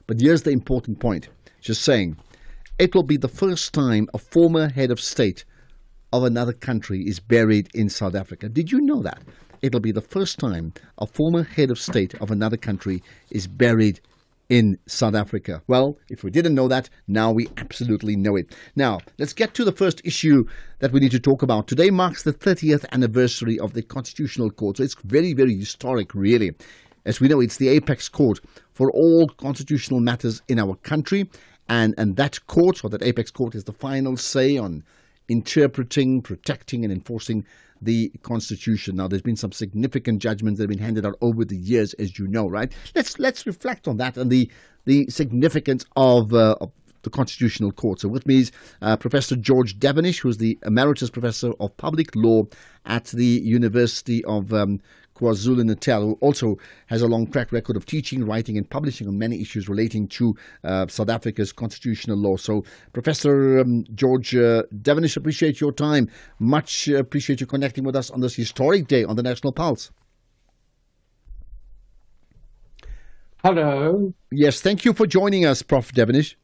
But here's the important point. Just saying, it will be the first time a former head of state of another country is buried in South Africa. Did you know that? It'll be the first time a former head of state of another country is buried in South Africa. Well, if we didn't know that, now we absolutely know it. Now, let's get to the first issue that we need to talk about. Today marks the 30th anniversary of the Constitutional Court. So it's very, very historic, really. As we know, it's the apex court for all constitutional matters in our country. And that court, or that apex court, is the final say on interpreting, protecting, and enforcing the Constitution. Now, there's been some significant judgments that have been handed out over the years, as you know, right? Let's reflect on that and the significance of the Constitutional Court. So with me is Professor George Devonish, who's the Emeritus Professor of Public Law at the University of KwaZulu-Natal, who also has a long track record of teaching, writing, and publishing on many issues relating to South Africa's constitutional law. So, Professor George Devonish, appreciate your time. Much appreciate you connecting with us on this historic day on the National Pulse. Hello. Yes, thank you for joining us, Prof. Devonish.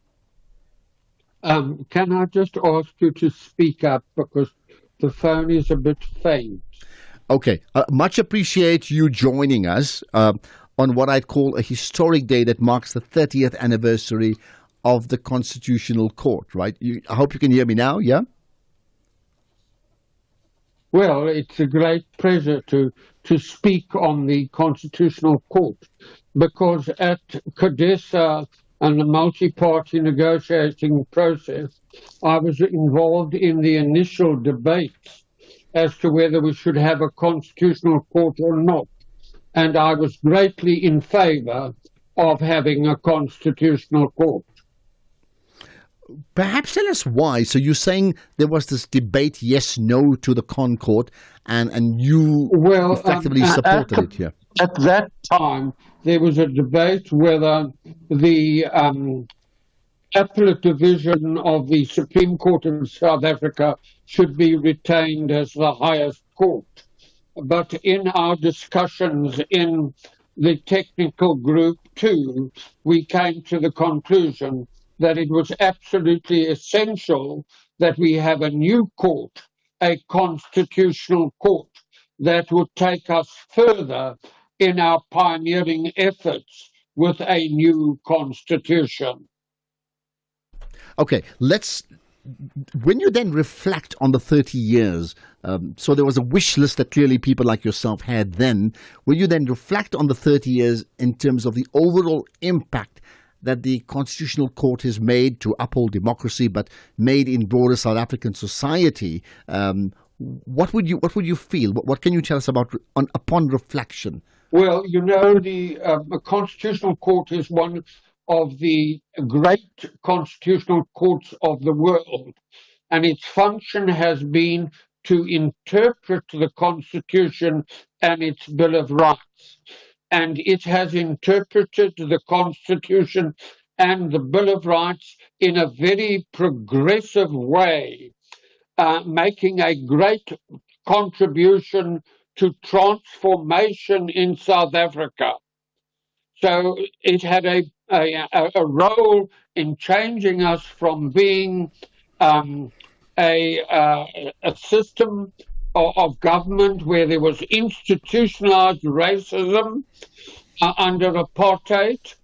Can I just ask you to speak up because the phone is a bit faint? Okay, much appreciate you joining us on what I'd call a historic day that marks the 30th anniversary of the Constitutional Court, right? I hope you can hear me now, yeah? Well, it's a great pleasure to speak on the Constitutional Court because at CODESA and the multi-party negotiating process, I was involved in the initial debates as to whether we should have a constitutional court or not. And I was greatly in favor of having a constitutional court. Perhaps tell us why. So you're saying there was this debate, yes, no, to the Con Court, and you effectively supported it here. At that time, there was a debate whether the appellate division of the Supreme Court of South Africa should be retained as the highest court. But in our discussions in the technical group too, we came to the conclusion that it was absolutely essential that we have a new court, a constitutional court, that would take us further in our pioneering efforts with a new constitution. Okay, when you then reflect on the 30 years, so there was a wish list that clearly people like yourself had then, will you then reflect on the 30 years in terms of the overall impact that the Constitutional Court has made to uphold democracy, but made in broader South African society? What would you feel? What can you tell us about upon reflection? Well, you know, the Constitutional Court is one of the great constitutional courts of the world, and its function has been to interpret the Constitution and its Bill of Rights. And it has interpreted the Constitution and the Bill of Rights in a very progressive way, making a great contribution to transformation in South Africa. So it had a role in changing us from being a system of government where there was institutionalized racism under apartheid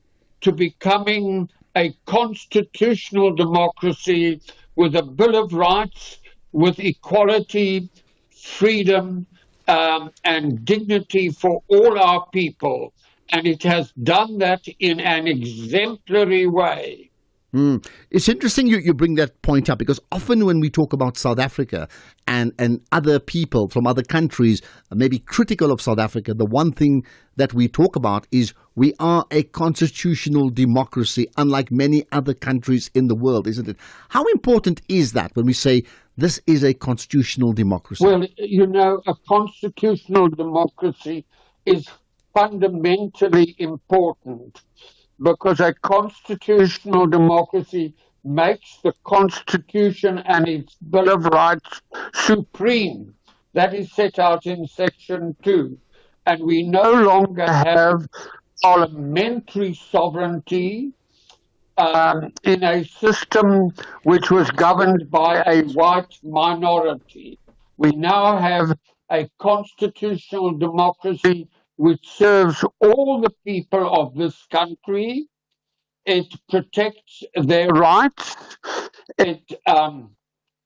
to becoming a constitutional democracy with a Bill of Rights, with equality, freedom, and dignity for all our people. And it has done that in an exemplary way. It's interesting you bring that point up, because often when we talk about South Africa and other people from other countries maybe critical of South Africa, the one thing that we talk about is we are a constitutional democracy, unlike many other countries in the world, isn't it? How important is that when we say this is a constitutional democracy? Well, you know, a constitutional democracy is fundamentally important, because a constitutional democracy makes the Constitution and its Bill of Rights supreme. That is set out in Section 2. And we no longer have parliamentary sovereignty in a system which was governed by a white minority. We now have a constitutional democracy which serves all the people of this country. It protects their rights. It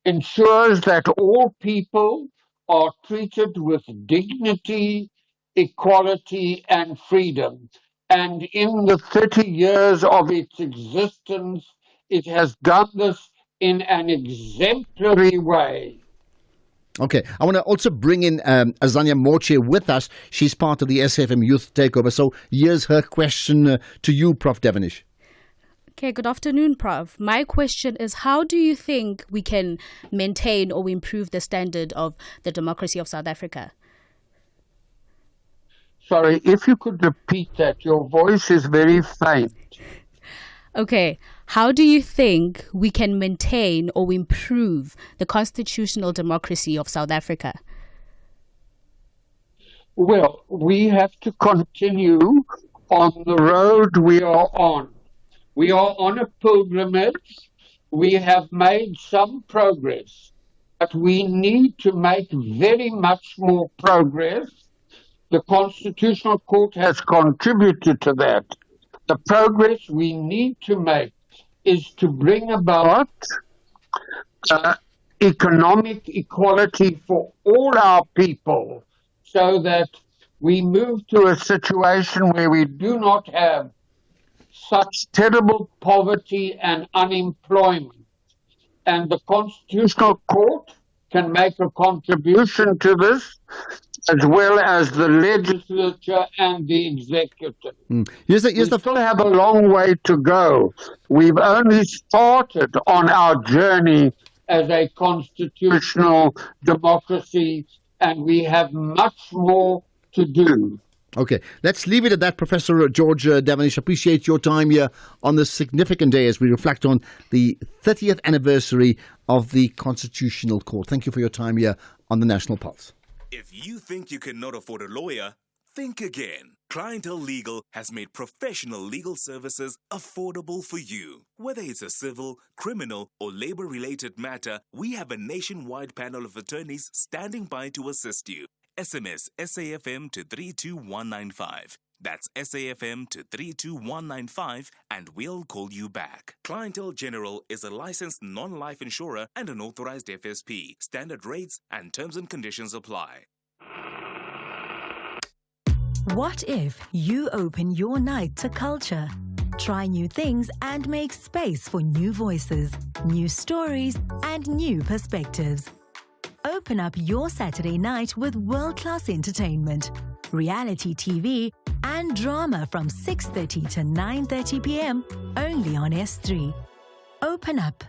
ensures that all people are treated with dignity, equality, and freedom. And in the 30 years of its existence, it has done this in an exemplary way. Okay, I want to also bring in Azania Morche with us. She's part of the SAFM Youth Takeover. So here's her question to you, Prof. Devonish. Okay, good afternoon, Prof. My question is, how do you think we can maintain or improve the standard of the democracy of South Africa? Sorry, if you could repeat that. Your voice is very faint. Okay, how do you think we can maintain or improve the constitutional democracy of South Africa? Well, we have to continue on the road we are on. We are on a pilgrimage. We have made some progress, but we need to make very much more progress. The Constitutional Court has contributed to that. The progress we need to make is to bring about economic equality for all our people so that we move to a situation where we do not have such terrible poverty and unemployment. And the Constitutional Court can make a contribution to this, as well as the legislature and the executive. We still have a long way to go. We've only started on our journey as a constitutional democracy, and we have much more to do. Okay, let's leave it at that, Professor George Devonish. Appreciate your time here on this significant day as we reflect on the 30th anniversary of the Constitutional Court. Thank you for your time here on the National Pulse. If you think you cannot afford a lawyer, think again. Clientele Legal has made professional legal services affordable for you. Whether it's a civil, criminal, or labor-related matter, we have a nationwide panel of attorneys standing by to assist you. SMS SAFM to 32195. That's SAFM to 32195 and we'll call you back. Clientele General is a licensed non-life insurer and an authorized FSP. Standard rates and terms and conditions apply. What if you open your night to culture? Try new things and make space for new voices, new stories, and new perspectives. Open up your Saturday night with world-class entertainment, reality TV, and drama from 6:30 to 9:30 p.m. only on S3. Open up.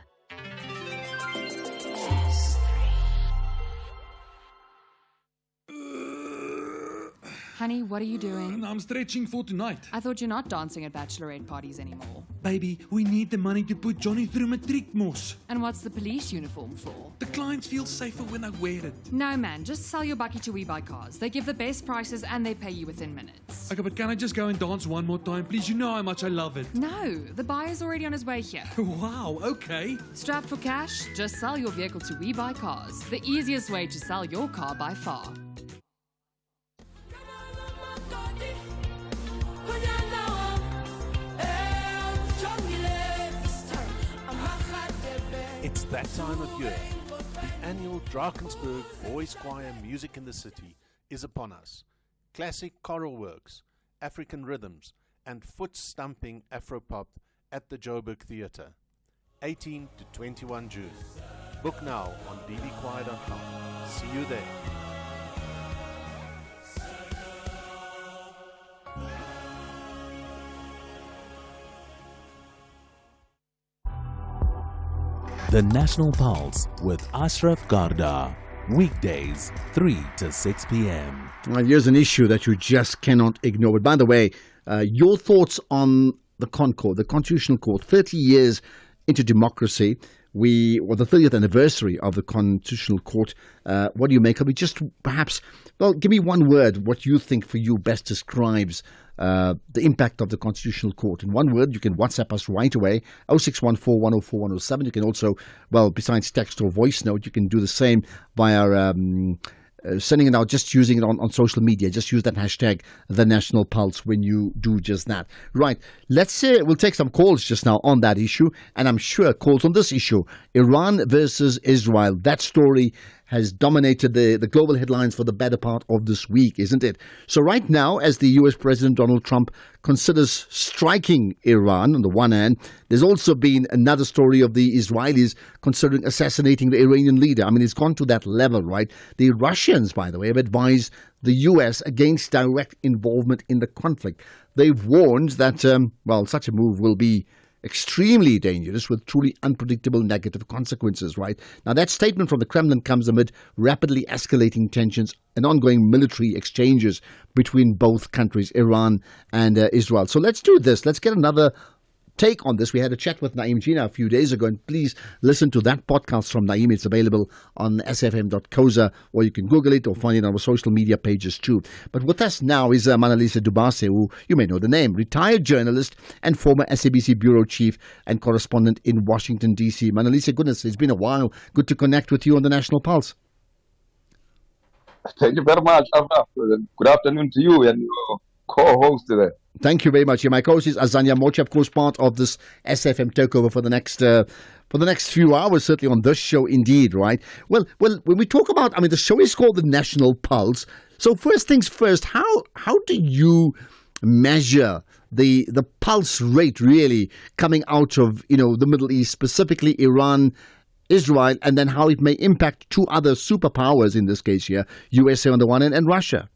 Honey, what are you doing? I'm stretching for tonight. I thought you're not dancing at bachelorette parties anymore. Baby, we need the money to put Johnny through matriek mos. And what's the police uniform for? The clients feel safer when I wear it. No, man, just sell your bucky to We Buy Cars. They give the best prices and they pay you within minutes. Okay, but can I just go and dance one more time, please? You know how much I love it. No, the buyer's already on his way here. Wow, okay. Strapped for cash? Just sell your vehicle to We Buy Cars. The easiest way to sell your car by far. It's that time of year. The annual Drakensberg Boys Choir Music in the City is upon us. Classic choral works, African rhythms, and foot-stumping Afropop at the Joburg Theatre. 18 to 21 June. Book now on bbchoir.com. See you there. The National Pulse with Ashraf Garda. Weekdays, 3 to 6 p.m. Well, here's an issue that you just cannot ignore. But by the way, your thoughts on the Concord, the Constitutional Court, 30 years into democracy. the 30th anniversary of the Constitutional Court. What do you make of it? Just perhaps, well, give me one word, what you think for you best describes the impact of the Constitutional Court. In one word, you can WhatsApp us right away, 0614 104 107. You can also, well, besides text or voice note, you can do the same via sending it out, just using it on social media. Just use that hashtag, The National Pulse, when you do just that. Right. We'll take some calls just now on that issue, and I'm sure calls on this issue, Iran versus Israel. That story has dominated the global headlines for the better part of this week, isn't it? So right now, as the US President Donald Trump considers striking Iran on the one hand, there's also been another story of the Israelis considering assassinating the Iranian leader. I mean, it's gone to that level, right? The Russians, by the way, have advised the US against direct involvement in the conflict. They've warned that, such a move will be extremely dangerous with truly unpredictable negative consequences, right? Now, that statement from the Kremlin comes amid rapidly escalating tensions and ongoing military exchanges between both countries, Iran and Israel. So let's do this. Let's get another take on this. We had a chat with Naeem Jina a few days ago, and please listen to that podcast from Naeem. It's available on sfm.coza, or you can Google it or find it on our social media pages too. But with us now is Manalisa Dubase, who you may know the name, retired journalist and former SABC bureau chief and correspondent in Washington, D.C. Manalisa, goodness, it's been a while. Good to connect with you on the National Pulse. Thank you very much, Avra. Good afternoon to you and your co-host today. Thank you very much. My co-host is Azania Mochi, of course, part of this SFM takeover for the next few hours, certainly on this show, indeed, right? Well, when we talk about, the show is called the National Pulse. So first things first, how do you measure the pulse rate really coming out of the Middle East, specifically Iran, Israel, and then how it may impact two other superpowers in this case here, USA on the one hand and Russia?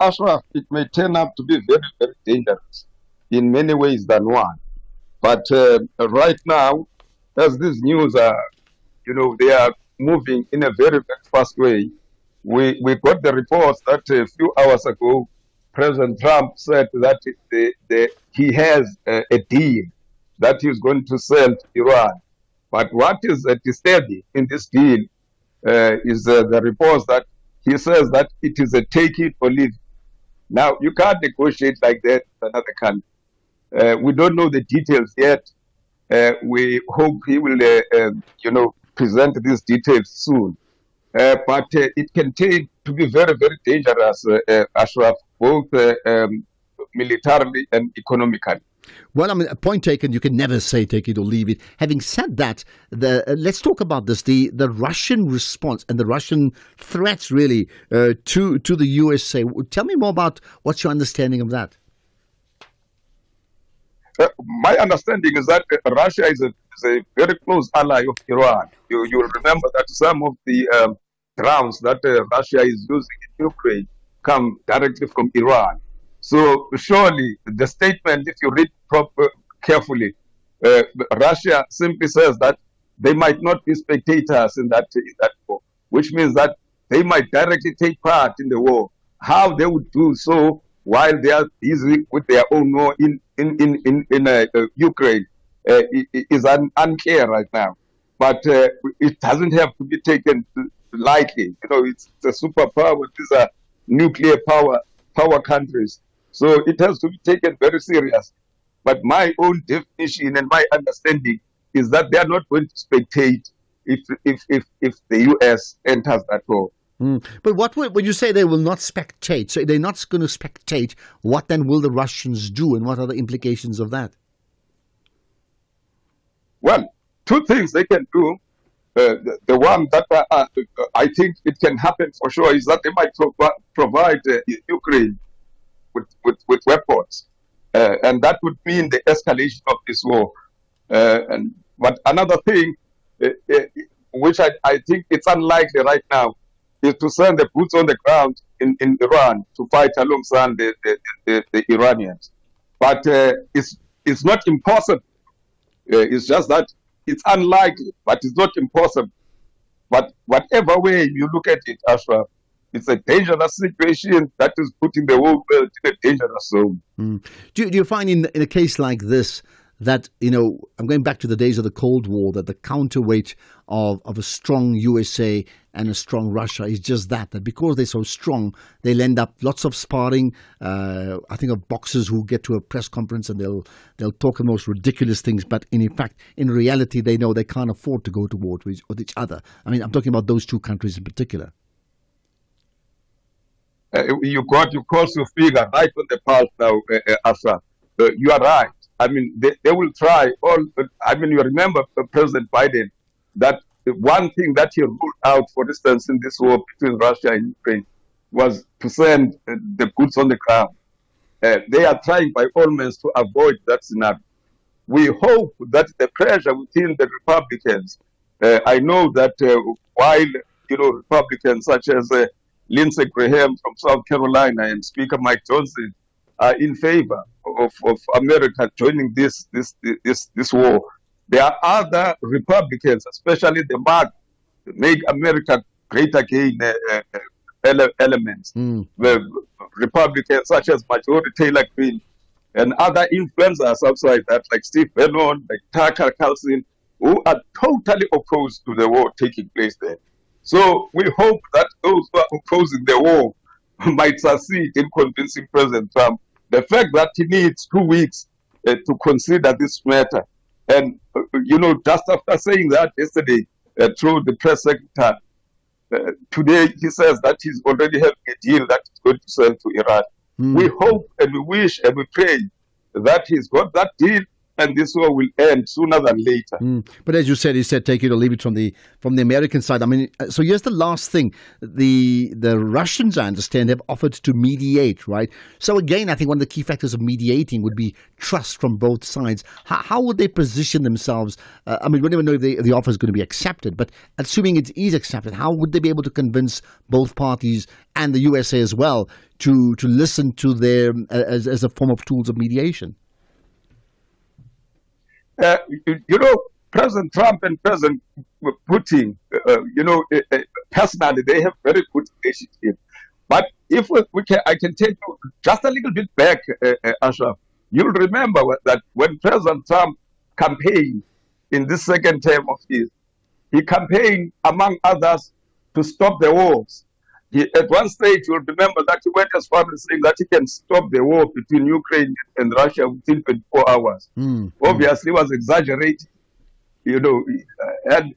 Ashraf, it may turn out to be very, very dangerous in many ways than one. But right now, as these news are, they are moving in a very, very fast way. We got the reports that a few hours ago, President Trump said that he has a deal that he's going to sell to Iran. But what is disturbing in this deal is the reports that he says that it is a take it or leave it. Now, you can't negotiate like that with another country. We don't know the details yet. We hope he will, present these details soon. But it can take to be very, very dangerous, Ashraf, both militarily and economically. Well, a point taken. You can never say take it or leave it. Having said that, let's talk about this. The Russian response and the Russian threats, really, to the USA. Tell me more about what's your understanding of that. My understanding is that Russia is a very close ally of Iran. You will remember that some of the drones that Russia is using in Ukraine come directly from Iran. So surely the statement, if you read carefully, Russia simply says that they might not be spectators in that war, which means that they might directly take part in the war. How they would do so while they are busy with their own war in Ukraine is unclear right now. But it doesn't have to be taken lightly. It's a superpower. These are nuclear power countries. So it has to be taken very serious. But my own definition and my understanding is that they are not going to spectate if the US enters that war. But when you say they will not spectate, so they're not going to spectate, what then will the Russians do, and what are the implications of that? Well, two things they can do. The one that I think it can happen for sure is that they might provide Ukraine with weapons, and that would mean the escalation of this war. But another thing, which I think it's unlikely right now, is to send the boots on the ground in Iran to fight alongside the Iranians. But it's not impossible. It's just that it's unlikely, but it's not impossible. But whatever way you look at it, Ashraf, it's a dangerous situation that is putting the whole world in a dangerous zone. Do you find in a case like this that, I'm going back to the days of the Cold War, that the counterweight of a strong USA and a strong Russia is just that because they're so strong, they'll end up lots of sparring. I think of boxers who get to a press conference and they'll talk the most ridiculous things, but in reality, they know they can't afford to go to war with each other. I mean, I'm talking about those two countries in particular. You cross your finger right on the pulse now, Asa. You are right. I mean, they will try you remember President Biden, that one thing that he ruled out, for instance, in this war between Russia and Ukraine, was to send the goods on the ground. They are trying by all means to avoid that scenario. We hope that the pressure within the Republicans, I know that while, Republicans such as Lindsey Graham from South Carolina and Speaker Mike Johnson are in favor of America joining this war. There are other Republicans, especially the Make America Great Again elements. The Republicans such as Marjorie Taylor Greene and other influencers outside that, like Steve Bannon, like Tucker Carlson, who are totally opposed to the war taking place there. So we hope that those who are opposing the war might succeed in convincing President Trump. The fact that he needs 2 weeks to consider this matter. And, just after saying that yesterday through the press secretary, today he says that he's already having a deal that he's going to sell to Iran. We hope and we wish and we pray that he's got that deal and this war will end sooner than later. But as you said, he said take it or leave it from the American side. I mean, so here's the last thing. The Russians, I understand, have offered to mediate, right? So again, I think one of the key factors of mediating would be trust from both sides. How would they position themselves? I mean, we don't even know if the offer is going to be accepted, but assuming it is accepted, how would they be able to convince both parties and the USA as well to listen to them as a form of tools of mediation? President Trump and President Putin, personally, they have very good relationship. But if I can take you just a little bit back, Ashraf, you'll remember that when President Trump campaigned in this second term of his, he campaigned, among others, to stop the wars. At one stage, you'll remember that he went as far as saying that he can stop the war between Ukraine and Russia within 24 hours. Obviously, he was exaggerating, and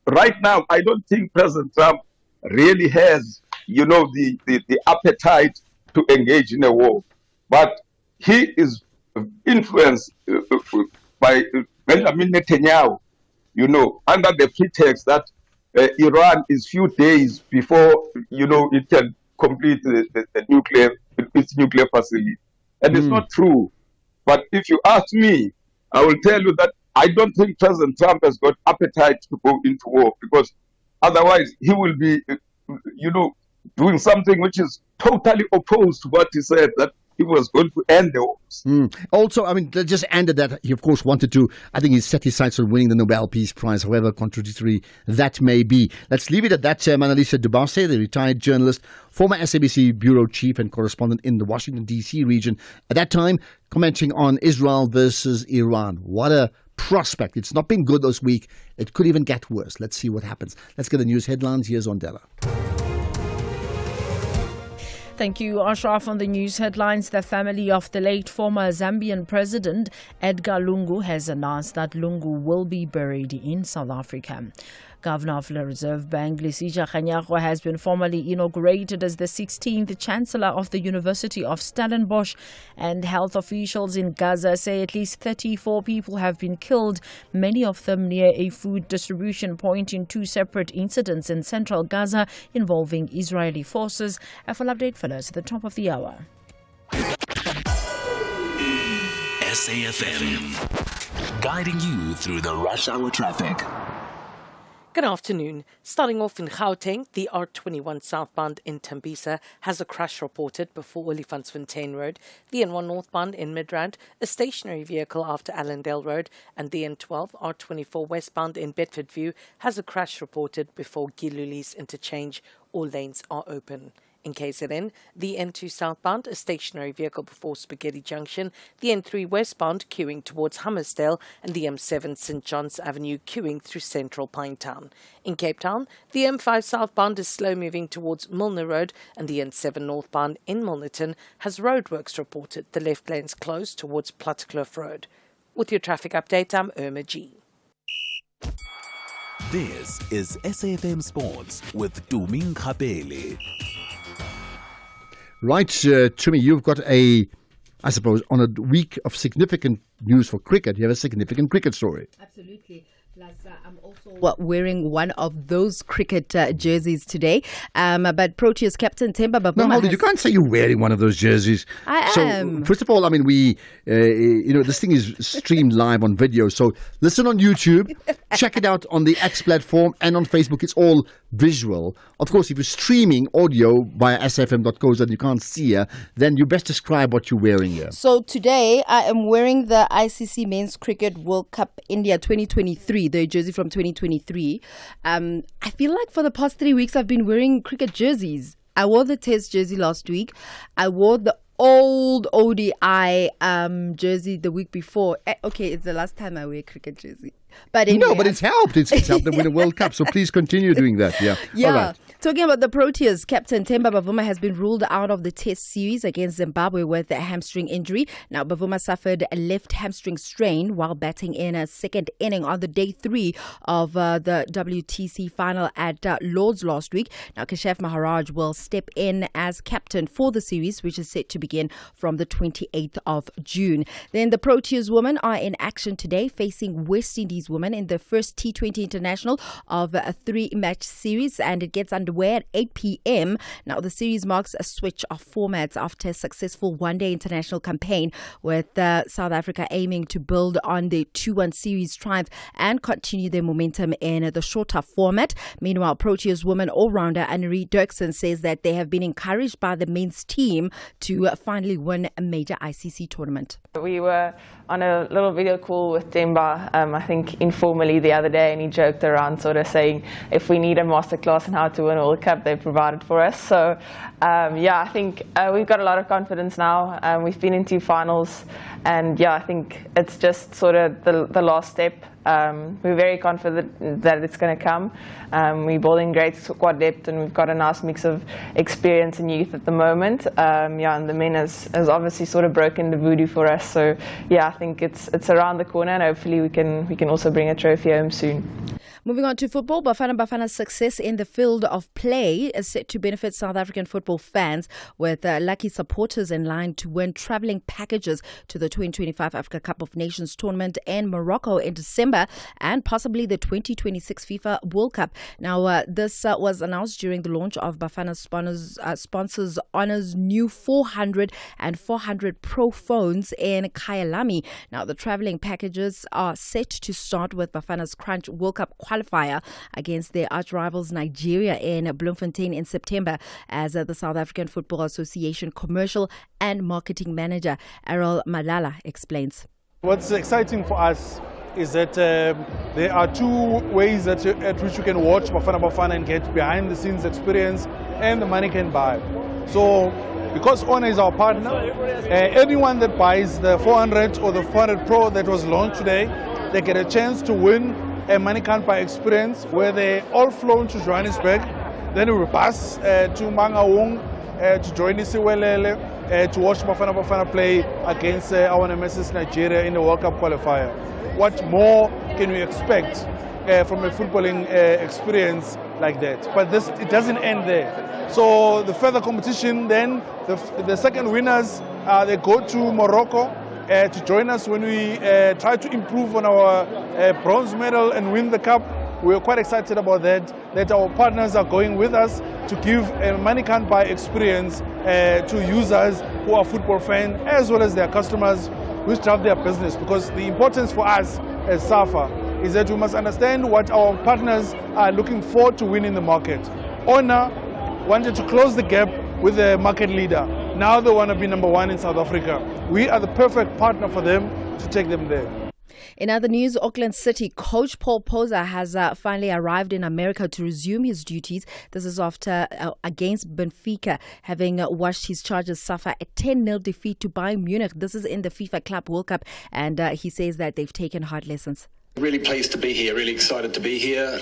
right now, I don't think President Trump really has, the appetite to engage in a war. But he is influenced by Benjamin Netanyahu, under the pretext that Iran is few days before, it can complete its nuclear facility. And it's not true. But if you ask me, I will tell you that I don't think President Trump has got appetite to go into war, because otherwise he will be, doing something which is totally opposed to what he said, that he was going to end the wars. Also, I mean, just ended that he, of course, wanted to, I think he set his sights on winning the Nobel Peace Prize, however contradictory that may be. Let's leave it at that. Manalisa Dubase, the retired journalist, former SABC bureau chief and correspondent in the Washington, D.C. region, at that time commenting on Israel versus Iran. What a prospect. It's not been good this week. It could even get worse. Let's see what happens. Let's get the news headlines. Here's Ondela. Thank you, Ashraf. On the news headlines, the family of the late former Zambian president Edgar Lungu has announced that Lungu will be buried in South Africa. Governor of the Reserve Bank, Lesija Kganyago, has been formally inaugurated as the 16th Chancellor of the University of Stellenbosch, and health officials in Gaza say at least 34 people have been killed, many of them near a food distribution point in two separate incidents in central Gaza involving Israeli forces. A full update follows at the top of the hour. SAFM, guiding you through the rush hour traffic. Good afternoon. Starting off in Gauteng, the R21 southbound in Tembisa has a crash reported before Olifantsfontein Road. The N1 northbound in Midrand, a stationary vehicle after Allendale Road, and the N12 R24 westbound in Bedfordview has a crash reported before Gilulis interchange. All lanes are open. In KZN, the N2 southbound, a stationary vehicle before Spaghetti Junction, the N3 westbound queuing towards Hammersdale, and the M7 St. John's Avenue queuing through central Pinetown. In Cape Town, the M5 southbound is slow moving towards Milner Road, and the N7 northbound in Milnerton has roadworks reported. The left lane's closed towards Plattekloof Road. With your traffic update, I'm Irma G. This is SAFM Sports with Tumi Nkgapele. Right, Tumi, you've got I suppose, on a week of significant news for cricket, you have a significant cricket story. Absolutely. Plus, I'm also wearing one of those cricket jerseys today. But Proteas captain Themba Bavuma. No, hold it. You can't say you're wearing one of those jerseys. I am. First of all, I mean, this thing is streamed live on video. So listen on YouTube, check it out on the X platform and on Facebook. It's all visual. Of course, if you're streaming audio via sfm.co and you can't see her, then you best describe what you're wearing here. So today I am wearing the ICC Men's Cricket World Cup India 2023, the jersey from 2023. I feel like for the past 3 weeks I've been wearing cricket jerseys. I wore the Test jersey last week. I wore the old ODI jersey the week before. Okay, it's the last time I wear cricket jersey. But anyway, no, but it's helped. It's helped them win a World Cup. So please continue doing that. Yeah. Yeah. All right. Talking about the Proteas, captain Themba Bavuma has been ruled out of the Test series against Zimbabwe with a hamstring injury. Now, Bavuma suffered a left hamstring strain while batting in a second inning on the day 3 of the WTC final at Lords last week. Now, Keshav Maharaj will step in as captain for the series, which is set to begin from the 28th of June. Then the Proteas women are in action today, facing West Indies women in the first T20 international of a 3-match series, and it gets underway at 8 p.m. Now, the series marks a switch of formats after a successful one-day international campaign, with South Africa aiming to build on the 2-1 series triumph and continue their momentum in the shorter format. Meanwhile, Proteas women all-rounder Annerie Dirksen says that they have been encouraged by the men's team to finally win a major ICC tournament. We were on a little video call with Themba, I think informally the other day, and he joked around sort of saying if we need a masterclass on how to win a World Cup, they provided for us. So yeah, I think we've got a lot of confidence now. We've been in 2 finals, and yeah, I think it's just sort of the last step. We're very confident that it's going to come. We're building great squad depth, and we've got a nice mix of experience and youth at the moment. Yeah, and the men has obviously sort of broken the voodoo for us. So yeah, I think it's around the corner, and hopefully we can also bring a trophy home soon. Moving on to football, Bafana Bafana's success in the field of play is set to benefit South African football fans, with lucky supporters in line to win travelling packages to the 2025 Africa Cup of Nations tournament in Morocco in December, and possibly the 2026 FIFA World Cup. Now, this was announced during the launch of Bafana Sponsors Honours new 400 and 400 Pro phones in Kyalami. Now, the travelling packages are set to start with Bafana's Crunch World Cup qualifier against their arch rivals Nigeria in Bloemfontein in September, as the South African Football Association commercial and marketing manager Errol Malala explains. What's exciting for us is that there are 2 ways at which you can watch Bafana Bafana and get behind the scenes experience, and the money can buy. So because Honor is our partner, anyone that buys the 400 or the 400 Pro that was launched today, they get a chance to win a money can't buy experience, where they all flown to Johannesburg. Then we will pass to Mangaung, to join Isiwelele, to watch Bafana Bafana play against our nemesis Nigeria in the World Cup qualifier. What more can we expect from a footballing experience like that? But it doesn't end there. So the further competition, then the second winners, they go to Morocco to join us when we try to improve on our bronze medal and win the cup. We're quite excited about that our partners are going with us to give a money can't buy experience to users who are football fans, as well as their customers who drive their business. Because the importance for us as SAFA is that we must understand what our partners are looking for to win in the market. Honor wanted to close the gap with the market leader. Now they want to be number 1 in South Africa. We are the perfect partner for them to take them there. In other news, Auckland City coach Paul Poza has finally arrived in America to resume his duties. This is after against Benfica, having watched his Chargers suffer a 10-0 defeat to Bayern Munich. This is in the FIFA Club World Cup, and he says that they've taken hard lessons. Really pleased to be here, really excited to be here.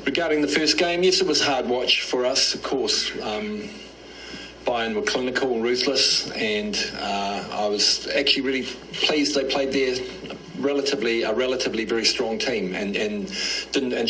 Regarding the first game, yes, it was a hard watch for us, of course. Bayern were clinical and ruthless, and I was actually really pleased they played their relatively very strong team and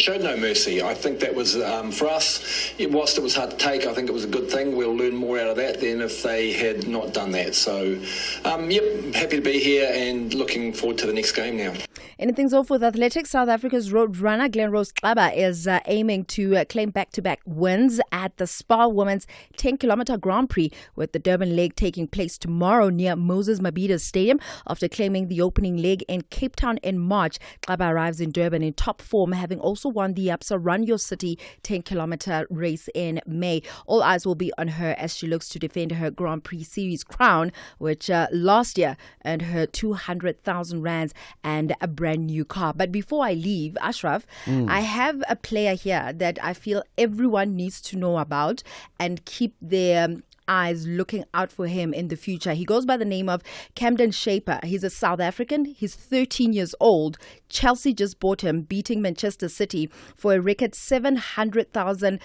showed no mercy. I think that was for us. Whilst it was hard to take, I think it was a good thing. We'll learn more out of that than if they had not done that. So, happy to be here and looking forward to the next game now. Ending things off with athletics, South Africa's road runner Glen Rose Xaba is aiming to claim back-to-back wins at the Spa Women's 10-kilometer Grand Prix, with the Durban leg taking place tomorrow near Moses Mabhida Stadium. After claiming the opening leg in Cape Town in March, Xaba arrives in Durban in top form, having also won the ABSA Run Your City 10-kilometer race in May. All eyes will be on her as she looks to defend her Grand Prix Series crown, which last year earned her 200,000 rands and a brand new car. But before I leave, Ashraf, I have a player here that I feel everyone needs to know about and keep their eyes looking out for him in the future. He goes by the name of Camden Shaper. He's a South African. He's 13 years old. Chelsea just bought him, beating Manchester City for a record 700,000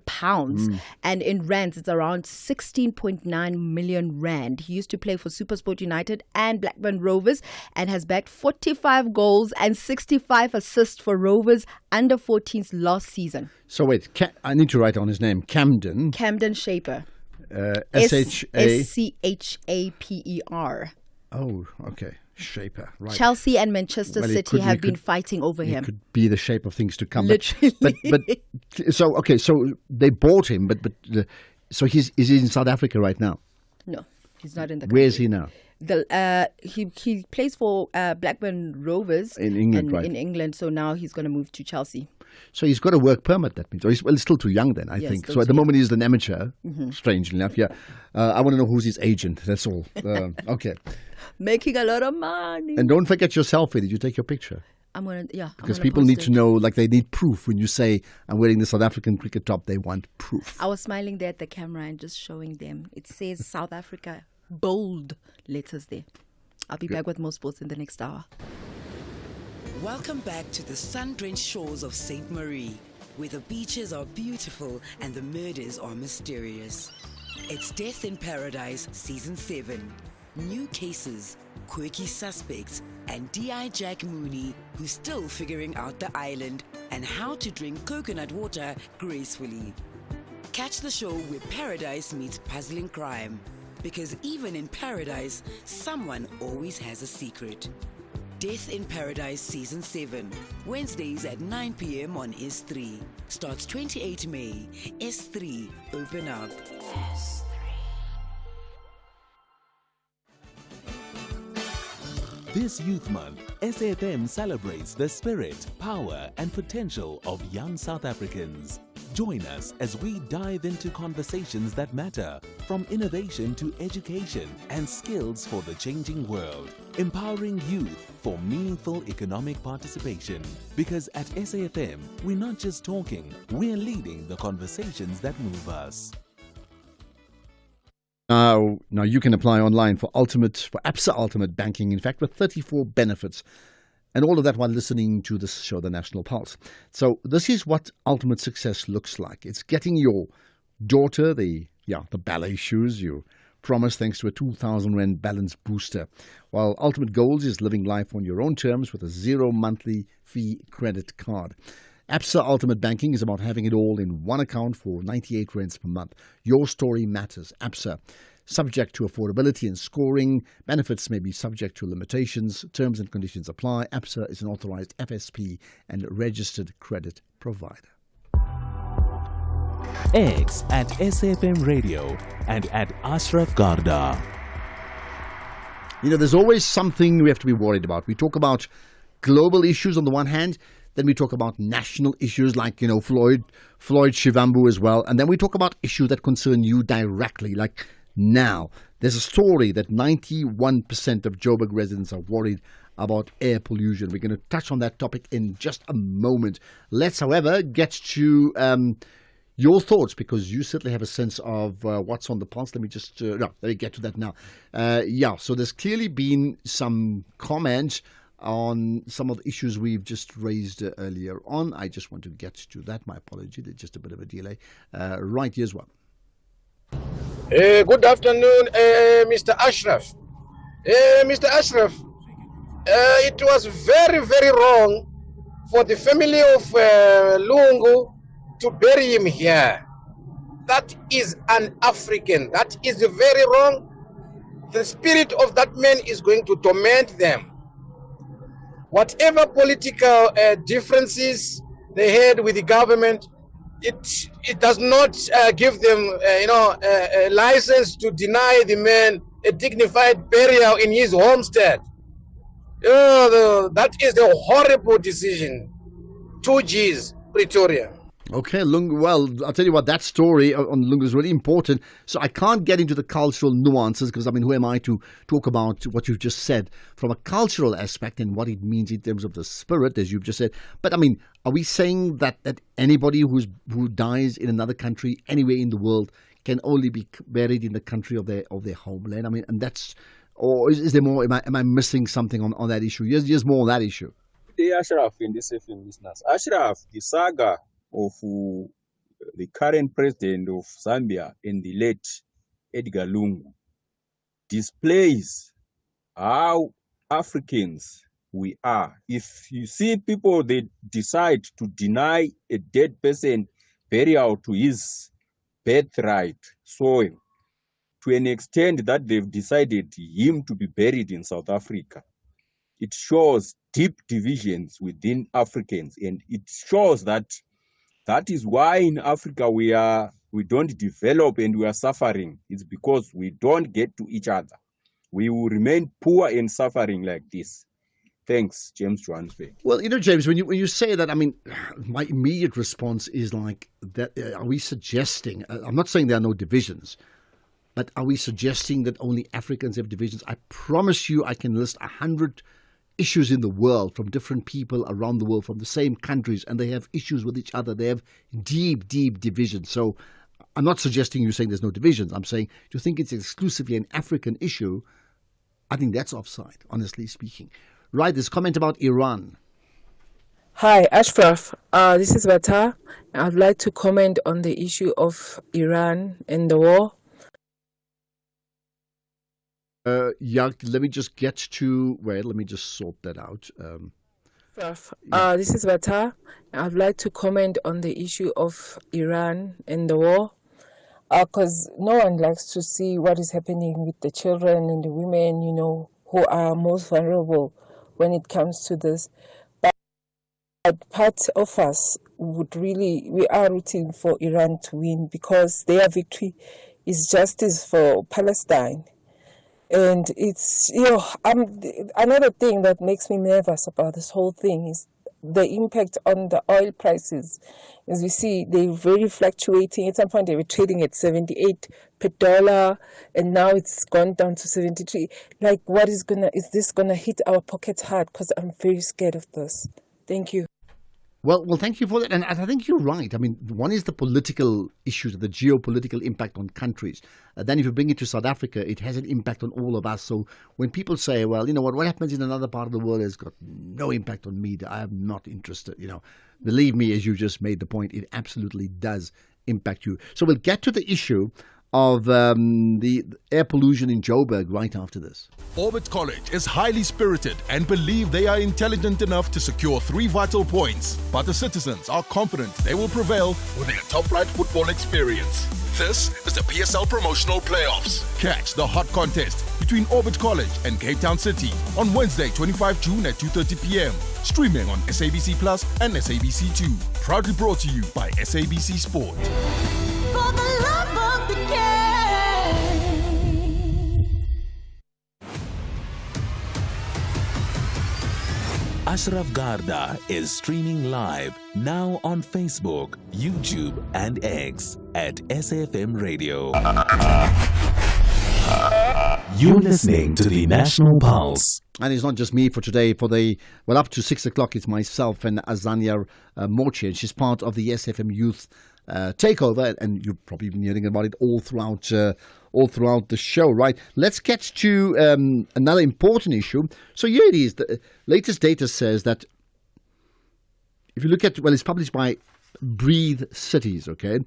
pounds, and in rands it's around 16.9 million rand. He used to play for SuperSport United and Blackburn Rovers and has bagged 45 goals and 65 assists for Rovers under 14s last season. So wait, I need to write on his name. Camden Shaper. S-H-A-P-E-R. Oh, okay. Shaper, right. Chelsea and Manchester City have been fighting over him. It could be the shape of things to come. Literally. So they bought him, so is he in South Africa right now? No, he's not in the country. Where is he now? He plays for Blackburn Rovers in England, right? In England, so now he's going to move to Chelsea. So he's got a work permit, that means. Or he's still too young then, I think. So at the moment he's an amateur, strangely enough. Yeah, I want to know who's his agent, that's all. Okay. Making a lot of money. And don't forget your selfie. Did you take your picture? Because people need to know, like they need proof. When you say, I'm wearing the South African cricket top, they want proof. I was smiling there at the camera and just showing them. It says South Africa, bold letters there. I'll be back with more sports in the next hour. Welcome back to the sun-drenched shores of St. Marie, where the beaches are beautiful and the murders are mysterious. It's Death in Paradise Season 7. New cases, quirky suspects, and D.I. Jack Mooney, who's still figuring out the island and how to drink coconut water gracefully. Catch the show where paradise meets puzzling crime, because even in paradise, someone always has a secret. Death in Paradise Season 7, Wednesdays at 9 p.m. on S3. Starts 28 May. S3, open up. This Youth Month, SAFM celebrates the spirit, power and potential of young South Africans. Join us as we dive into conversations that matter, from innovation to education and skills for the changing world, empowering youth for meaningful economic participation. Because at SAFM, we're not just talking, we're leading the conversations that move us. Now you can apply online for ABSA Ultimate Banking, in fact, with 34 benefits. And all of that while listening to this show, The National Pulse. So this is what ultimate success looks like. It's getting your daughter the ballet shoes you promised thanks to a 2,000 Rand balance booster. While Ultimate Goals is living life on your own terms with a 0 monthly fee credit card. ABSA Ultimate Banking is about having it all in one account for 98 rands per month. Your story matters. ABSA. Subject to affordability and scoring. Benefits may be subject to limitations. Terms and conditions apply. ABSA is an authorized FSP and registered credit provider. X at SAFM Radio and at Ashraf Garda. There's always something we have to be worried about. We talk about global issues on the one hand. Then we talk about national issues like, Floyd Shivambu as well. And then we talk about issues that concern you directly, like now, There's a story that 91% of Joburg residents are worried about air pollution. We're going to touch on that topic in just a moment. Let's, however, get to your thoughts, because you certainly have a sense of what's on the pulse. Let me just let me get to that now. So there's clearly been some comments on some of the issues we've just raised earlier on. I just want to get to that. My apology, there's just a bit of a delay. Right, here's one. Good afternoon, Mr. Ashraf. Mr. Ashraf, it was very, very wrong for the family of Lungu to bury him here. That is un-African. That is very wrong. The spirit of that man is going to torment them. Whatever political differences they had with the government, it does not give them a license to deny the man a dignified burial in his homestead. That is a horrible decision. 2Gs, Pretoria. Okay, Lungu, well, I'll tell you what, that story on Lungu is really important. So I can't get into the cultural nuances because, I mean, who am I to talk about what you've just said from a cultural aspect and what it means in terms of the spirit, as you've just said. But, I mean, are we saying that anybody who dies in another country, anywhere in the world, can only be buried in the country of their homeland? I mean, and that's, or is there more, am I missing something on that issue? There's more on that issue. The Ashraf in this FM listeners. Ashraf, the saga of the current president of Zambia and the late Edgar Lungu displays how Africans we are. If you see people, they decide to deny a dead person burial to his birthright soil to an extent that they've decided him to be buried in South Africa. It shows deep divisions within Africans, and it shows that is why in Africa we don't develop and we are suffering. It's because we don't get to each other. We will remain poor and suffering like this. Thanks, James Johannesburg. Well, James, when you say that, I mean, my immediate response is like, that. Are we suggesting, I'm not saying there are no divisions, but are we suggesting that only Africans have divisions? I promise you I can list 100 issues in the world from different people around the world, from the same countries, and they have issues with each other. They have deep, deep divisions. So I'm not suggesting you're saying there's no divisions. I'm saying, do you think it's exclusively an African issue? I think that's offside, honestly speaking. Right, this comment about Iran. Hi, Ashraf. This is Bata. I'd like to comment on the issue of Iran and the war. Let me just get to let me just sort that out. This is Bata. I'd like to comment on the issue of Iran and the war, because no one likes to see what is happening with the children and the women, who are most vulnerable when it comes to this. But part of us we are rooting for Iran to win, because their victory is justice for Palestine. And it's, another thing that makes me nervous about this whole thing is the impact on the oil prices. As we see, they're very fluctuating. At some point, they were trading at 78 per dollar, and now it's gone down to 73. Like, is this gonna hit our pockets hard? Because I'm very scared of this. Thank you. Well, thank you for that. And I think you're right. I mean, one is the political issues, the geopolitical impact on countries. Then if you bring it to South Africa, it has an impact on all of us. So when people say, well, what happens in another part of the world has got no impact on me, I am not interested. Believe me, as you just made the point, it absolutely does impact you. So we'll get to the issue of the air pollution in Joburg right after this. Orbit College is highly spirited and believe they are intelligent enough to secure 3 vital points. But the citizens are confident they will prevail with their top-flight football experience. This is the PSL Promotional Playoffs. Catch the hot contest between Orbit College and Cape Town City on Wednesday, 25 June at 2:30 p.m. Streaming on SABC Plus and SABC2. Proudly brought to you by SABC Sport. For the love of the game. Ashraf Garda is streaming live now on Facebook, YouTube, and X at SAFM Radio. You're listening to the National Pulse. And it's not just me for today. Up to 6 o'clock, it's myself and Azania Mochi, and she's part of the SFM Youth Takeover, and you've probably been hearing about it all throughout the show, right? Let's get to another important issue. So here it is. The latest data says that if you look at, it's published by Breathe Cities, okay?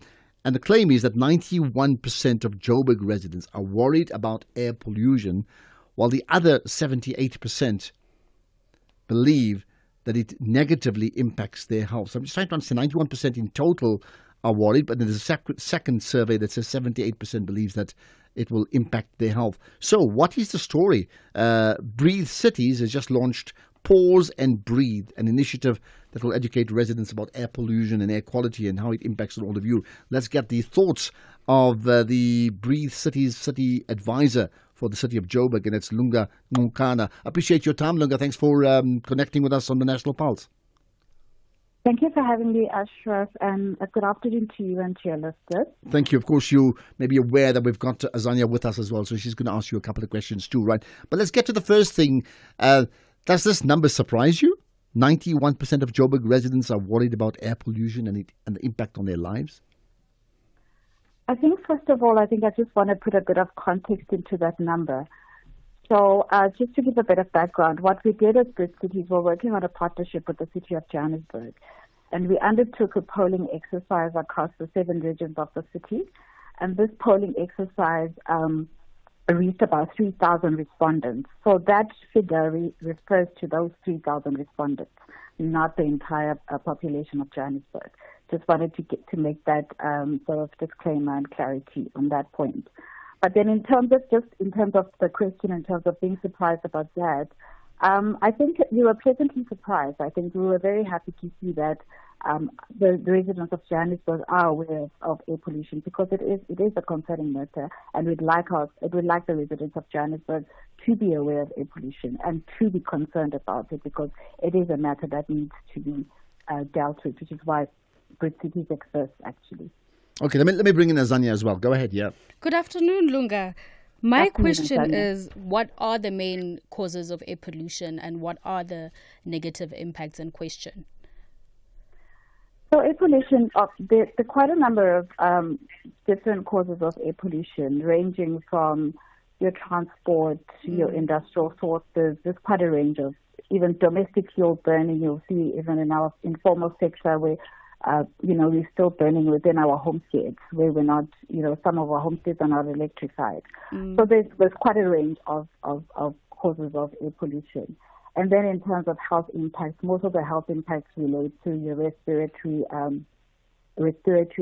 And the claim is that 91% of Joburg residents are worried about air pollution, while the other 78% believe that it negatively impacts their health. So I'm just trying to understand, 91% in total are worried, but then there's a second survey that says 78% believes that it will impact their health. So what is the story? Breathe Cities has just launched Pause and Breathe, an initiative that will educate residents about air pollution and air quality and how it impacts on all of you. Let's get the thoughts of the Breathe Cities City Advisor for the city of Joburg, and it's Lunga Nkana. Appreciate your time, Lunga. Thanks for connecting with us on the National Pulse. Thank you for having me, Ashraf, and a good afternoon to you and to your listeners. Thank you. Of course, you may be aware that we've got Azania with us as well, so she's going to ask you a couple of questions too, right? But let's get to the first thing. Does this number surprise you? 91% of Joburg residents are worried about air pollution and the impact on their lives? I think, first of all, I just want to put a bit of context into that number. So just to give a bit of background, what we did as Breathe Cities, we're working on a partnership with the city of Johannesburg. And we undertook a polling exercise across the 7 regions of the city. And this polling exercise reached about 3,000 respondents. So that figure refers to those 3,000 respondents, not the entire population of Johannesburg. Just wanted to make that sort of disclaimer and clarity on that point. But then in terms of the question, in terms of being surprised about that, I think we were pleasantly surprised. I think we were very happy to see that the residents of Johannesburg are aware of air pollution, because it is a concerning matter, and we'd like the residents of Johannesburg to be aware of air pollution and to be concerned about it, because it is a matter that needs to be dealt with, which is why Breathe Cities exists, actually. Okay, let me bring in Azania as well. Go ahead, yeah. Good afternoon, Lunga. My question is, what are the main causes of air pollution and what are the negative impacts in question? So air pollution, there are quite a number of different causes of air pollution, ranging from your transport to your industrial sources. There's quite a range of even domestic fuel burning. You'll see even in our informal sector where we're still burning within our homesteads, where we're not, some of our homesteads are not electrified. So there's quite a range of causes of air pollution. And then in terms of health impacts, most of the health impacts relate to your respiratory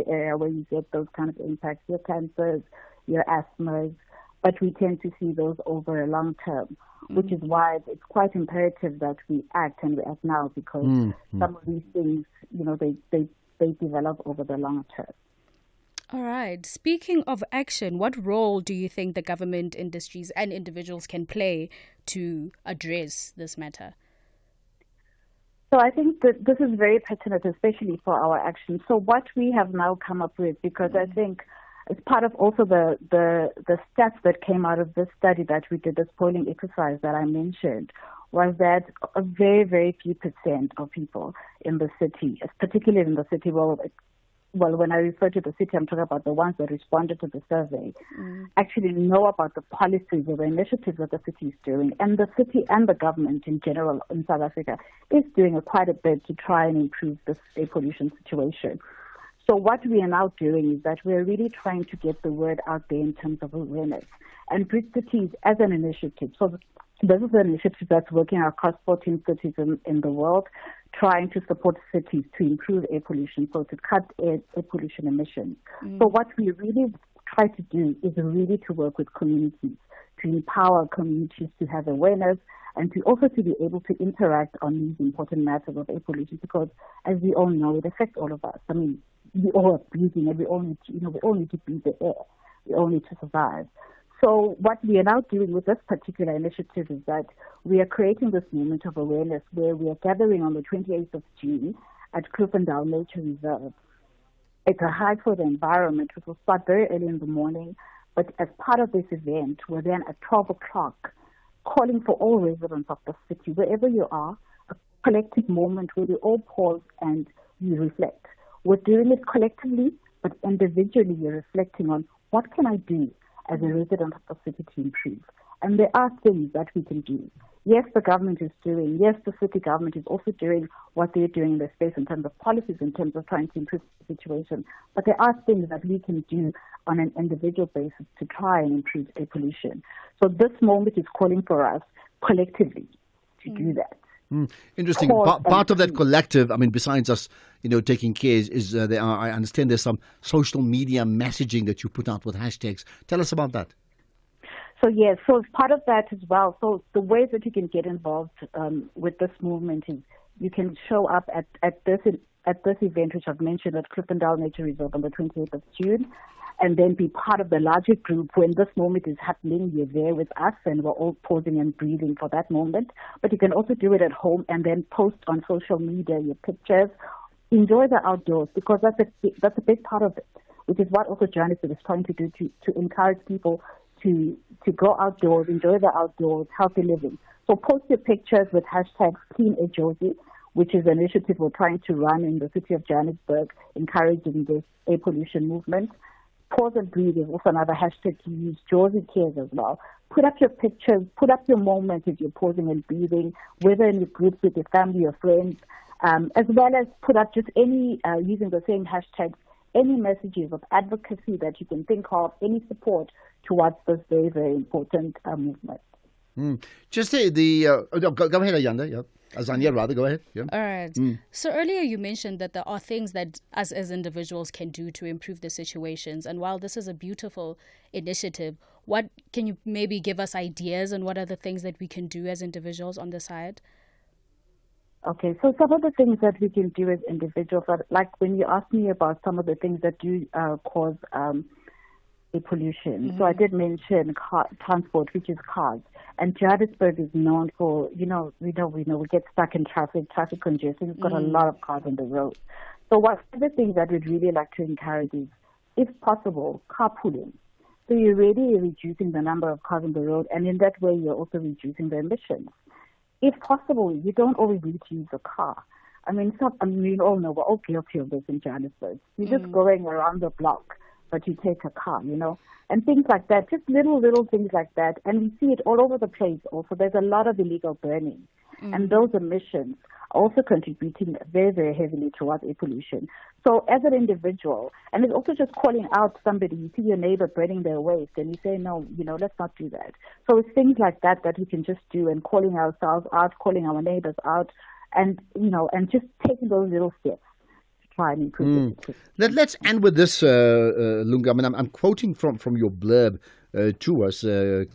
area, where you get those kind of impacts, your cancers, your asthmas, but we tend to see those over a long term, which is why it's quite imperative that we act, and we act now, because some of these things, they develop over the long term. All right. Speaking of action, what role do you think the government, industries and individuals can play to address this matter? So I think that this is very pertinent, especially for our action. So what we have now come up with, because I think it's part of also the stats that came out of this study that we did, this polling exercise that I mentioned, was that a very, very few percent of people in the city, particularly in the city, well, when I refer to the city, I'm talking about the ones that responded to the survey, actually know about the policies or the initiatives that the city is doing. And the city and the government in general in South Africa is doing quite a bit to try and improve this air pollution situation. So what we are now doing is that we're really trying to get the word out there in terms of awareness. And Breathe Cities as an initiative, so this is an initiative that's working across 14 cities in the world, trying to support cities to improve air pollution, so to cut air pollution emissions. So what we really try to do is really to work with communities, to empower communities to have awareness, and to also to be able to interact on these important matters of air pollution, because as we all know, it affects all of us. I mean, we all are breathing, and we all need to breathe the air. We all need to survive. So what we are now doing with this particular initiative is that we are creating this moment of awareness where we are gathering on the 28th of June at Kloof-en-Daal Nature Reserve. It's a hike for the environment, which will start very early in the morning, But as part of this event, we're then at 12 o'clock calling for all residents of the city, wherever you are, a collective moment where we all pause and we reflect. We're doing it collectively, but individually you're reflecting on what can I do as a resident of the city to improve. And there are things that we can do. Yes, the government is doing. Yes, the city government is also doing what they're doing in their space in terms of policies, in terms of trying to improve the situation. But there are things that we can do on an individual basis to try and improve air pollution. So this moment is calling for us collectively to do that. Interesting. Part of that collective, I mean, besides us, taking care, is there are. I understand there's some social media messaging that you put out with hashtags. Tell us about that. So yes, so it's part of that as well. So the ways that you can get involved with this movement is you can show up at this event, which I've mentioned, at Klippendal Nature Reserve on the 28th of June, and then be part of the larger group. When this moment is happening, you're there with us, and we're all pausing and breathing for that moment. But you can also do it at home and then post on social media your pictures. Enjoy the outdoors, because that's a big part of it, which is what also Johannesburg is trying to do to encourage people to go outdoors, enjoy the outdoors, healthy living. So post your pictures with hashtag #CleanAirJozi, which is an initiative we're trying to run in the city of Johannesburg, encouraging this air pollution movement. Pause and breathe is also another hashtag to use. Jozi Cares as well. Put up your pictures, put up your moments as you're pausing and breathing, whether in your groups with your family or friends, as well as put up just any, using the same hashtags, any messages of advocacy that you can think of, any support towards this very, very important movement. Just go ahead, Ayanda. Yeah. Azania, rather, go ahead. Yeah. All right. So earlier you mentioned that there are things that us as individuals can do to improve the situations. And while this is a beautiful initiative, what can you maybe give us ideas on what are the things that we can do as individuals on the side? Okay, so some of the things that we can do as individuals, like when you asked me about some of the things that do cause air pollution. So I did mention transport, which is cars. And Johannesburg is known for, we get stuck in traffic congestion. We've got a lot of cars on the road. So one of the things that we'd really like to encourage is, if possible, carpooling. So you're really reducing the number of cars on the road, and in that way you're also reducing the emissions. If possible, you don't always need to use a car. We all know we're all guilty of this in Johannesburg. You're just going around the block, but you take a car, and things like that, just little things like that. And we see it all over the place also. There's a lot of illegal burning, and those emissions are also contributing very, very heavily towards air pollution. So as an individual, and it's also just calling out somebody, you see your neighbor burning their waste, and you say, no, let's not do that. So it's things like that that we can just do, and calling ourselves out, calling our neighbors out, and, and just taking those little steps. Try and improve it. Let's end with this, Lunga. I'm quoting from your blurb to us,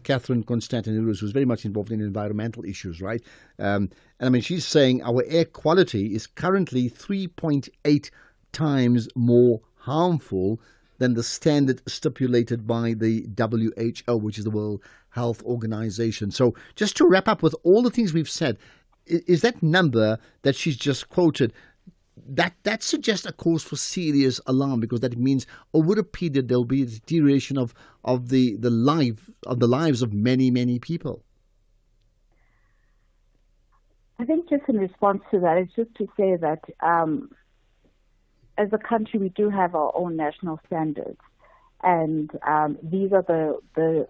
Catherine Constantinoulis, who's very much involved in environmental issues, right? And she's saying our air quality is currently 3.8 times more harmful than the standard stipulated by the WHO, which is the World Health Organization. So just to wrap up with all the things we've said, is that number that she's just quoted, that suggests a cause for serious alarm, because that means over a period there'll be a deterioration of the lives of many people. I think just in response to that, it's just to say that as a country we do have our own national standards, and these are the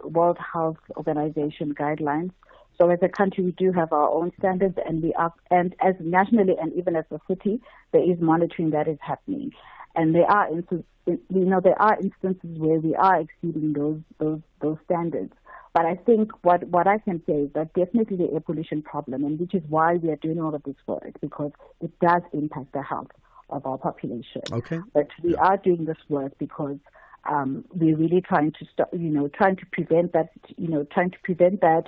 World Health Organization guidelines. So as a country, we do have our own standards, and and as nationally and even as a city, there is monitoring that is happening. And there are instances where we are exceeding those standards. But I think what I can say is that definitely the air pollution problem, and which is why we are doing all of this work, because it does impact the health of our population. Okay. But we are doing this work because we're really trying to stop, trying to prevent that,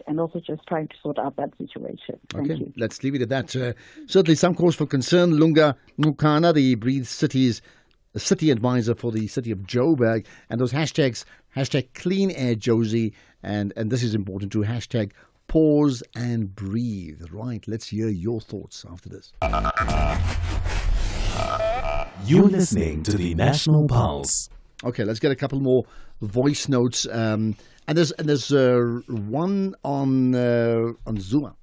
and also just trying to sort out that situation. Thank you. Let's leave it at that. Certainly some cause for concern. Lunga Mukana, the Breathe Cities city advisor for the city of Joburg, and those hashtags, #CleanAirJozi, and this is important too, #Pause and Breathe. Right, let's hear your thoughts after this. You're listening to the National Pulse, Okay, let's get a couple more voice notes. And there's one on Zuma.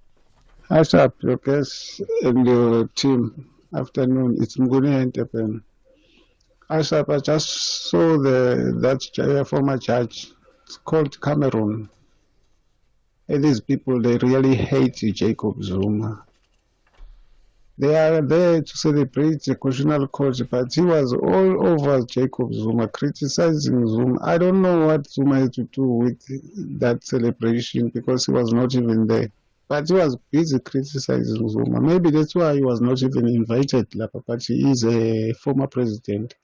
What's up, Lucas and your team? Afternoon. It's Mguni Entepen. What's up? I just saw that former judge. It's called Cameroon. And these people, they really hate Jacob Zuma. They are there to celebrate the Constitutional Court, but he was all over Jacob Zuma, criticizing Zuma. I don't know what Zuma had to do with that celebration because he was not even there. But he was busy criticizing Zuma. Maybe that's why he was not even invited, but he is a former president.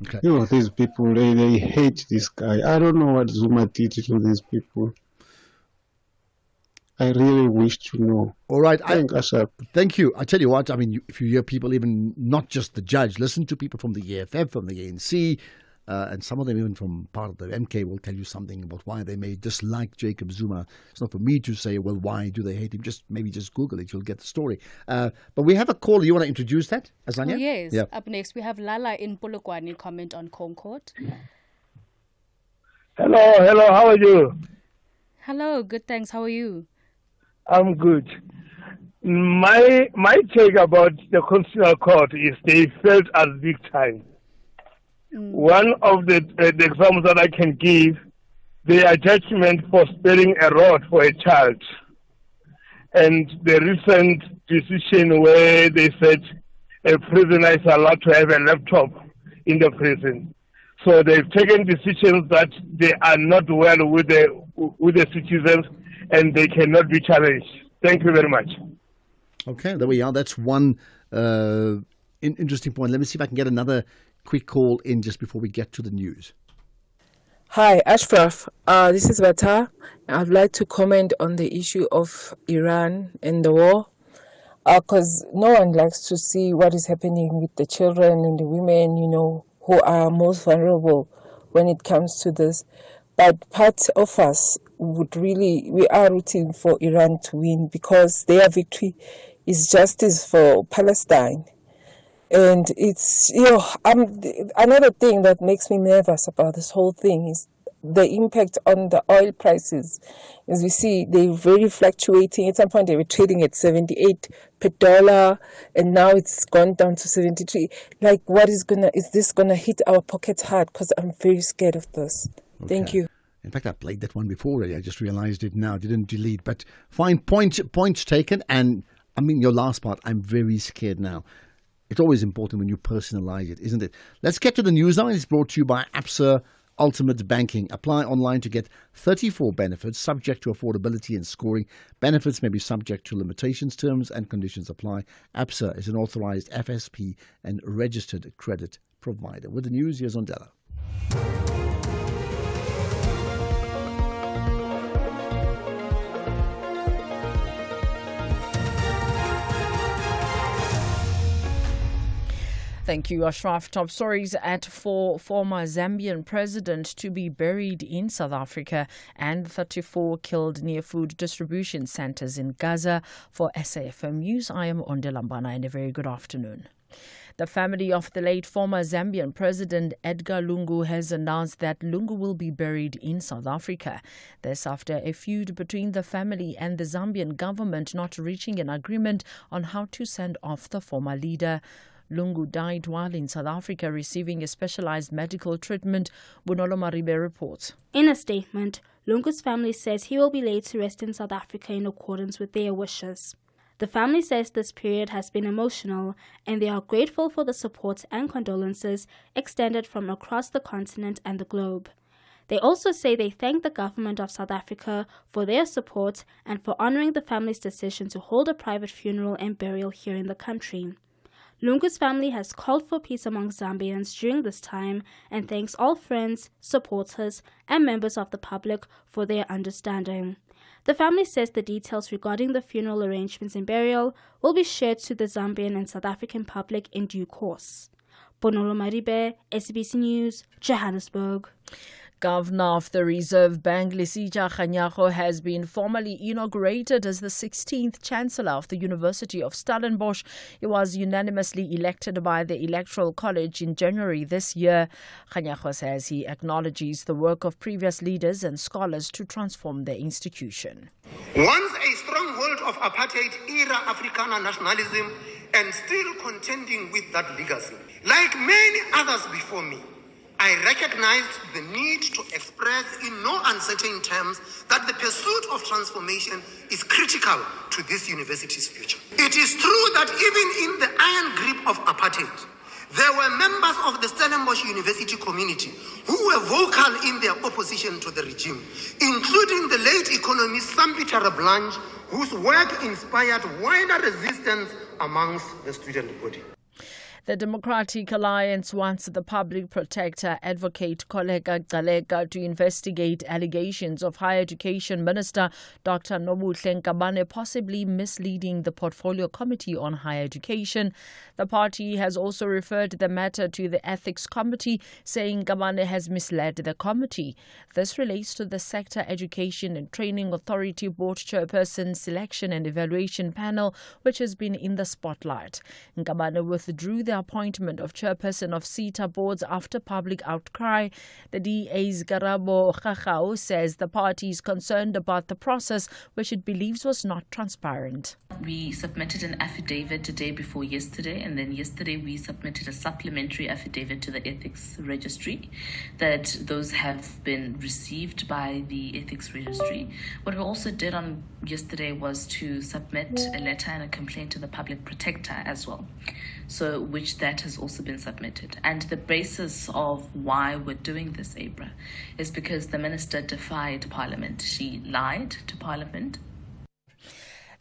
Okay. You know, these people, they hate this guy. I don't know what Zuma did to these people. I really wish to know. All right. Thank you. I tell you what, I mean, if you hear people, even not just the judge, listen to people from the EFF, from the ANC, and some of them even from part of the MK will tell you something about why they may dislike Jacob Zuma. It's not for me to say, well, why do they hate him? Maybe just Google it. You'll get the story. But we have a caller. You want to introduce that, Azania? Oh, yes. Yeah. Up next, we have Lala in Polokwane comment on Concord. Hello. How are you? Hello. Good, thanks. How are you? I'm good. My take about the Constitutional Court is they failed us big time. One of the examples that I can give, their judgment for sparing a rod for a child, and the recent decision where they said a prisoner is allowed to have a laptop in the prison. So they've taken decisions that they are not well with the citizens, and they cannot be challenged. Thank you very much. Okay, there we are. That's one interesting point. Let me see if I can get another quick call in just before we get to the news. Hi, Ashraf. This is Vata. I'd like to comment on the issue of Iran and the war, because no one likes to see what is happening with the children and the women, who are most vulnerable when it comes to this. But part of us we are rooting for Iran to win because their victory is justice for Palestine. And it's, another thing that makes me nervous about this whole thing is the impact on the oil prices. As we see, they're very fluctuating. At some point, they were trading at 78 per dollar, and now it's gone down to 73. Like, is this gonna hit our pockets hard? Because I'm very scared of this. Okay. Thank you. In fact, I played that one before already. I just realized it now. Didn't delete. But fine, points taken. And I mean, your last part, I'm very scared now. It's always important when you personalize it, isn't it? Let's get to the news now. It's brought to you by ABSA Ultimate Banking. Apply online to get 34 benefits subject to affordability and scoring. Benefits may be subject to limitations, terms and conditions apply. ABSA is an authorized FSP and registered credit provider. With the news, here's Ondela. Thank you, Ashraf. Top stories for former Zambian president to be buried in South Africa and 34 killed near food distribution centers in Gaza. For SAFM News, I am Ondelambana and a very good afternoon. The family of the late former Zambian president Edgar Lungu has announced that Lungu will be buried in South Africa. This after a feud between the family and the Zambian government not reaching an agreement on how to send off the former leader. Lungu died while in South Africa receiving a specialized medical treatment, Bonolo Maribe reports. In a statement, Lungu's family says he will be laid to rest in South Africa in accordance with their wishes. The family says this period has been emotional and they are grateful for the support and condolences extended from across the continent and the globe. They also say they thank the government of South Africa for their support and for honoring the family's decision to hold a private funeral and burial here in the country. Lungu's family has called for peace among Zambians during this time and thanks all friends, supporters, and members of the public for their understanding. The family says the details regarding the funeral arrangements and burial will be shared to the Zambian and South African public in due course. Bonolo Maribe, SABC News, Johannesburg. Governor of the Reserve Bank, Lesija Kganyago, has been formally inaugurated as the 16th Chancellor of the University of Stellenbosch. He was unanimously elected by the Electoral College in January this year. Kganyago says he acknowledges the work of previous leaders and scholars to transform the institution. Once a stronghold of apartheid-era Afrikaner nationalism and still contending with that legacy. Like many others before me, I recognized the need to express in no uncertain terms that the pursuit of transformation is critical to this university's future. It is true that even in the iron grip of apartheid, there were members of the Stellenbosch University community who were vocal in their opposition to the regime, including the late economist Sambi Blanche, whose work inspired wider resistance amongst the student body. The Democratic Alliance wants the public protector, Advocate Koleka Gcaleka, to investigate allegations of Higher Education Minister Dr. Nobuhle Ngabane possibly misleading the Portfolio Committee on Higher Education. The party has also referred the matter to the Ethics Committee, saying Ngabane has misled the committee. This relates to the Sector Education and Training Authority Board Chairperson Selection and Evaluation Panel, which has been in the spotlight. Ngabane withdrew the appointment of chairperson of SETA boards after public outcry. The DA's Garabo Khachau says the party is concerned about the process, which it believes was not transparent. We submitted an affidavit the day before yesterday, and then yesterday we submitted a supplementary affidavit to the Ethics Registry, that those have been received by the Ethics Registry. What we also did on yesterday was to submit a letter and a complaint to the Public Protector as well, so which that has also been submitted. And the basis of why we're doing this, Abra, is because the minister defied Parliament. She lied to Parliament.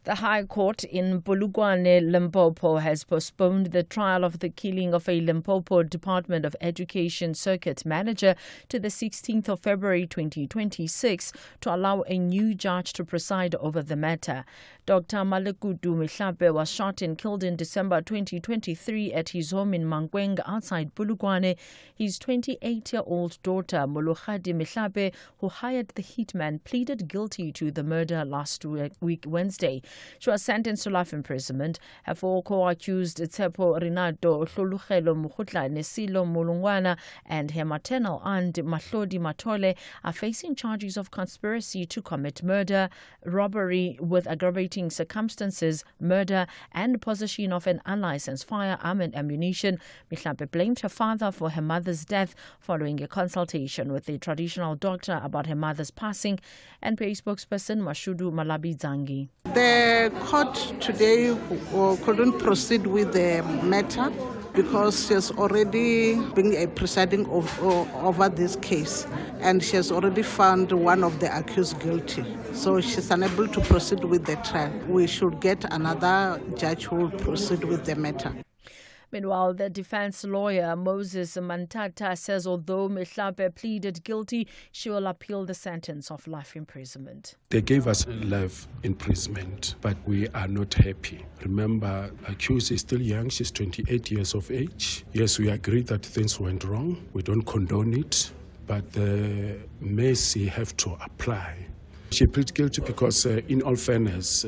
The High Court in Polokwane, Limpopo, has postponed the trial of the killing of a Limpopo Department of Education circuit manager to the 16th of February 2026 to allow a new judge to preside over the matter. Dr. Malekudu Mihlape was shot and killed in December 2023 at his home in Mankweng outside Polokwane. His 28-year-old daughter, Molukhadi Mihlape, who hired the hitman, pleaded guilty to the murder last week Wednesday. She was sentenced to life imprisonment. Her four co-accused, Tsepo Renato, Hlulukhelo Mukhutlane, Nesilo Mulungwana, and her maternal aunt, Mahlodi Matole, are facing charges of conspiracy to commit murder, robbery with aggravating circumstances, murder, and possession of an unlicensed firearm and ammunition. Mihlape blamed her father for her mother's death following a consultation with a traditional doctor about her mother's passing, and PA spokesperson Mashudu Malabi Zangi. The court today couldn't proceed with the matter because she has already been presiding over this case, and she has already found one of the accused guilty. So she's unable to proceed with the trial. We should get another judge who will proceed with the matter. Meanwhile, the defense lawyer Moses Mantata says although Mihlape pleaded guilty, she will appeal the sentence of life imprisonment. They gave us life imprisonment, but we are not happy. Remember, accused is still young. She's 28 years of age. Yes, we agree that things went wrong. We don't condone it, but the mercy have to apply. She pleaded guilty because, in all fairness,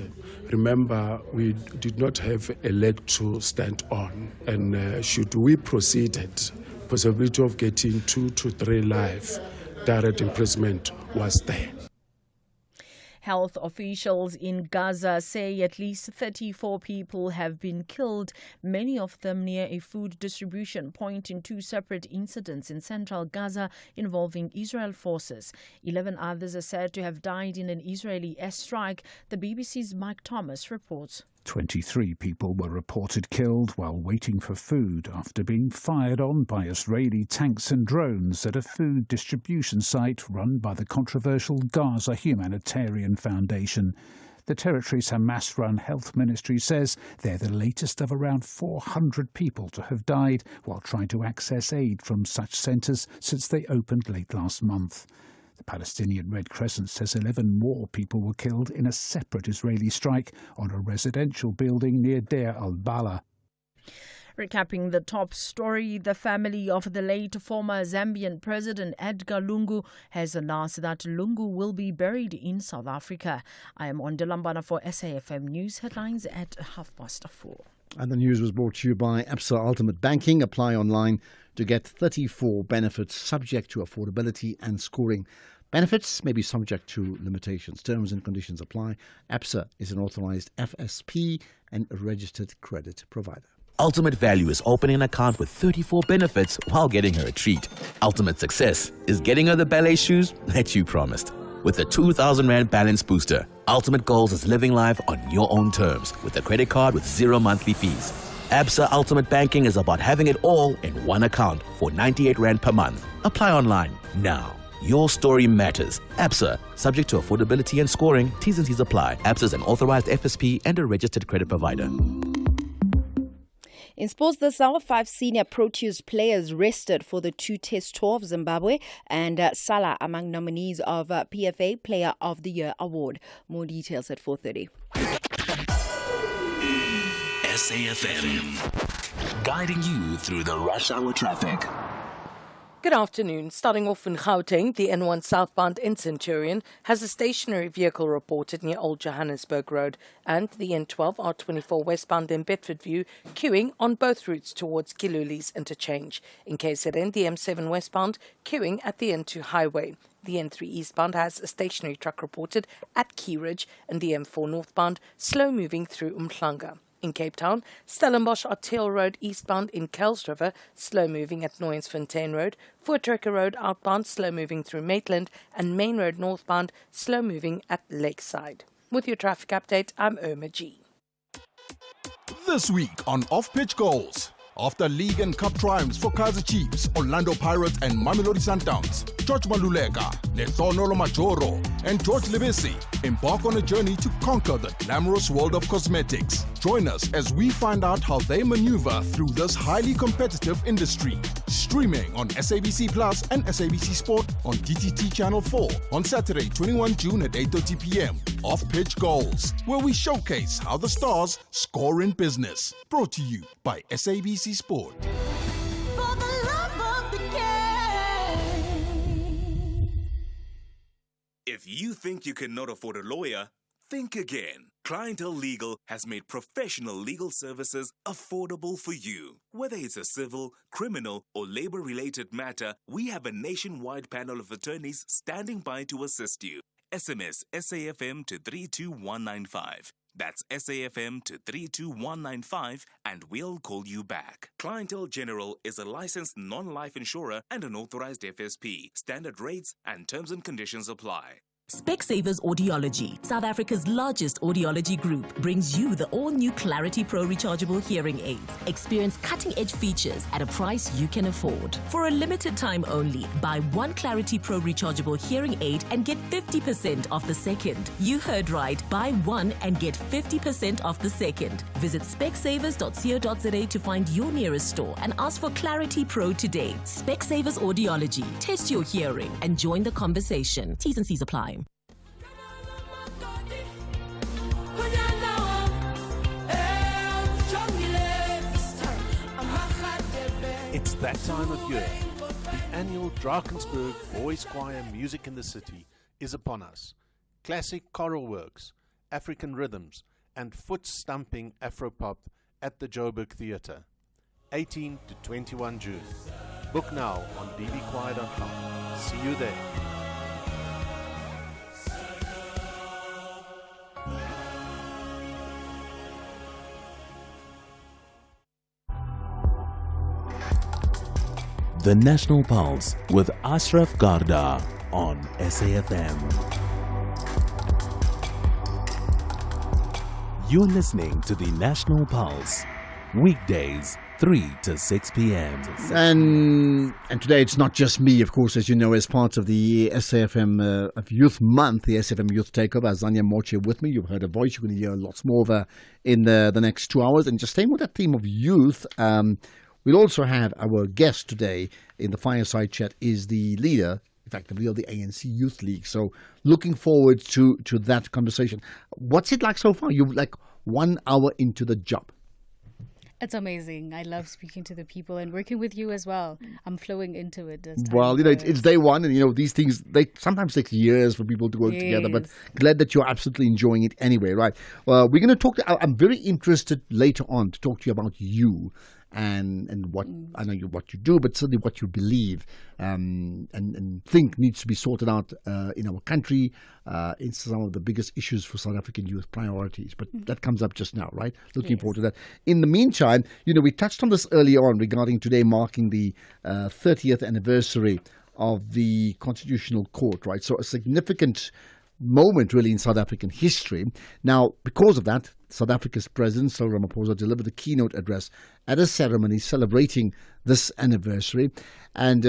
remember, we did not have a leg to stand on. And should we proceeded, possibility of getting 2 to 3 life direct imprisonment was there. Health officials in Gaza say at least 34 people have been killed, many of them near a food distribution point in 2 separate incidents in central Gaza involving Israel forces. 11 others are said to have died in an Israeli airstrike. The BBC's Mike Thomas reports. 23 people were reported killed while waiting for food after being fired on by Israeli tanks and drones at a food distribution site run by the controversial Gaza Humanitarian Foundation. The territory's Hamas-run health ministry says they're the latest of around 400 people to have died while trying to access aid from such centres since they opened late last month. The Palestinian Red Crescent says 11 more people were killed in a separate Israeli strike on a residential building near Deir al-Balah. Recapping the top story, the family of the late former Zambian President Edgar Lungu has announced that Lungu will be buried in South Africa. I am on Lambana for SAFM News Headlines at 4:30. And the news was brought to you by Absa Ultimate Banking. Apply online to get 34 benefits subject to affordability and scoring. Benefits may be subject to limitations. Terms and conditions apply. Absa is an authorized FSP and a registered credit provider. Ultimate Value is opening an account with 34 benefits while getting her a treat. Ultimate Success is getting her the ballet shoes that you promised. With a 2,000 Rand balance booster, Ultimate Goals is living life on your own terms with a credit card with 0 monthly fees. Absa Ultimate Banking is about having it all in one account for 98 Rand per month. Apply online now. Your story matters. Absa, subject to affordability and scoring. T's and C's apply. Absa is an authorized FSP and a registered credit provider. In sports this hour, 5 senior Proteas players rested for the 2-test tour of Zimbabwe, and Salah among nominees of PFA Player of the Year award. More details at 4:30. SAFM, guiding you through the rush hour traffic. Good afternoon. Starting off in Gauteng, the N1 southbound in Centurion has a stationary vehicle reported near Old Johannesburg Road, and the N12 R24 westbound in Bedfordview queuing on both routes towards Kiluli's interchange. In KZN, the M7 westbound queuing at the N2 highway. The N3 eastbound has a stationary truck reported at Key Ridge, and the M4 northbound slow moving through Umhlanga. In Cape Town, Stellenbosch Artiel Road eastbound in Kells River, slow moving at Nooiensfontein Road, Voortrekker Road outbound, slow moving through Maitland, and Main Road northbound, slow moving at Lakeside. With your traffic update, I'm Irma G. This week on Off-Pitch Goals. After league and cup triumphs for Kaizer Chiefs, Orlando Pirates and Mamelodi Sundowns, George Maluleka, Nethonolo Majoro and George Lebesi embark on a journey to conquer the glamorous world of cosmetics. Join us as we find out how they maneuver through this highly competitive industry. Streaming on SABC Plus and SABC Sport on DTT Channel 4 on Saturday, 21 June at 8:30 p.m. Off-Pitch Goals, where we showcase how the stars score in business. Brought to you by SABC Sport. For the love of the game. If you think you cannot afford a lawyer, think again. Clientele Legal has made professional legal services affordable for you. Whether it's a civil, criminal, or labor-related matter, we have a nationwide panel of attorneys standing by to assist you. SMS SAFM to 32195. That's SAFM to 32195 and we'll call you back. Clientele General is a licensed non-life insurer and an authorized FSP. Standard rates and terms and conditions apply. Specsavers Audiology, South Africa's largest audiology group, brings you the all-new Clarity Pro rechargeable hearing aids. Experience cutting-edge features at a price you can afford. For a limited time only, buy one Clarity Pro rechargeable hearing aid and get 50% off the second. You heard right, buy one and get 50% off the second. Visit specsavers.co.za to find your nearest store and ask for Clarity Pro today. Specsavers Audiology, test your hearing and join the conversation. T's and C's apply. It's that time of year. The annual Drakensberg Boys Choir Music in the City is upon us. Classic choral works, African rhythms, and foot-stumping Afropop at the Joburg Theatre. 18 to 21 June. Book now on bbchoir.com. See you there. The National Pulse with Ashraf Garda on SAFM. You're listening to the National Pulse, weekdays 3 to 6 p.m. And today it's not just me, of course, as you know, as part of the SAFM of Youth Month, the SAFM Youth Takeover. Zanya Moche with me. You've heard her voice. You're going to hear lots more of her in the next 2 hours. And just staying with that theme of youth, we'll also have our guest today in the fireside chat is the leader, effectively, of the ANC Youth League. So looking forward to that conversation. What's it like so far? You're like 1 hour into the job. It's amazing. I love speaking to the people and working with you as well. I'm flowing into it. As time Well, you know, goes. it's day one, and you know these things. They sometimes take years for people to work together. But glad that you're absolutely enjoying it anyway, right? Well, we're going to talk. I'm very interested later on to talk to you about you and what I know what you do, but certainly what you believe and think needs to be sorted out in our country. It's some of the biggest issues for South African youth priorities. But that comes up just now, right? Looking forward to that. In the meantime, you know, we touched on this earlier on regarding today marking the 30th anniversary of the Constitutional Court, right? So a significant moment really in South African history. Now, because of that, South Africa's President Cyril Ramaphosa delivered a keynote address at a ceremony celebrating this anniversary. And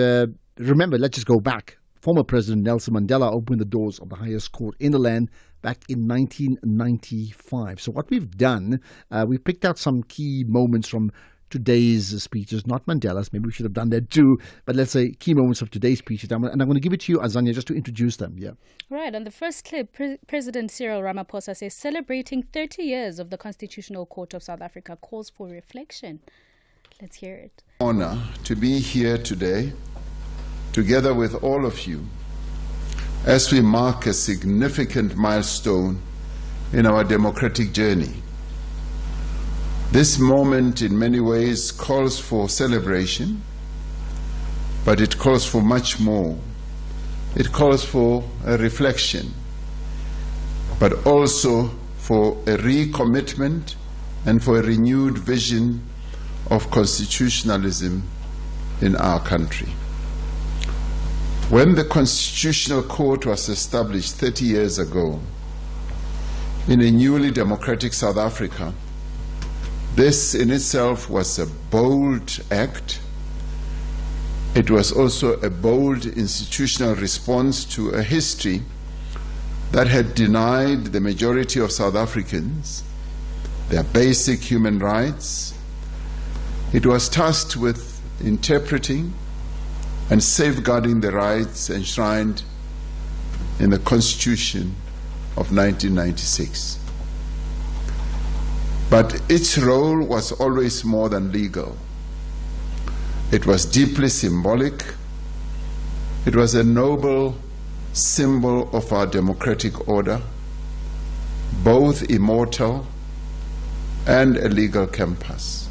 remember, let's just go back. Former President Nelson Mandela opened the doors of the highest court in the land back in 1995. So what we've done, we picked out some key moments from today's speeches, not Mandela's. Maybe we should have done that too. But let's say key moments of today's speeches. And I'm going to give it to you, Azania, just to introduce them. Yeah. Right. On the first clip, President Cyril Ramaphosa says celebrating 30 years of the Constitutional Court of South Africa calls for reflection. Let's hear it. Honor to be here today, together with all of you, as we mark a significant milestone in our democratic journey. This moment in many ways calls for celebration, but it calls for much more. It calls for a reflection, but also for a recommitment and for a renewed vision of constitutionalism in our country. When the Constitutional Court was established 30 years ago in a newly democratic South Africa, this in itself was a bold act. It was also a bold institutional response to a history that had denied the majority of South Africans their basic human rights. It was tasked with interpreting and safeguarding the rights enshrined in the Constitution of 1996. But its role was always more than legal. It was deeply symbolic. It was a noble symbol of our democratic order, both immortal and a legal compass.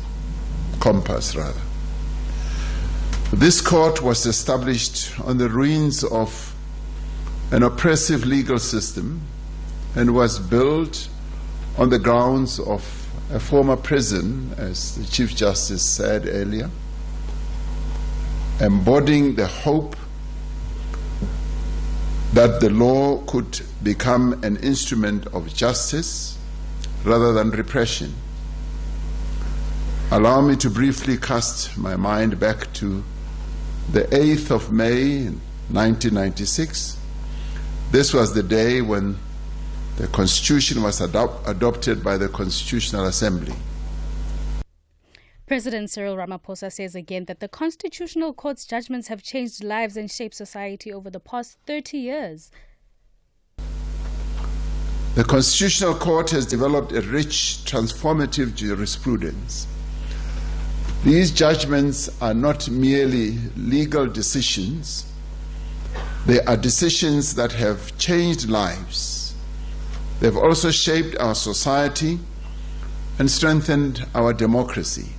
This court was established on the ruins of an oppressive legal system and was built on the grounds of a former prison, as the Chief Justice said earlier, embodying the hope that the law could become an instrument of justice rather than repression. Allow me to briefly cast my mind back to the 8th of May 1996. This was the day when the Constitution was adopted by the Constitutional Assembly. President Cyril Ramaphosa says again that the Constitutional Court's judgments have changed lives and shaped society over the past 30 years. The Constitutional Court has developed a rich, transformative jurisprudence. These judgments are not merely legal decisions, they are decisions that have changed lives. They've also shaped our society and strengthened our democracy.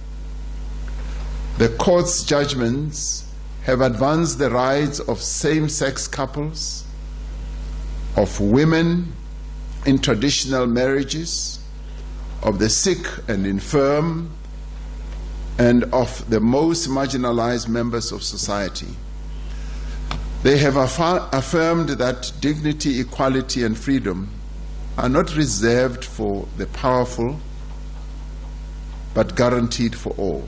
The court's judgments have advanced the rights of same-sex couples, of women in traditional marriages, of the sick and infirm, and of the most marginalized members of society. They have affirmed that dignity, equality, and freedom are not reserved for the powerful, but guaranteed for all.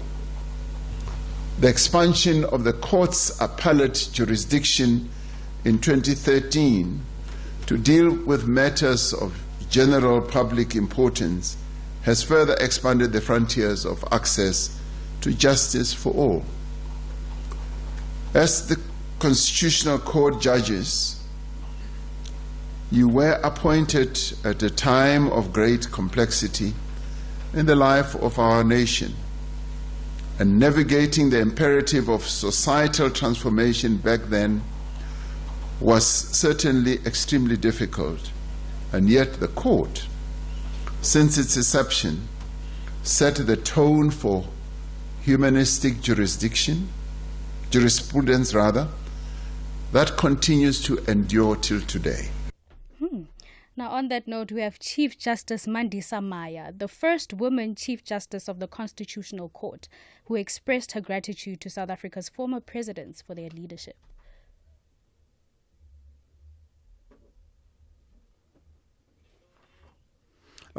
The expansion of the court's appellate jurisdiction in 2013 to deal with matters of general public importance has further expanded the frontiers of access to justice for all. As the Constitutional Court judges, you were appointed at a time of great complexity in the life of our nation. and navigating the imperative of societal transformation back then was certainly extremely difficult. And yet the court, since its inception, set the tone for humanistic jurisprudence that continues to endure till today. Now, on that note, we have Chief Justice Mandisa Maya, the first woman Chief Justice of the Constitutional Court, who expressed her gratitude to South Africa's former presidents for their leadership.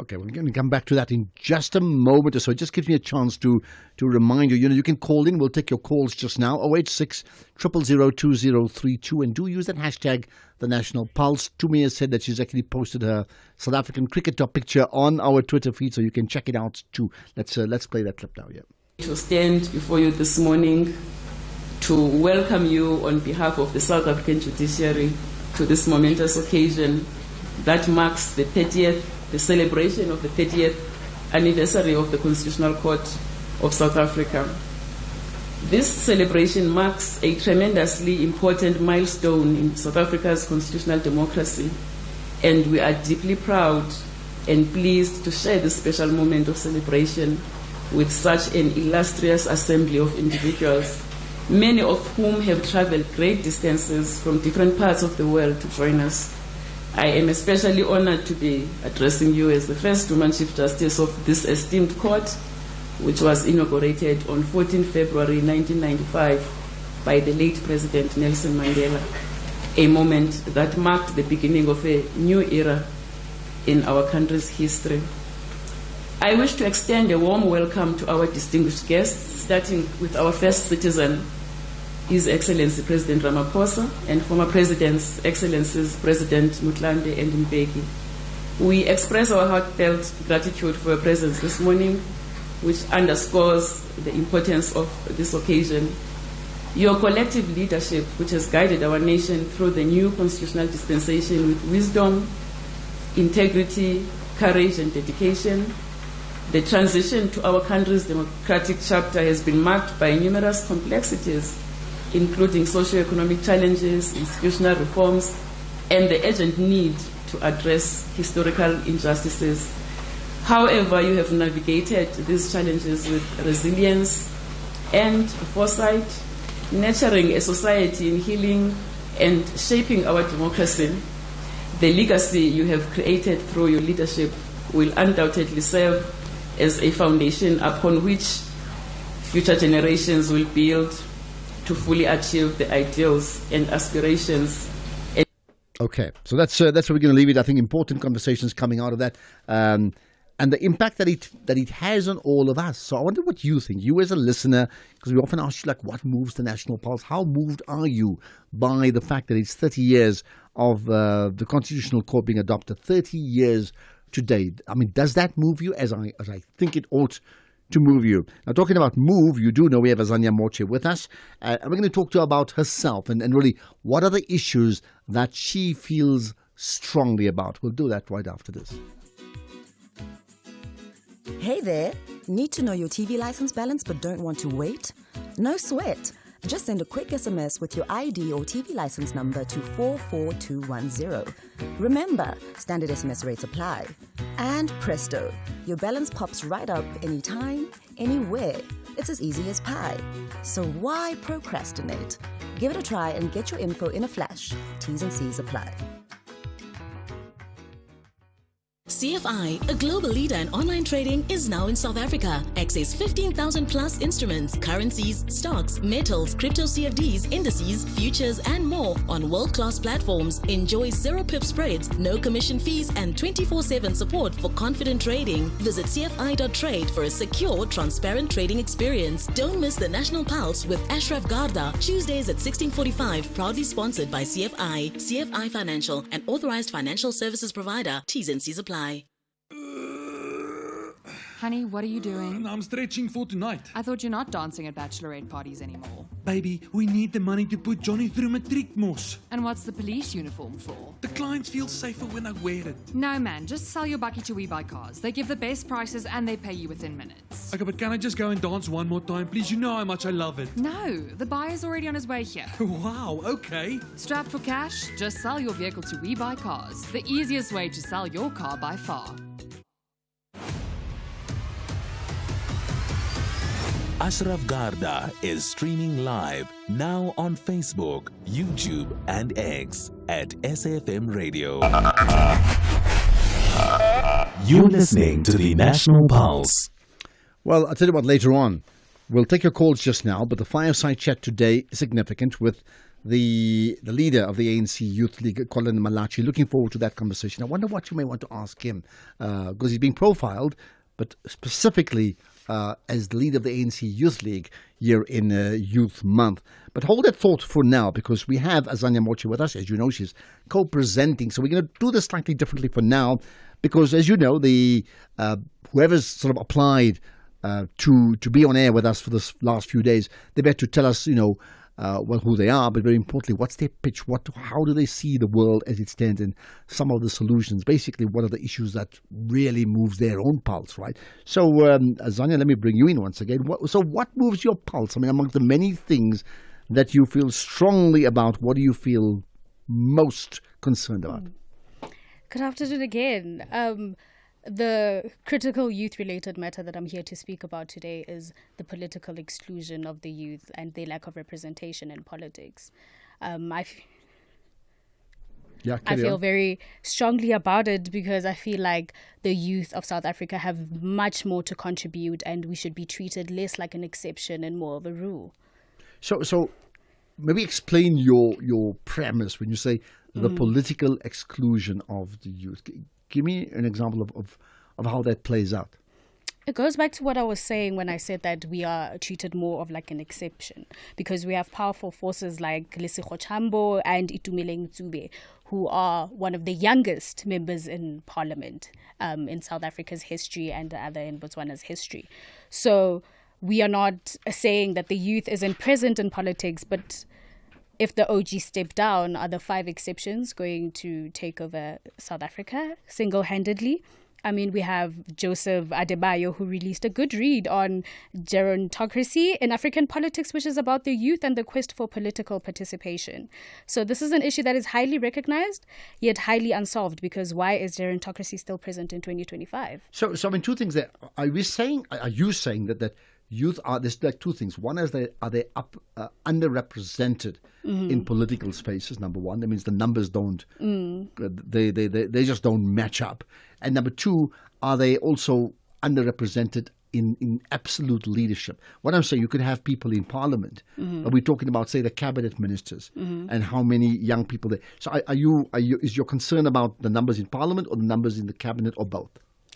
Okay, we're going to come back to that in just a moment or so. It just gives me a chance to remind you, you can call in. We'll take your calls just now, 086 000 2032, and do use that hashtag, The National Pulse. Tumi has said that she's actually posted her South African cricket top picture on our Twitter feed, so you can check it out too. Let's play that clip now, yeah. To stand before you this morning to welcome you on behalf of the South African judiciary to this momentous occasion that marks the celebration of the 30th anniversary of the Constitutional Court of South Africa. This celebration marks a tremendously important milestone in South Africa's constitutional democracy, and we are deeply proud and pleased to share this special moment of celebration with such an illustrious assembly of individuals, many of whom have traveled great distances from different parts of the world to join us. I am especially honored to be addressing you as the first woman Chief Justice of this esteemed court, which was inaugurated on 14 February 1995 by the late President Nelson Mandela, a moment that marked the beginning of a new era in our country's history. I wish to extend a warm welcome to our distinguished guests, starting with our first citizen, His Excellency President Ramaphosa, and former Presidents, Excellencies President Motlanthe and Mbeki. We express our heartfelt gratitude for your presence this morning, which underscores the importance of this occasion. Your collective leadership, which has guided our nation through the new constitutional dispensation with wisdom, integrity, courage, and dedication. The transition to our country's democratic chapter has been marked by numerous complexities, including socio-economic challenges, institutional reforms, and the urgent need to address historical injustices. However, you have navigated these challenges with resilience and foresight, nurturing a society in healing and shaping our democracy. The legacy you have created through your leadership will undoubtedly serve as a foundation upon which future generations will build to fully achieve the ideals and aspirations. Okay, so that's where we're going to leave it. I think important conversations coming out of that, and the impact that it has on all of us. So I wonder what you think, you as a listener, because we often ask you, like, what moves the National Pulse? How moved are you by the fact that it's 30 years of the Constitutional Court being adopted, 30 years today? I mean, does that move you as I think it ought to move you? Now, talking about move, you do know we have Azania Moche with us, and we're going to talk to her about herself and really what are the issues that she feels strongly about. We'll do that right after this. Hey there, need to know your TV license balance but don't want to wait? No sweat. Just send a quick SMS with your ID or TV license number to 44210. Remember, standard SMS rates apply. And presto, your balance pops right up anytime, anywhere. It's as easy as pie. So why procrastinate? Give it a try and get your info in a flash. T's and C's apply. CFI, a global leader in online trading, is now in South Africa. Access 15,000 plus instruments, currencies, stocks, metals, crypto CFDs, indices, futures, and more on world-class platforms. Enjoy zero pip spreads, no commission fees, and 24/7 support for confident trading. Visit cfi.trade for a secure, transparent trading experience. Don't miss the National Pulse with Ashraf Garda, Tuesdays at 16:45. Proudly sponsored by CFI, CFI Financial, an authorized financial services provider. T's and C's apply. Honey, what are you doing? I'm stretching for tonight. I thought you're not dancing at bachelorette parties anymore. Baby, we need the money to put Johnny through matric mos. And what's the police uniform for? The clients feel safer when I wear it. No, man, just sell your bakkie to We Buy Cars. They give the best prices and they pay you within minutes. Okay, but can I just go and dance one more time, please? You know how much I love it. No, the buyer's already on his way here. Wow, okay. Strapped for cash? Just sell your vehicle to We Buy Cars. The easiest way to sell your car by far. Ashraf Garda is streaming live now on Facebook, YouTube, and X at SAFM Radio. You're listening to the National Pulse. Well, I'll tell you what, later on, we'll take your calls just now, but the fireside chat today is significant with the leader of the ANC Youth League, Colin Malachi. Looking forward to that conversation. I wonder what you may want to ask him, because he's being profiled, but specifically as the leader of the ANC Youth League here in Youth Month. But hold that thought for now, because we have Azania Mochi with us. As you know, she's co-presenting. So we're going to do this slightly differently for now, because as you know, the whoever's sort of applied to be on air with us for this last few days, they better tell us, well, who they are, but very importantly, what's their pitch? How do they see the world as it stands, and some of the solutions? Basically, what are the issues that really moves their own pulse, right? So, Azania, let me bring you in once again. So what moves your pulse? I mean, among the many things that you feel strongly about, what do you feel most concerned about? Good afternoon again. The critical youth-related matter that I'm here to speak about today is the political exclusion of the youth and their lack of representation in politics. I feel very strongly about it because I feel like the youth of South Africa have much more to contribute, and we should be treated less like an exception and more of a rule. So maybe explain your premise when you say the political exclusion of the youth. Give me an example of how that plays out. It goes back to what I was saying when I said that we are treated more of like an exception, because we have powerful forces like Lesego Chambo and Itumeleng Ncube, who are one of the youngest members in parliament in South Africa's history and the other in Botswana's history. So we are not saying that the youth isn't present in politics, but if the OG step down, are the 5 exceptions going to take over South Africa single-handedly? I mean, we have Joseph Adebayo, who released a good read on gerontocracy in African politics, which is about the youth and the quest for political participation. So this is an issue that is highly recognized, yet highly unsolved, because why is gerontocracy still present in 2025? So I mean, two things there. Are you saying that youth are, there's like two things. One is are they underrepresented in political spaces? Number one, that means the numbers don't they just don't match up. And number two, are they also underrepresented in absolute leadership? What I'm saying, you could have people in parliament, but we're talking about, say, the cabinet ministers and how many young people there. So is your concern about the numbers in parliament or the numbers in the cabinet, or both?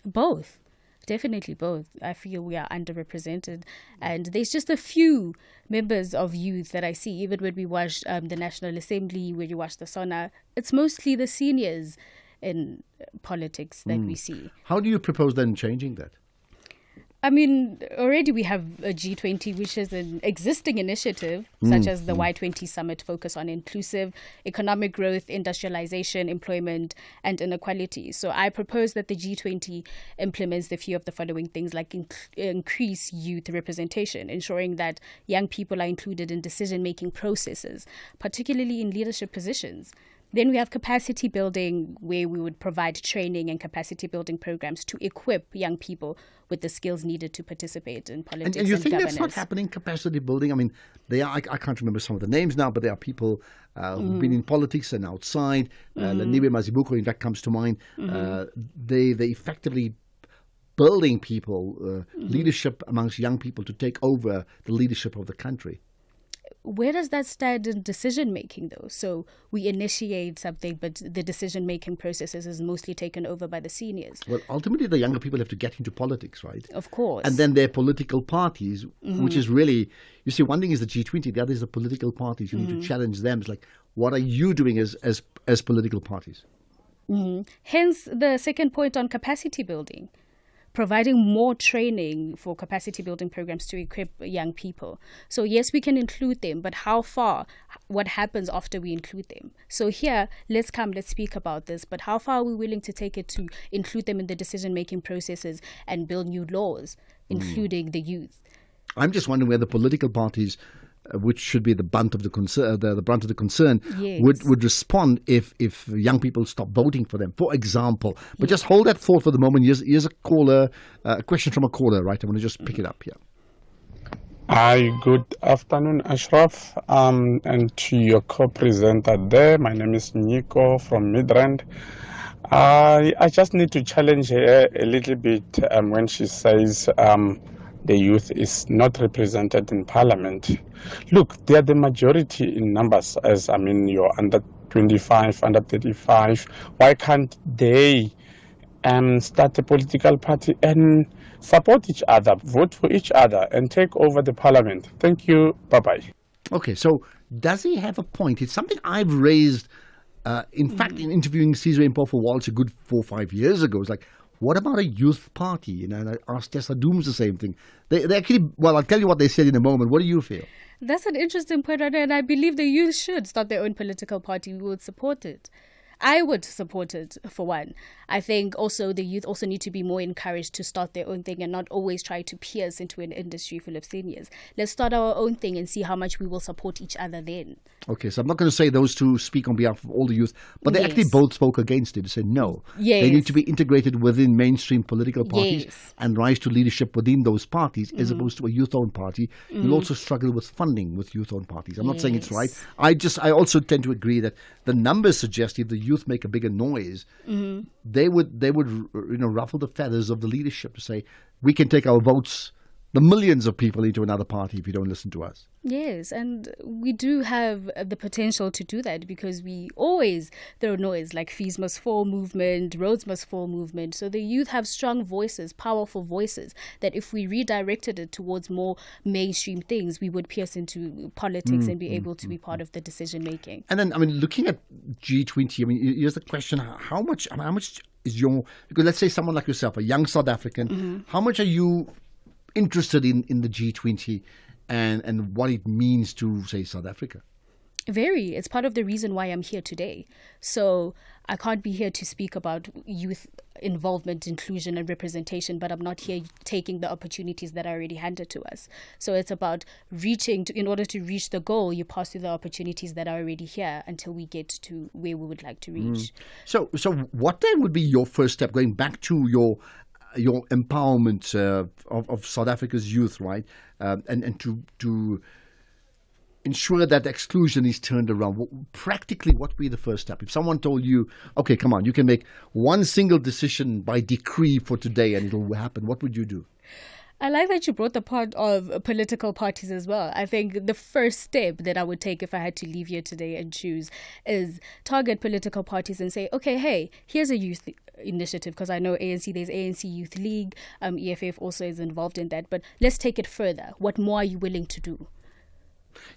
Both. Definitely both. I feel we are underrepresented, and there's just a few members of youth that I see. Even when we watch the National Assembly, when you watch the SONA, it's mostly the seniors in politics that we see. How do you propose then changing that? I mean, already we have a G20, which is an existing initiative, such as the Y20 Summit, focus on inclusive economic growth, industrialization, employment, and inequality. So I propose that the G20 implements a few of the following things, like increase youth representation, ensuring that young people are included in decision-making processes, particularly in leadership positions. Then we have capacity building, where we would provide training and capacity building programs to equip young people with the skills needed to participate in politics and you think governance. that's not happening, capacity building? I mean, I can't remember some of the names now, but there are people who've been in politics and outside. Leniwe Mazibuko, in fact, comes to mind. They effectively building people, leadership amongst young people to take over the leadership of the country. Where does that stand in decision-making, though? So we initiate something, but the decision-making processes is mostly taken over by the seniors. Well, ultimately, the younger people have to get into politics, right? Of course. And then their political parties, which is really, you see, one thing is the G20, the other is the political parties. You need to challenge them. It's like, what are you doing as political parties? Hence, the second point on capacity building. providing more training for capacity building programs to equip young people. So yes, we can include them, but how far? What happens after we include them? So here, let's speak about this, but how far are we willing to take it to include them in the decision-making processes and build new laws, including the youth? I'm just wondering whether political parties, which should be the brunt of the concern, Yes. would respond if young people stop voting for them, for example. But just hold that thought for the moment. Here's a caller, a question from a caller, right? I'm going to just pick it up here. Hi, good afternoon, Ashraf, and to your co-presenter there. My name is Nico from Midrand. I just need to challenge her a little bit when she says the youth is not represented in parliament. Look, they are the majority in numbers, as you're under 25, under 35. Why can't they start a political party and support each other, vote for each other, and take over the parliament? Thank you. Bye-bye. Okay, so does he have a point? It's something I've raised, in fact, in interviewing Caesar Mpofu-Walsh a good 4 or 5 years ago. It's like, what about a youth party? And I asked Tessa Dooms the same thing. They actually, well, I'll tell you what they said in a moment. What do you feel? That's an interesting point, and I believe the youth should start their own political party. We would support it. I would support it, for one. I think also the youth also need to be more encouraged to start their own thing and not always try to pierce into an industry full of seniors. Let's start our own thing and see how much we will support each other then. Okay, so I'm not going to say those two speak on behalf of all the youth, but they actually both spoke against it. They said no. Yes. They need to be integrated within mainstream political parties and rise to leadership within those parties as opposed to a youth-owned party. You'll also struggle with funding with youth-owned parties. I'm not saying it's right. I also tend to agree that the numbers suggest if the youth make a bigger noise, they would ruffle the feathers of the leadership to say, we can take our votes, the millions of people, into another party if you don't listen to us. Yes, and we do have the potential to do that because we always throw noise, like Fees Must Fall movement, Roads Must Fall movement. So the youth have strong voices, powerful voices, that if we redirected it towards more mainstream things, we would pierce into politics and be able to be part of the decision making. And then, looking at G20, here's the question: how much is your, because let's say someone like yourself, a young South African, how much are you interested in the G20 and what it means to, say, South Africa? Very. It's part of the reason why I'm here today. So I can't be here to speak about youth involvement, inclusion and representation, but I'm not here taking the opportunities that are already handed to us. So it's about in order to reach the goal, you pass through the opportunities that are already here until we get to where we would like to reach. So what then would be your first step, going back to your empowerment of South Africa's youth, right? And to ensure that exclusion is turned around. Practically, what would be the first step? If someone told you, okay, come on, you can make one single decision by decree for today and it'll happen, what would you do? I like that you brought the part of political parties as well. I think the first step that I would take if I had to leave here today and choose is target political parties and say, okay, hey, here's a youth initiative, because I know there's ANC Youth League, EFF also is involved in that, but let's take it further. What more are you willing to do?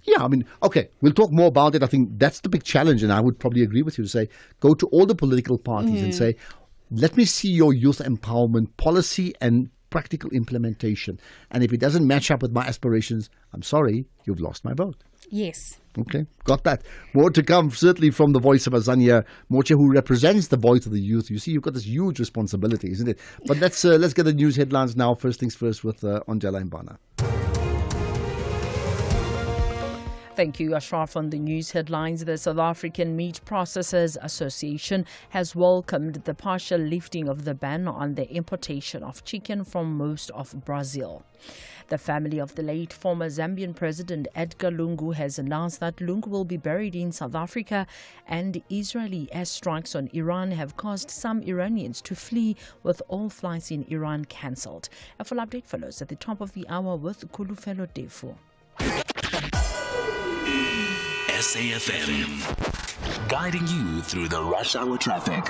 Yeah, okay, we'll talk more about it. I think that's the big challenge, and I would probably agree with you to say, go to all the political parties and say, let me see your youth empowerment policy and practical implementation. And if it doesn't match up with my aspirations, I'm sorry, you've lost my vote. Yes. Okay, got that. More to come, certainly from the voice of Azania Moche, who represents the voice of the youth. You see, you've got this huge responsibility, isn't it? But let's get the news headlines now. First things first with Angela Mbana. Thank you, Ashraf. On the news headlines, the South African Meat Processors Association has welcomed the partial lifting of the ban on the importation of chicken from most of Brazil. The family of the late former Zambian President Edgar Lungu has announced that Lungu will be buried in South Africa, and Israeli airstrikes on Iran have caused some Iranians to flee, with all flights in Iran cancelled. A full update follows at the top of the hour with Kulufelo Defu. SAFM, guiding you through the rush hour traffic.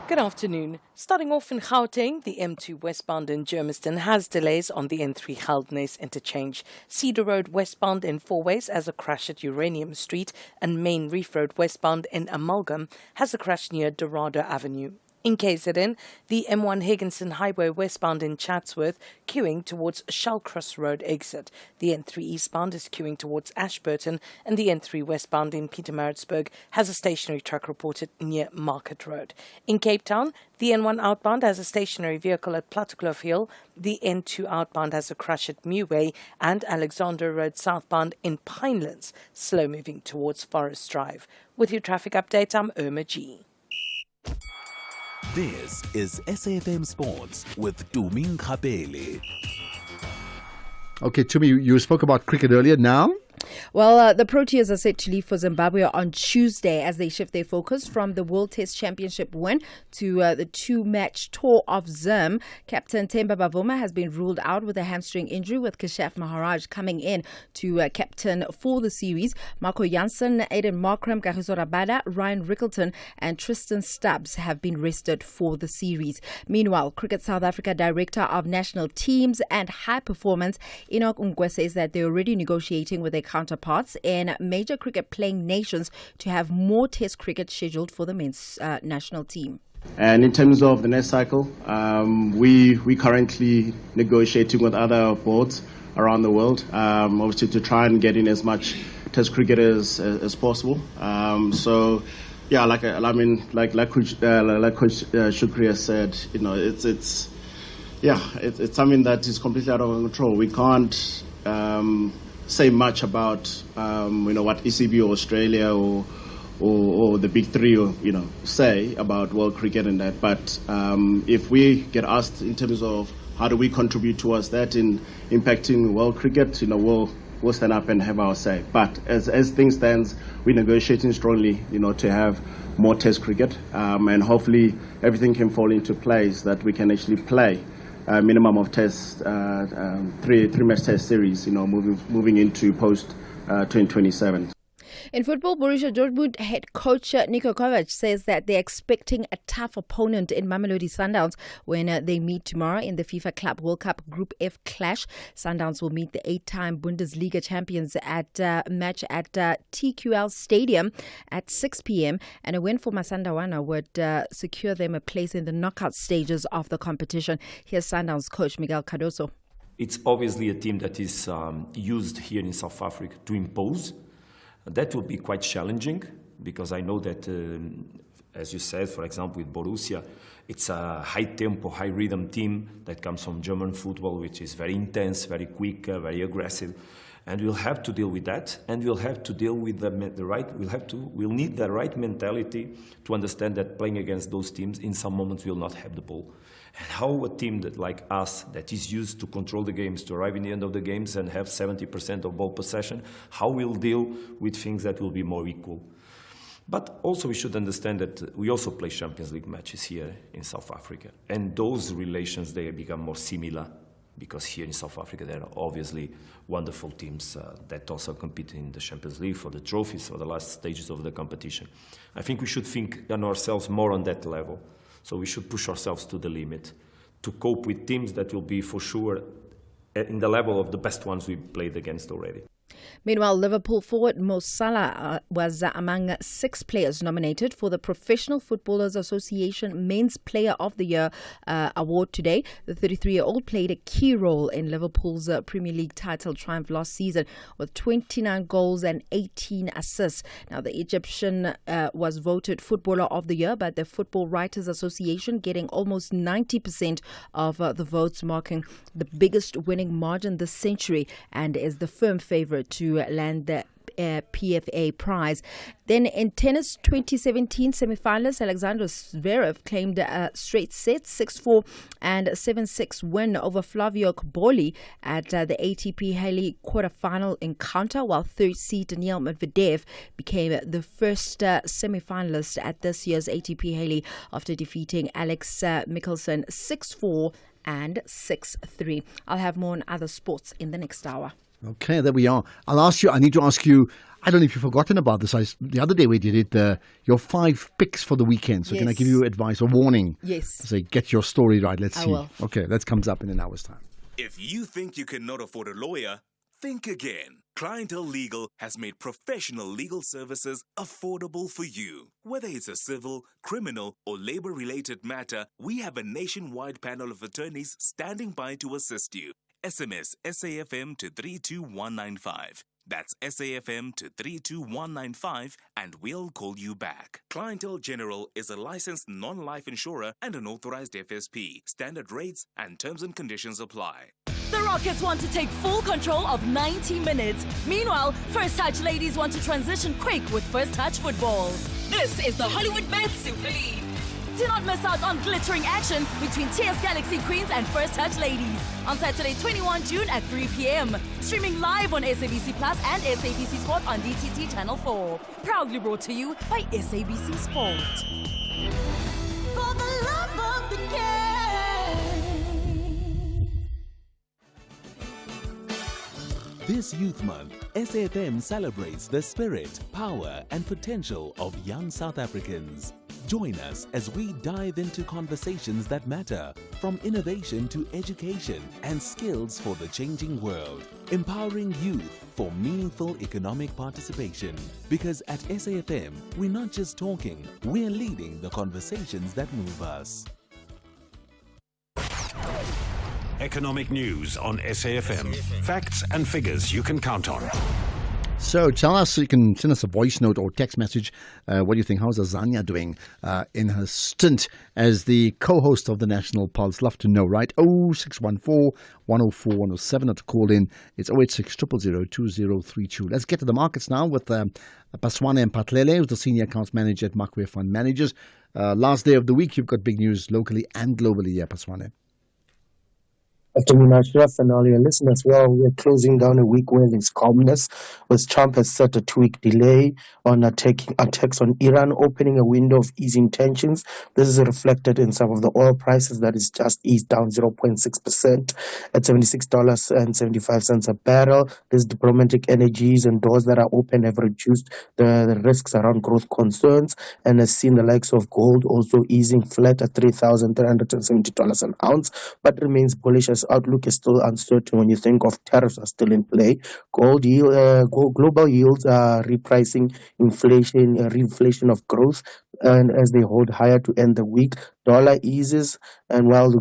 Good afternoon. Starting off in Gauteng, the M2 westbound in Germiston has delays on the N3 Geldnes interchange. Cedar Road westbound in four ways has a crash at Uranium Street, and Main Reef Road westbound in Amalgam has a crash near Dorado Avenue. In KZN, the M1 Higginson Highway westbound in Chatsworth queuing towards Shallcross Road exit. The N3 eastbound is queuing towards Ashburton, and the N3 westbound in Pietermaritzburg has a stationary truck reported near Market Road. In Cape Town, the N1 outbound has a stationary vehicle at Plattekloof Hill. The N2 outbound has a crash at Meway, and Alexander Road southbound in Pinelands, slow moving towards Forest Drive. With your traffic update, I'm Irma G. This is SAFM Sports with Tumi Nkapele. Okay, Tumi, you spoke about cricket earlier. Now? Well, the Proteas are set to leave for Zimbabwe on Tuesday as they shift their focus from the World Test Championship win to the two-match tour of Zim. Captain Themba Bavuma has been ruled out with a hamstring injury, with Keshav Maharaj coming in to captain for the series. Marco Jansen, Aiden Markram, Kagiso Rabada, Ryan Rickleton and Tristan Stubbs have been rested for the series. Meanwhile, Cricket South Africa Director of National Teams and High Performance, Enoch Ungwe, says that they're already negotiating with their counterparts in major cricket playing nations to have more test cricket scheduled for the men's national team. And in terms of the next cycle, we currently negotiating with other boards around the world, obviously to try and get in as much test cricket as possible. So yeah, like Coach Shukriya said, you know, it's something that is completely out of our control. We can't say much about what ECB or Australia or the big three say about world cricket and that. But if we get asked in terms of how do we contribute towards that in impacting world cricket, we'll stand up and have our say. But as things stands, we're negotiating strongly, to have more test cricket, and hopefully everything can fall into place that we can actually play a minimum of test, three-match test series, moving into post 2027. In football, Borussia Dortmund head coach Niko Kovac says that they're expecting a tough opponent in Mamelodi Sundowns when they meet tomorrow in the FIFA Club World Cup Group F clash. Sundowns will meet the 8-time Bundesliga champions at a match at TQL Stadium at 6 p.m. And a win for Masandawana would secure them a place in the knockout stages of the competition. Here's Sundowns coach Miguel Cardoso. It's obviously a team that is used here in South Africa to impose. That will be quite challenging because I know that, as you said, for example, with Borussia, it's a high-tempo, high-rhythm team that comes from German football, which is very intense, very quick, very aggressive. And we'll have to deal with that, and we'll have to deal with we'll need the right mentality to understand that playing against those teams in some moments will not have the ball. And how a team that like us, that is used to control the games, to arrive in the end of the games and have 70% of ball possession, how we'll deal with things that will be more equal. But also we should understand that we also play Champions League matches here in South Africa. And those relations, they become more similar because here in South Africa there are obviously wonderful teams that also compete in the Champions League for the trophies, for the last stages of the competition. I think we should think on ourselves more on that level. So we should push ourselves to the limit to cope with teams that will be for sure in the level of the best ones we played against already. Meanwhile, Liverpool forward Mo Salah was among 6 players nominated for the Professional Footballers Association Men's Player of the Year award today. The 33-year-old played a key role in Liverpool's Premier League title triumph last season with 29 goals and 18 assists. Now, the Egyptian was voted Footballer of the Year by the Football Writers Association, getting almost 90% of the votes, marking the biggest winning margin this century, and is the firm favourite to land the PFA prize. Then in tennis, 2017 semi-finalist Alexander Zverev claimed a straight set 6-4 and 7-6 win over Flavio Cobolli at the ATP Haley quarterfinal encounter, while third seed Daniil Medvedev became the first semi-finalist at this year's ATP Haley after defeating Alex Michelsen 6-4 and 6-3. I'll have more on other sports in the next hour. Okay, there we are. I need to ask you, I don't know if you've forgotten about this. The other day we did it, your 5 picks for the weekend. So yes. Can I give you advice or warning? Yes. Say, get your story right. Let's I see. will. Okay, that comes up in an hour's time. If you think you cannot afford a lawyer, think again. Clientele Legal has made professional legal services affordable for you. Whether it's a civil, criminal, or labor-related matter, we have a nationwide panel of attorneys standing by to assist you. SMS SAFM to 32195. That's SAFM to 32195 and we'll call you back. Clientele General is a licensed non-life insurer and an authorized FSP. Standard rates and terms and conditions apply. The Rockets want to take full control of 90 minutes. Meanwhile, First Touch ladies want to transition quick with First Touch football. This is the Hollywood Bet Super League. Do not miss out on glittering action between TS Galaxy Queens and First Touch ladies on Saturday 21 June at 3 p.m. Streaming live on SABC Plus and SABC Sport on DTT Channel 4. Proudly brought to you by SABC Sport. For the love of the game. This Youth Month, SAFM celebrates the spirit, power, and potential of young South Africans. Join us as we dive into conversations that matter, from innovation to education and skills for the changing world. Empowering youth for meaningful economic participation. Because at SAFM, we're not just talking, we're leading the conversations that move us. Economic news on SAFM. Facts and figures you can count on. So tell us, you can send us a voice note or text message. What do you think? How's Azania doing in her stint as the co-host of the National Pulse? Love to know, right? 0614-104-107 or to call in. It's 086 000 2032. Let's get to the markets now with Paswane Mpatlele, who's the Senior Accounts Manager at Macquarie Fund Managers. Last day of the week, you've got big news locally and globally, Paswane. Afternoon, Ashraf, and all your listeners. Well, we're closing down a week where there's calmness, as Trump has set a 2-week delay on attacks on Iran, opening a window of easing tensions. This is reflected in some of the oil prices that is just eased down 0.6% at $76.75 a barrel. These diplomatic energies and doors that are open have reduced the risks around growth concerns and has seen the likes of gold also easing flat at $3,370 an ounce, but remains bullish as outlook is still uncertain when you think of tariffs are still in play. Global yields are repricing reflation of growth, and as they hold higher to end the week, dollar eases, and while the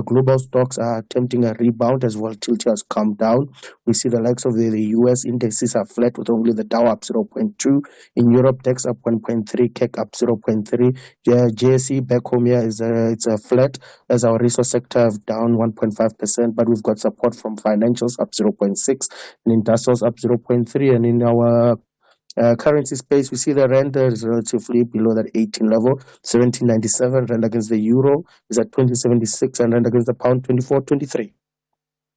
global stocks are attempting a rebound as volatility has come down, we see the likes of the US indexes are flat with only the Dow up 0.2. In Europe, DAX up 1.3, CAC up 0.3. JSE back home here it's a flat as our resource sector have down 1.5%, but we've got support from financials up 0.6 and industrials up 0.3, and in our currency space, we see the rand is relatively below that 18 level, 17.97. Rand against the euro is at 20.76, and rand against the pound 24.23.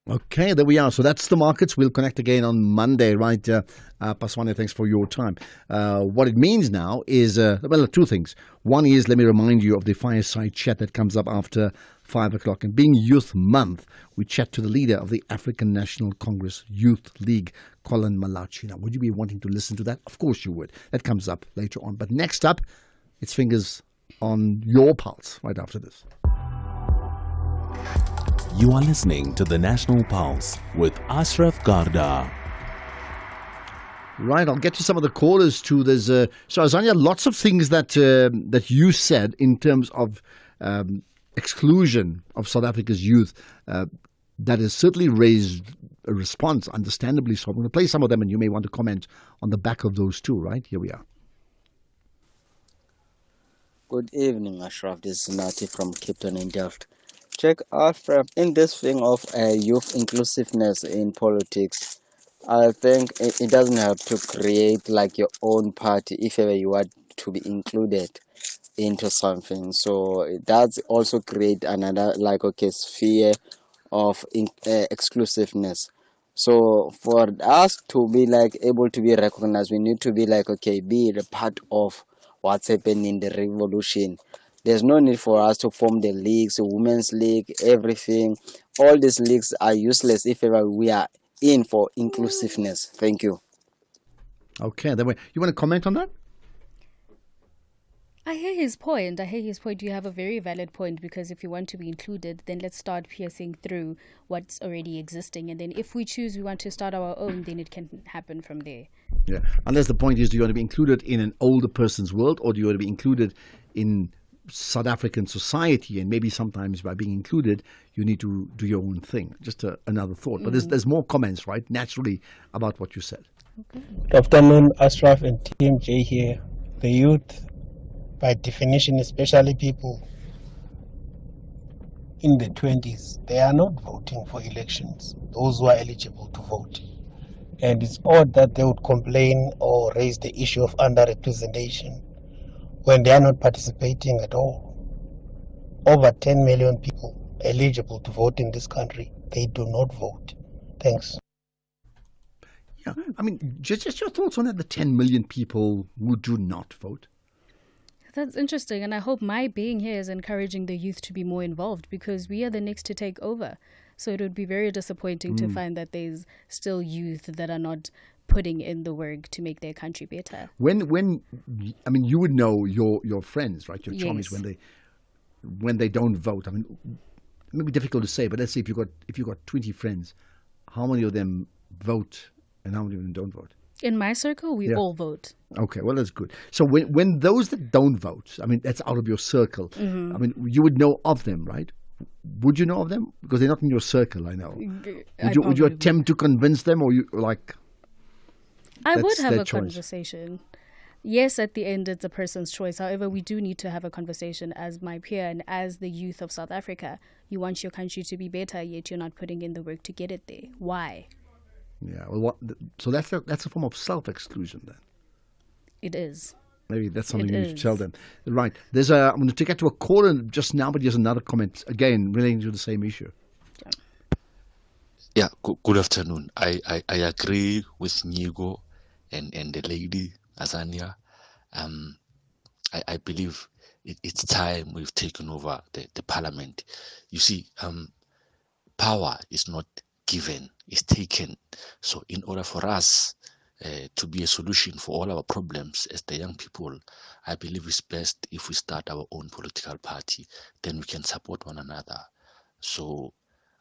Okay, there we are. So that's the markets. We'll connect again on Monday, right? Paswane, thanks for your time. What it means now is, two things. One is, let me remind you of the fireside chat that comes up after 5 o'clock. And being Youth Month, we chat to the leader of the African National Congress Youth League, Colin Malachi. Now, would you be wanting to listen to that? Of course you would. That comes up later on. But next up, it's fingers on your pulse right after this. You are listening to the National Pulse with Ashraf Garda. Right, I'll get to some of the callers too. There's so Azania, lots of things that you said in terms of exclusion of South Africa's youth that has certainly raised a response, understandably so. I'm going to play some of them, and you may want to comment on the back of those too. Right, here we are. Good evening, Ashraf. This is Nati from Cape Town in Delft. Check Ashraf, in this thing of youth inclusiveness in politics, I think it doesn't have to create like your own party if ever you want to be included into something. So it does also create another sphere of exclusiveness. So for us to be able to be recognized, we need to be be the part of what's happening in the revolution. There's no need for us to form the leagues, the women's league, everything. All these leagues are useless if ever we are in for inclusiveness. Thank you. Okay, then you want to comment on that? I hear his point. You have a very valid point, because if you want to be included, then let's start piercing through what's already existing. And then if we choose we want to start our own, then it can happen from there. Yeah. Unless the point is, do you want to be included in an older person's world, or do you want to be included in South African society? And maybe sometimes by being included, you need to do your own thing. Just another thought. But there's more comments, right, naturally, about what you said. Good afternoon, Ashraf and Team J here. The youth, by definition, especially people in the 20s, they are not voting for elections, those who are eligible to vote. And it's odd that they would complain or raise the issue of underrepresentation when they are not participating at all. Over 10 million people eligible to vote in this country, they do not vote. Thanks. Yeah, I mean, just your thoughts on that, the 10 million people who do not vote. That's interesting, and I hope my being here is encouraging the youth to be more involved, because we are the next to take over. So it would be very disappointing to find that there's still youth that are not putting in the work to make their country better. When I mean, you would know your friends, right? Your chummies, when they don't vote. I mean, it may be difficult to say, but let's say if you got 20 friends, how many of them vote and how many of them don't vote? In my circle, we all vote. Okay, well, that's good. So when those that don't vote, I mean, that's out of your circle. I mean, you would know of them, right? Would you know of them? Because they're not in your circle, I know. Would you attempt to convince them, or you like? I would have a conversation. Yes, at the end, it's a person's choice. However, we do need to have a conversation as my peer and as the youth of South Africa. You want your country to be better, yet you're not putting in the work to get it there. Why? Yeah, well, so that's a form of self-exclusion then. It is. Maybe that's something you need to tell them. Right. I'm going to get to a caller just now, but here's another comment, again, relating to the same issue. Yeah, good afternoon. I agree with Nigo and the lady, Azania. I believe it's time we've taken over the parliament. You see, power is not given, it's taken. So in order for us to be a solution for all our problems as the young people, I believe it's best if we start our own political party. Then we can support one another. So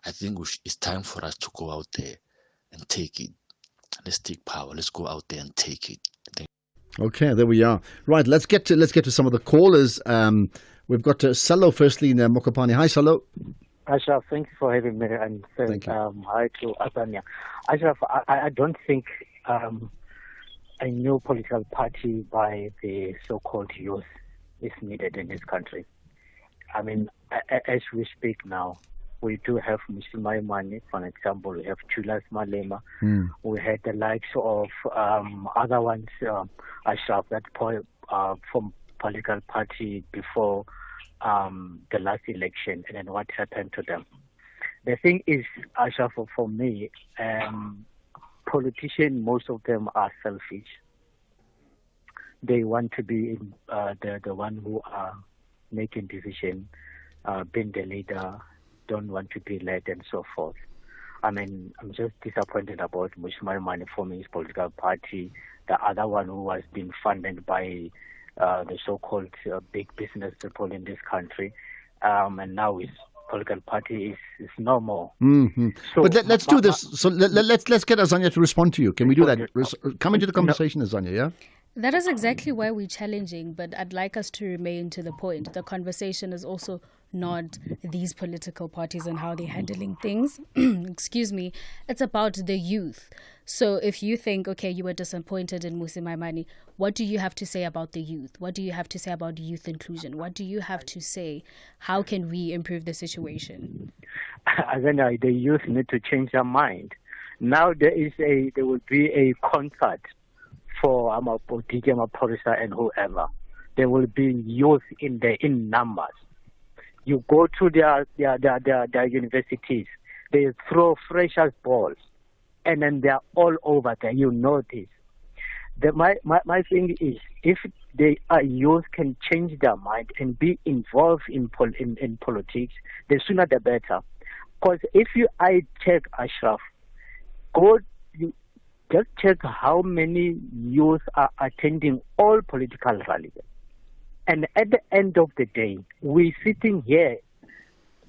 I think it's time for us to go out there and take it. Let's take power. Let's go out there and take it. Okay, there we are. Right, let's get to some of the callers. We've got Salo firstly in Mokopane. Hi, Salo. Ashraf, thank you for having me, and hi to Azania. Ashraf, I don't think a new political party by the so-called youth is needed in this country. I mean, as we speak now, we do have Mr. Maimane, for example. We have Julius Malema. We had the likes of other ones, Ashraf, that from political party before the last election, and then what happened to them. The thing is, Ashraf, for me, politicians, most of them are selfish. They want to be the one who are making decisions, being the leader, don't want to be led, and so forth. I mean, I'm just disappointed about Mushmai Mane forming his political party, the other one who was being funded by the so-called big business people in this country, and now his political party is no more. Mm-hmm. So, but let's do this. So let's get Azania to respond to you. Can we do that? Come into the conversation, Azania. Yeah. That is exactly why we're challenging, but I'd like us to remain to the point. The conversation is also not these political parties and how they're handling things. Excuse me. It's about the youth. So if you think, okay, you were disappointed in Musi Maimane, what do you have to say about the youth? What do you have to say about youth inclusion? What do you have to say? How can we improve the situation? The youth need to change their mind. Now there will be a concert for DJ Maphorisa and whoever. There will be youth in numbers. You go to their universities, they throw freshers balls, and then they're all over there. You know this. My thing is, if they are youth can change their mind and be involved in politics, the sooner the better. Because if I check Ashraf, just check how many youth are attending all political rallies. And at the end of the day, we're sitting here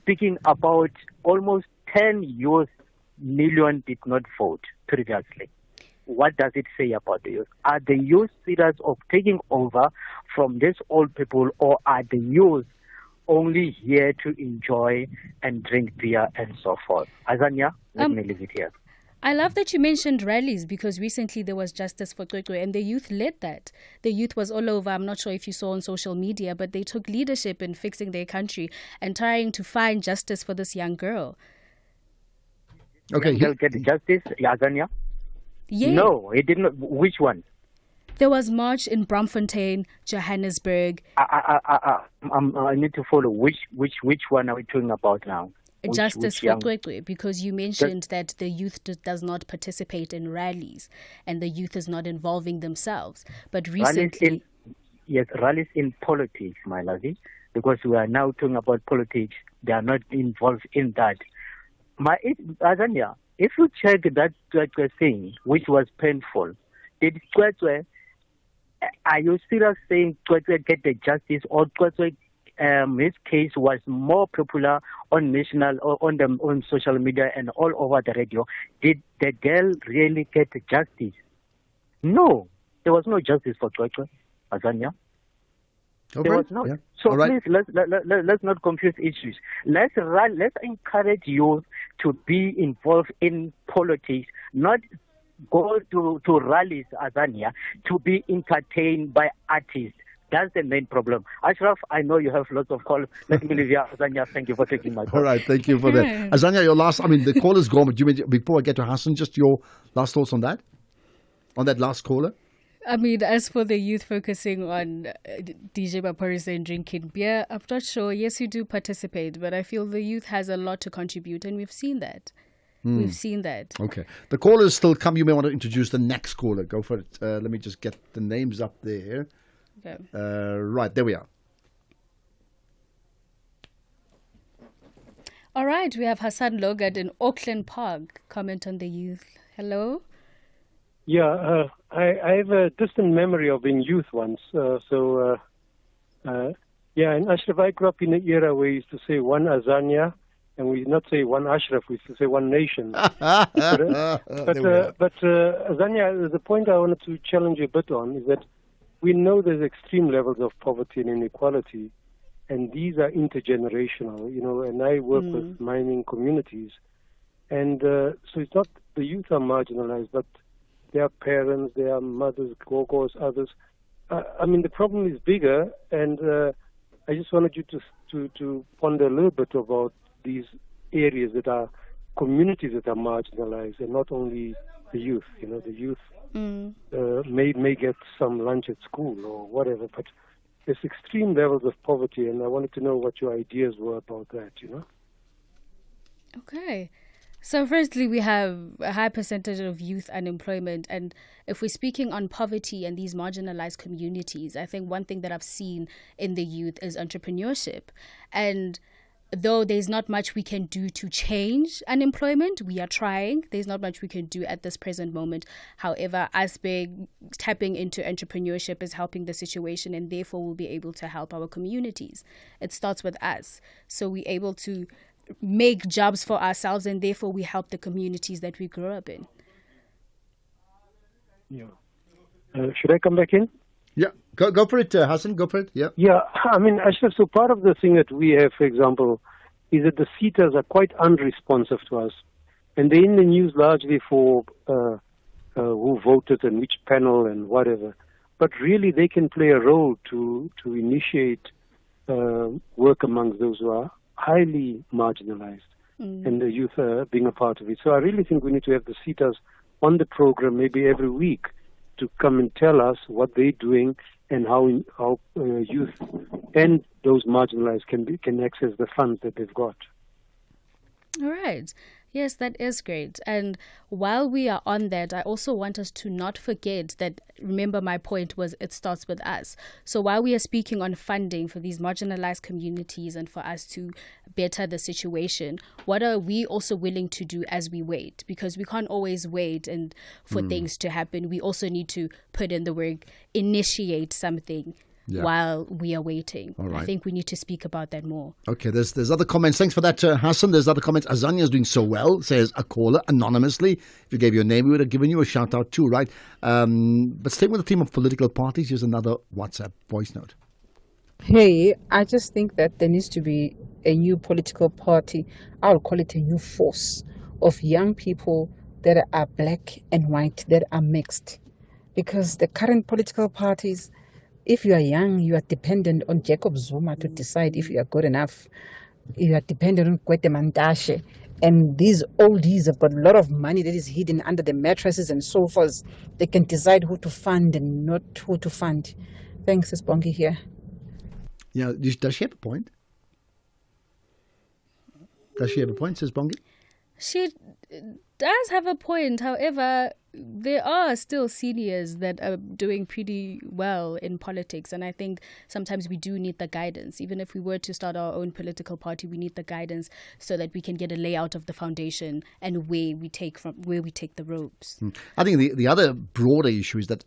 speaking about almost 10 US million did not vote previously. What does it say about the youth? Are the youth serious of taking over from these old people, or are the youth only here to enjoy and drink beer and so forth? Azania, let me leave it here. I love that you mentioned rallies, because recently there was Justice for Cwecwe and the youth led that. The youth was all over. I'm not sure if you saw on social media, but they took leadership in fixing their country and trying to find justice for this young girl. Okay, he'll get justice, Azania? Yeah. No, he did not. Which one? There was march in Braamfontein, Johannesburg. I need to follow. Which one are we talking about now? Justice for Cwecwe, because you mentioned that the youth does not participate in rallies and the youth is not involving themselves. But recently... Rallies in politics, my lovey, because we are now talking about politics. They are not involved in that. Azania, if you check that Cwecwe thing, which was painful, did Cwecwe, are you serious saying Cwecwe get the justice, or Cwecwe his case was more popular on national or on social media and all over the radio? Did the girl really get justice? No, there was no justice for Cwecwe, Azania. There was not. Yeah. So please, let's not confuse issues. Let's encourage youth to be involved in politics, not go to rallies, Azania, to be entertained by artists. That's the main problem. Ashraf, I know you have lots of calls. Let me leave you, Azania. Thank you for taking my call. All right, thank you for that. Azania, your last, the call is gone, but before I get to Hassan, just your last thoughts on that? On that last caller? As for the youth focusing on DJ Maphorisa and drinking beer, I'm not sure. Yes, you do participate, but I feel the youth has a lot to contribute, and we've seen that. We've seen that. Okay. The callers still come. You may want to introduce the next caller. Go for it. Let me just get the names up there. Okay. Right, there we are. All right, we have Hassan Logad in Auckland Park. Comment on the youth. Hello? Yeah, I have a distant memory of being youth once. And Ashraf, I grew up in an era where we used to say one Azania, and we not say one Ashraf, we used to say one nation. but Azania, the point I wanted to challenge you a bit on is that we know there's extreme levels of poverty and inequality, and these are intergenerational, and I work with mining communities. And so it's not the youth are marginalized, but their parents, their mothers, gogos, others. The problem is bigger, and I just wanted you to ponder a little bit about these areas that are communities that are marginalized, and not only the youth. The youth may get some lunch at school or whatever, but there's extreme levels of poverty, and I wanted to know what your ideas were about that. Okay. So firstly, we have a high percentage of youth unemployment. And if we're speaking on poverty and these marginalized communities, I think one thing that I've seen in the youth is entrepreneurship. And though there's not much we can do to change unemployment, we are trying. There's not much we can do at this present moment. However, ASBIG tapping into entrepreneurship is helping the situation, and therefore we'll be able to help our communities. It starts with us. So we're able to make jobs for ourselves, and therefore we help the communities that we grew up in. Yeah. Should I come back in? Yeah, go for it, Hassan. Go for it. Yeah. Yeah, Ashraf, so part of the thing that we have, for example, is that the SETAs are quite unresponsive to us, and they're in the news largely for who voted and which panel and whatever. But really, they can play a role to initiate work amongst those who are highly marginalized, and the youth being a part of it. So I really think we need to have the SETAs on the program maybe every week to come and tell us what they're doing and how youth and those marginalized can access the funds that they've got. All right. Yes, that is great. And while we are on that, I also want us to not forget that, remember my point was it starts with us. So while we are speaking on funding for these marginalized communities and for us to better the situation, what are we also willing to do as we wait? Because we can't always wait and for things to happen. We also need to put in the work, initiate something. while we are waiting. All right. I think we need to speak about that more. Okay, there's other comments. Thanks for that, Hassan. There's other comments. Azania is doing so well, says a caller anonymously. If you gave your name, we would have given you a shout out too, right? But staying with the theme of political parties, here's another WhatsApp voice note. Hey, I just think that there needs to be a new political party. I would call it a new force of young people that are black and white, that are mixed. Because the current political parties, if you are young, you are dependent on Jacob Zuma to decide if you are good enough. You are dependent on Kwete Mantashe. And these oldies have got a lot of money that is hidden under the mattresses and sofas. They can decide who to fund and not who to fund. Thanks, Bongi here. Yeah, does she have a point? Does she have a point, says Bongi? She does have a point. However, there are still seniors that are doing pretty well in politics. And I think sometimes we do need the guidance. Even if we were to start our own political party, we need the guidance so that we can get a layout of the foundation and where we take the ropes. I think the other broader issue is that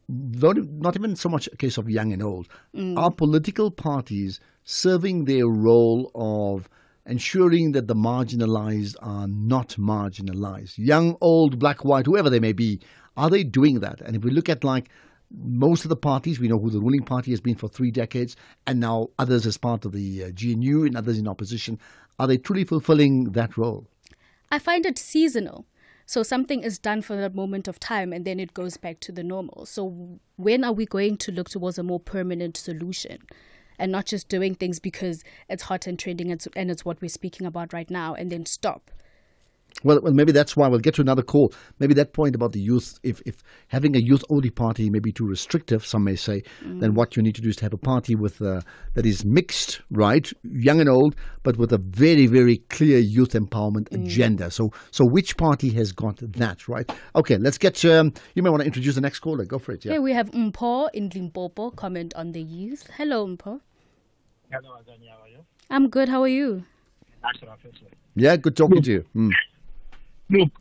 not even so much a case of young and old. Are political parties serving their role of ensuring that the marginalized are not marginalized? Young, old, black, white, whoever they may be, are they doing that? And if we look at like most of the parties, we know who the ruling party has been for 3 decades, and now others as part of the GNU and others in opposition, are they truly fulfilling that role? I find it seasonal. So something is done for that moment of time and then it goes back to the normal. So when are we going to look towards a more permanent solution and not just doing things because it's hot and trending and it's what we're speaking about right now and then stop? Well, maybe that's why we'll get to another call. Maybe that point about the youth, if having a youth-only party may be too restrictive, some may say, then what you need to do is to have a party with that is mixed, right, young and old, but with a very, very clear youth empowerment agenda. So which party has got that, right? Okay, let's get, you may want to introduce the next caller. Go for it. Yeah. Here we have Mpho in Limpopo comment on the youth. Hello, Mpho. Hello, Azania. How are you? I'm good. How are you? Yeah, good talking to you. Look,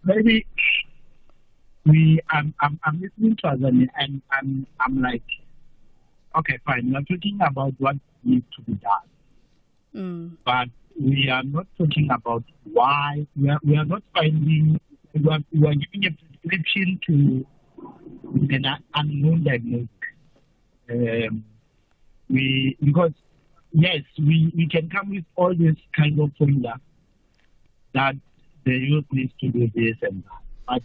maybe I'm listening to Azania and I'm like, okay, fine. We're talking about what needs to be done, but we are not talking about why. We are not finding. We are giving a prescription to an unknown diagnosis. Because yes, we can come with all this kind of formula that the youth needs to do this and that. But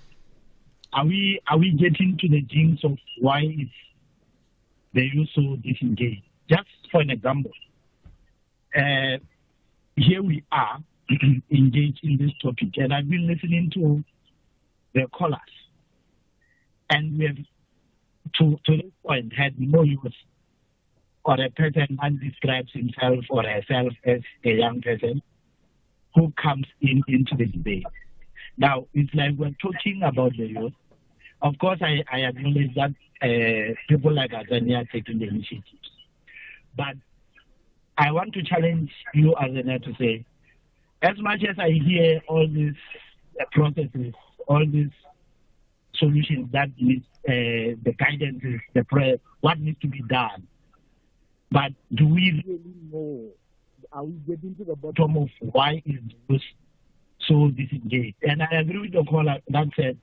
are we getting to the genes of why is the youth so disengaged? Just for an example, here we are engaged in this topic, and I've been listening to the callers, and we have to this point had no youth or a person that describes himself or herself as a young person who comes into the debate. Now, it's like we're talking about the youth. Of course, I acknowledge that people like Azania are taking the initiatives. But I want to challenge you, Azania, to say, as much as I hear all these processes, all these solutions that need the guidance, the prayer, what needs to be done, but do we really know? Are we getting to the bottom of why is this so disengaged? And I agree with the caller that said,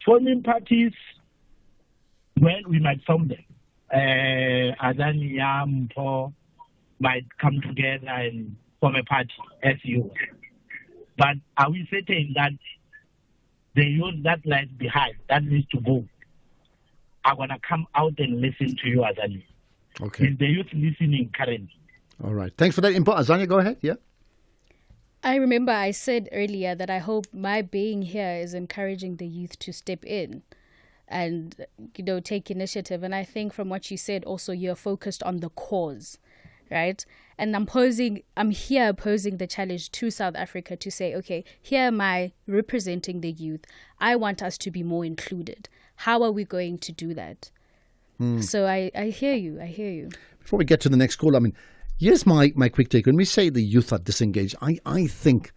forming parties, well, we might form them. Azania, Mpho might come together and form a party as you. But are we certain that the youth that lies behind, that needs to vote, are going to come out and listen to you, Azania? Okay. Is the youth listening currently? All right. Thanks for that input. Azania, go ahead. Yeah. I remember I said earlier that I hope my being here is encouraging the youth to step in and, take initiative. And I think from what you said, also you're focused on the cause, right? And I'm here posing the challenge to South Africa to say, okay, here am I representing the youth. I want us to be more included. How are we going to do that? So I hear you. Before we get to the next call, here's my quick take. When we say the youth are disengaged, I think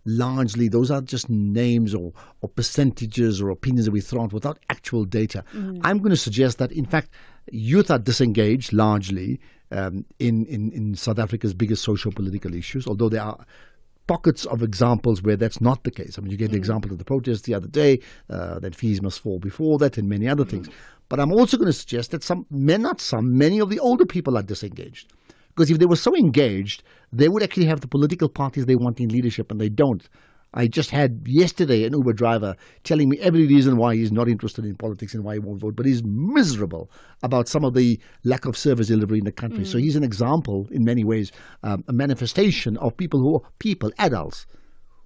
largely those are just names or percentages or opinions that we throw out without actual data. I'm going to suggest that, in fact, youth are disengaged largely in South Africa's biggest social political issues, although there are pockets of examples where that's not the case. I mean, you gave the example of the protest the other day, that fees must fall before that, and many other things. But I'm also going to suggest that many of the older people are disengaged. Because if they were so engaged, they would actually have the political parties they want in leadership, and they don't. I just had yesterday an Uber driver telling me every reason why he's not interested in politics and why he won't vote, but he's miserable about some of the lack of service delivery in the country. So he's an example, in many ways, a manifestation of adults,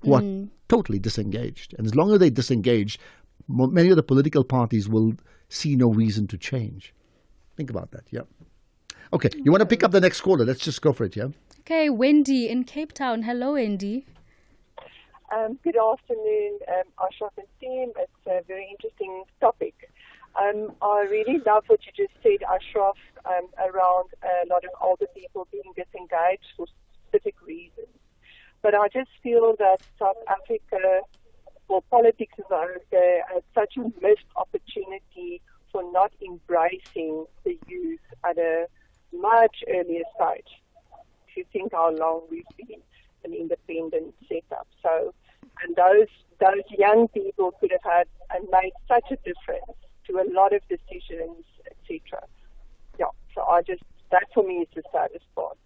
who are totally disengaged. And as long as they're disengaged, many of the political parties will see no reason to change. Think about that, yeah. Okay, you want to pick up the next caller? Let's just go for it, yeah? Okay, Wendy in Cape Town. Hello, Wendy. Good afternoon, Ashraf and team. It's a very interesting topic. I really love what you just said, Ashraf, around a lot of older people being disengaged for specific reasons. But I just feel that South Africa, or politics in South Africa, has such a missed opportunity for not embracing the youth at a much earlier stage. If you think how long we've been an independent setup. So, and those young people could have had and made such a difference to a lot of decisions, etc. Yeah, so that for me is the saddest part.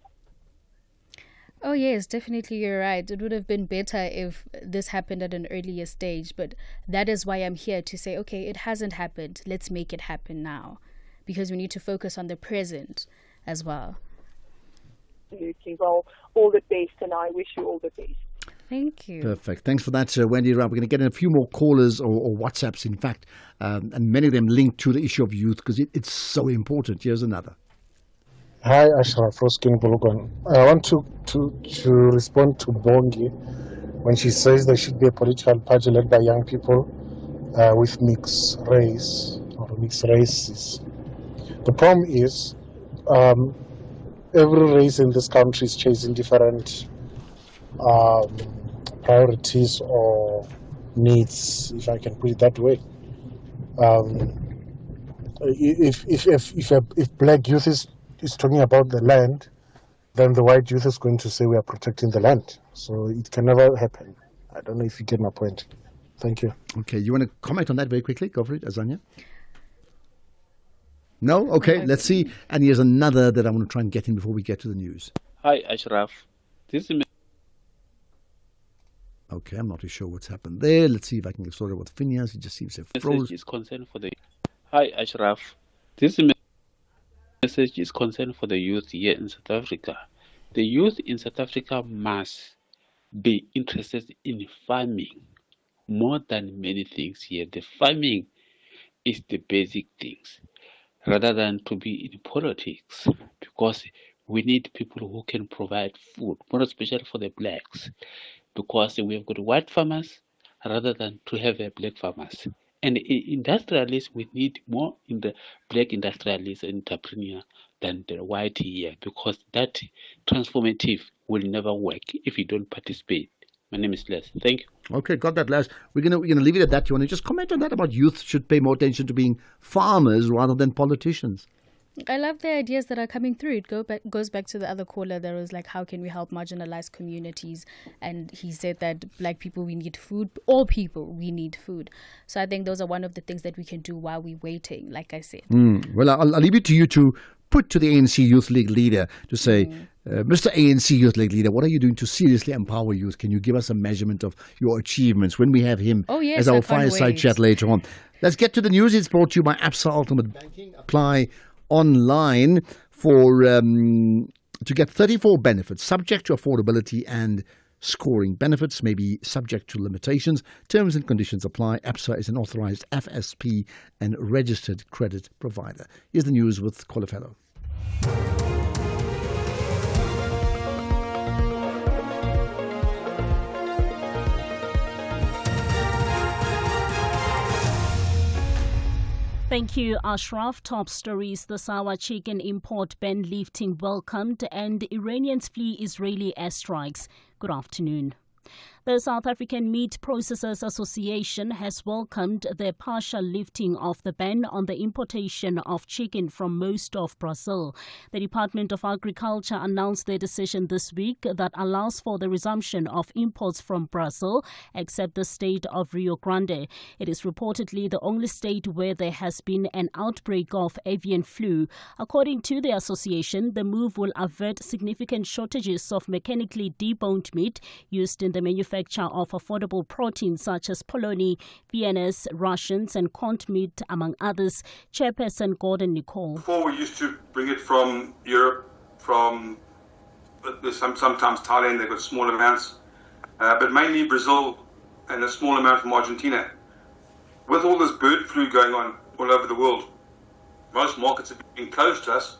Oh yes, definitely you're right. It would have been better if this happened at an earlier stage, but that is why I'm here to say, okay, it hasn't happened. Let's make it happen now, because we need to focus on the present as well. Absolutely. Well, all the best, and I wish you all the best. Thank you. Perfect. Thanks for that, Wendy. We're going to get in a few more callers or WhatsApps, in fact, and many of them linked to the issue of youth because it's so important. Here's another. Hi, Ashraf, Roskin Bologon. I want to respond to Bongi when she says there should be a political party led by young people with mixed race or mixed races. The problem is every race in this country is chasing different priorities or needs, if I can put it that way. If black youth is talking about the land, then the white youth is going to say we are protecting the land. So it can never happen. I don't know if you get my point. Thank you. Okay, you want to comment on that very quickly? Go for it, Azania. No? Okay, let's see. And here's another that I want to try and get in before we get to the news. Hi, Ashraf. This is... Okay, I'm not too sure what's happened there. Let's see if I can get sorted with Phineas. He just seems to have frozen. Is concerned for the... Hi, Ashraf. This message is concerned for the youth here in South Africa. The youth in South Africa must be interested in farming more than many things here. The farming is the basic things rather than to be in politics, because we need people who can provide food, more especially for the blacks, because we have got white farmers rather than to have black farmers. And industrialists, we need more in the black industrialists and entrepreneur than the white here, because that transformative will never work if you don't participate. My name is Les. Thank you. Okay, got that, Les. We're gonna leave it at that. You want to just comment on that about youth should pay more attention to being farmers rather than politicians? I love the ideas that are coming through. It goes back to the other caller that was like, how can we help marginalized communities? And he said that black people, we need food. All people, we need food. So I think those are one of the things that we can do while we're waiting, like I said. Well, I'll leave it to you to put to the ANC Youth League leader to say, Mr. ANC Youth League leader, what are you doing to seriously empower youth? Can you give us a measurement of your achievements when we have him as our fireside chat later on? Let's get to the news. It's brought to you by Absa Ultimate Banking. Apply online for to get 34 benefits subject to affordability and scoring. Benefits may be subject to limitations. Terms and conditions apply. Absa is an authorized FSP and registered credit provider. Here's the news with Colafello. Thank you, Ashraf. Top stories. The sour chicken import ban lifting welcomed, and Iranians flee Israeli airstrikes. Good afternoon. The South African Meat Processors Association has welcomed the partial lifting of the ban on the importation of chicken from most of Brazil. The Department of Agriculture announced their decision this week that allows for the resumption of imports from Brazil, except the state of Rio Grande. It is reportedly the only state where there has been an outbreak of avian flu. According to the association, the move will avert significant shortages of mechanically deboned meat used in the manufacture of affordable proteins such as polony, VNS, Russians and corned meat, among others. Chairperson Gordon Nicole. Before we used to bring it from Europe, from sometimes Thailand, they've got small amounts, but mainly Brazil and a small amount from Argentina. With all this bird flu going on all over the world, most markets have been closed to us,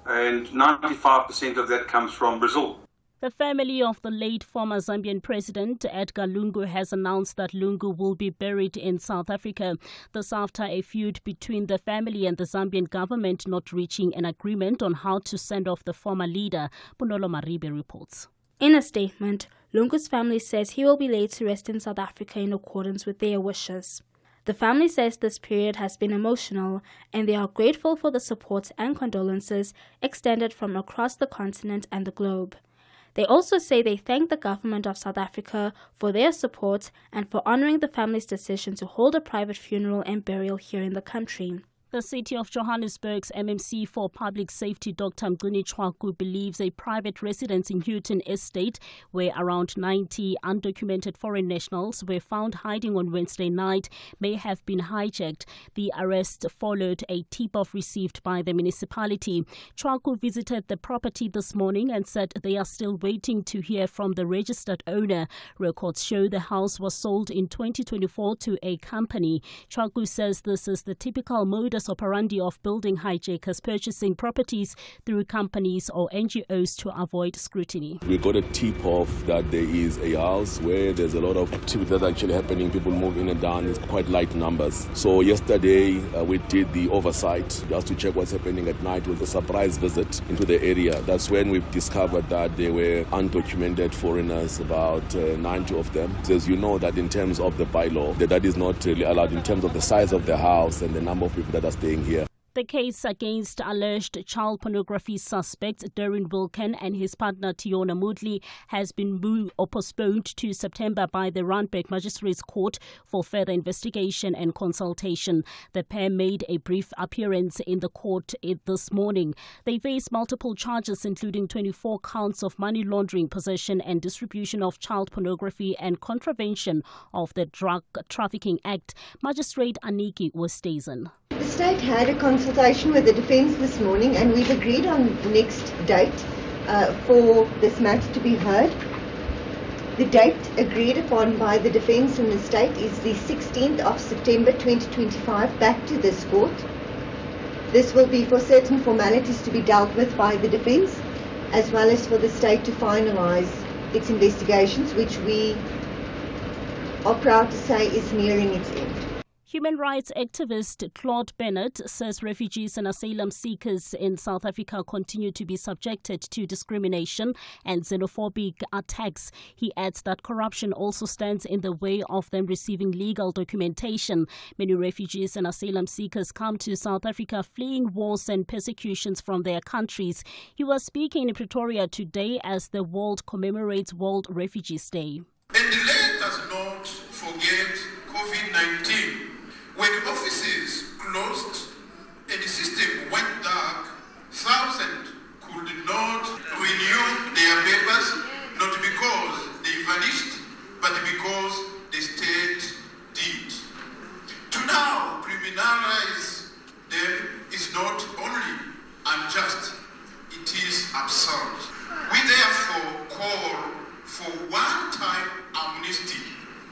and 95% of that comes from Brazil. The family of the late former Zambian president Edgar Lungu has announced that Lungu will be buried in South Africa. This after a feud between the family and the Zambian government not reaching an agreement on how to send off the former leader. Bonolo Maribe reports. In a statement, Lungu's family says he will be laid to rest in South Africa in accordance with their wishes. The family says this period has been emotional and they are grateful for the support and condolences extended from across the continent and the globe. They also say they thank the government of South Africa for their support and for honouring the family's decision to hold a private funeral and burial here in the country. The City of Johannesburg's MMC for Public Safety, Dr. Mguni Chwaku, believes a private residence in Houghton Estate, where around 90 undocumented foreign nationals were found hiding on Wednesday night, may have been hijacked. The arrest followed a tip-off received by the municipality. Chwaku visited the property this morning and said they are still waiting to hear from the registered owner. Records show the house was sold in 2024 to a company. Chwaku says this is the typical modus operandi of building hijackers purchasing properties through companies or NGOs to avoid scrutiny. We got a tip-off that there is a house where there's a lot of activity that's actually happening. People move in and down. It's quite light numbers. So yesterday we did the oversight just to check what's happening at night with a surprise visit into the area. That's when we discovered that there were undocumented foreigners, about 90 of them. So as you know that in terms of the bylaw, that is not really allowed in terms of the size of the house and the number of people that are staying here. The case against alleged child pornography suspect Darren Wilken and his partner Tiona Moodley has been postponed to September by the Randburg Magistrates Court for further investigation and consultation. The pair made a brief appearance in the court this morning. They face multiple charges, including 24 counts of money laundering, possession and distribution of child pornography and contravention of the Drug Trafficking Act. Magistrate Aniki Westhuizen. The state had a consultation with the defence this morning and we've agreed on the next date for this matter to be heard. The date agreed upon by the defence and the state is the 16th of September 2025 back to this court. This will be for certain formalities to be dealt with by the defence as well as for the state to finalise its investigations, which we are proud to say is nearing its end. Human rights activist Claude Bennett says refugees and asylum seekers in South Africa continue to be subjected to discrimination and xenophobic attacks. He adds that corruption also stands in the way of them receiving legal documentation. Many refugees and asylum seekers come to South Africa fleeing wars and persecutions from their countries. He was speaking in Pretoria today as the world commemorates World Refugees Day. And let us not forget COVID-19. When offices closed and the system went dark, thousands could not renew their papers, not because they vanished, but because the state did. To now criminalize them is not only unjust, it is absurd. We therefore call for one-time amnesty,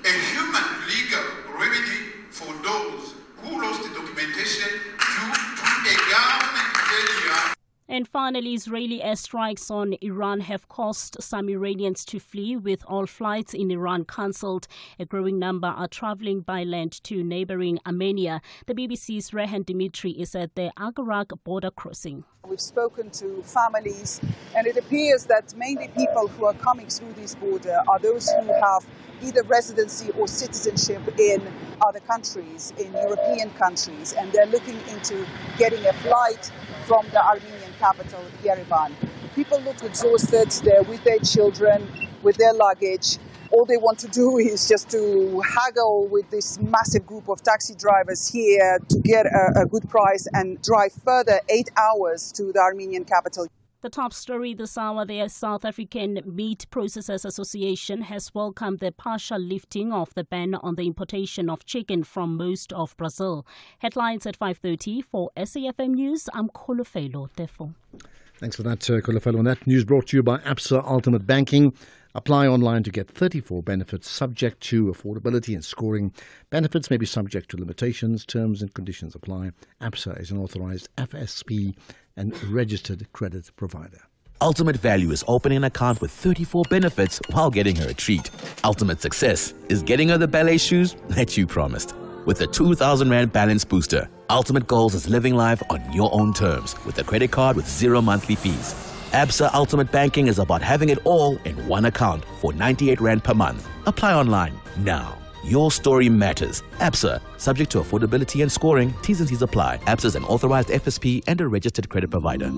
a human legal remedy for those who lost the documentation due to a government failure. And And finally, Israeli airstrikes on Iran have caused some Iranians to flee, with all flights in Iran cancelled. A growing number are travelling by land to neighbouring Armenia. The BBC's Rehan Dimitri is at the Agarak border crossing. We've spoken to families, and it appears that mainly people who are coming through this border are those who have either residency or citizenship in other countries, in European countries, and they're looking into getting a flight from the Armenian capital, Yerevan. People look exhausted. They're with their children, with their luggage. All they want to do is just to haggle with this massive group of taxi drivers here to get a good price and drive further 8 hours to the Armenian capital. The top story this hour, the South African Meat Processors Association has welcomed the partial lifting of the ban on the importation of chicken from most of Brazil. Headlines at 5:30 for SAFM News. I'm Kolofelo Tefo. Thanks for that, Kolofelo. And that news brought to you by Absa Ultimate Banking. Apply online to get 34 benefits subject to affordability and scoring. Benefits may be subject to limitations. Terms and conditions apply. Absa is an authorized FSP and registered credit provider. Ultimate Value is opening an account with 34 benefits while getting her a treat. Ultimate Success is getting her the ballet shoes that you promised. With a 2,000 Rand balance booster, Ultimate Goals is living life on your own terms with a credit card with 0 monthly fees. Absa Ultimate Banking is about having it all in one account for 98 Rand per month. Apply online now. Your story matters. Absa, subject to affordability and scoring. T's and C's apply. Absa is an authorized FSP and a registered credit provider.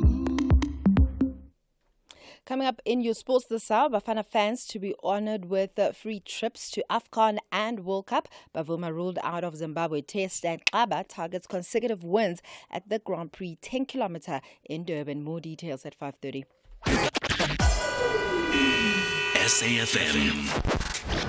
Coming up in your sports this hour, Bafana fans to be honoured with free trips to AFCON and World Cup. Bavuma ruled out of Zimbabwe Test, and Xaba targets consecutive wins at the Grand Prix 10 kilometre in Durban. More details at 5:30. SAFM,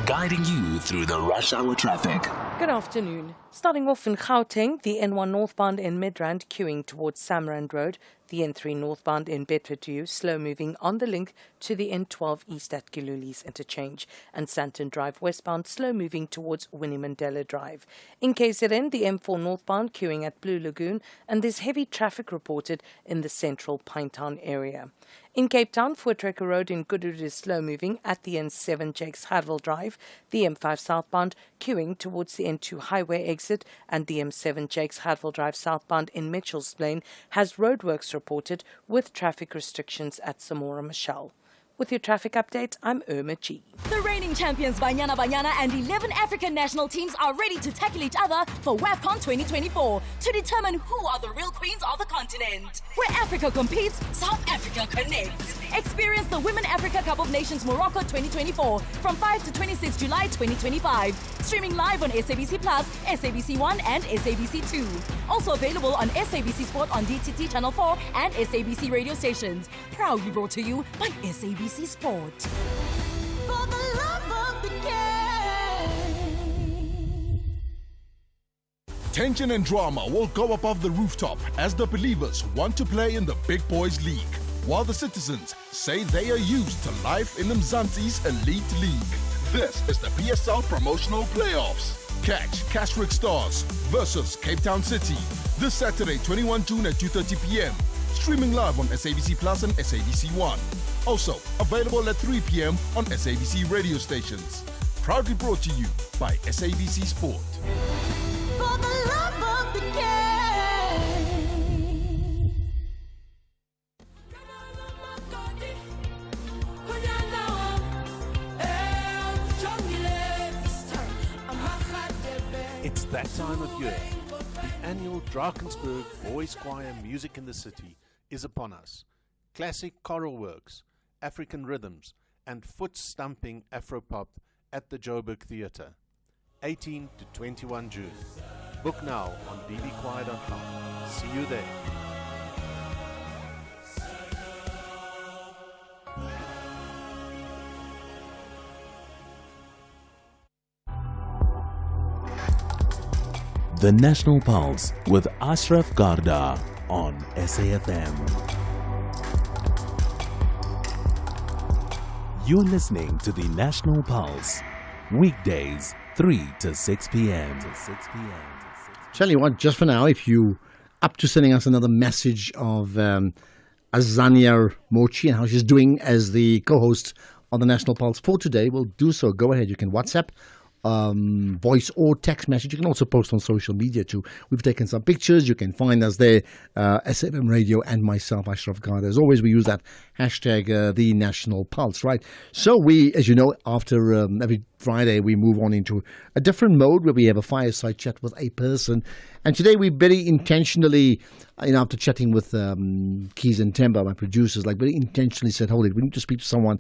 guiding you through the rush hour traffic. Good afternoon. Starting off in Gauteng, the N1 northbound in Midrand queuing towards Samrand Road. The N3 northbound in Bedford slow moving on the link to the N12 east at Giluli's interchange. And Santon Drive westbound slow moving towards Winnie Mandela Drive. In KZN, the M4 northbound queuing at Blue Lagoon, and there's heavy traffic reported in the central Pinetown area. In Cape Town, Voortrekker Road in Goodwood is slow moving at the N7 Jakes Hartwell Drive. The M5 southbound queuing towards the N2 highway exit, and the M7 Jakes Hartwell Drive southbound in Mitchell's Plain has roadworks reported with traffic restrictions at Samora Machel. With your traffic update, I'm Irma G. The reigning champions Banyana Banyana and 11 African national teams are ready to tackle each other for WAFCON 2024 to determine who are the real queens of the continent. Where Africa competes, South Africa connects. Experience the Women Africa Cup of Nations Morocco 2024 from 5 to 26 July 2025. Streaming live on SABC Plus, SABC 1 and SABC 2. Also available on SABC Sport on DTT Channel 4 and SABC radio stations. Proudly brought to you by SABC Sport. For the love of the game. Tension and drama will go above the rooftop as the believers want to play in the Big Boys League, while the citizens say they are used to life in Mzansi's Elite League. This is the PSL Promotional Playoffs. Catch Cashwick Stars versus Cape Town City this Saturday, 21 June at 2:30 p.m. Streaming live on SABC Plus and SABC 1. Also available at 3 p.m. on SABC radio stations. Proudly brought to you by SABC Sport. For the love of the game. It's that time of year. The annual Drakensberg Boys Choir Music in the City is upon us. Classic choral works, African rhythms, and foot-stumping Afropop at the Joburg Theatre. 18 to 21 June. Book now on bbchoir.com. See you there. The National Pulse with Ashraf Garda on SAFM. You're listening to the National Pulse, weekdays 3 to 6 p.m. Tell you what, just for now, if you up to sending us another message of Azania Mochi and how she's doing as the co-host on the National Pulse for today. We'll do so. Go ahead. You can WhatsApp, voice or text message. You can also post on social media too. We've taken some pictures. You can find us there, SFM Radio and myself, Ashraf Garda. As always, we use that hashtag, the National Pulse, right? So we, as you know, after every Friday, we move on into a different mode where we have a fireside chat with a person. And today we very intentionally, after chatting with Keys and Temba, my producers, very intentionally said, hold it, we need to speak to someone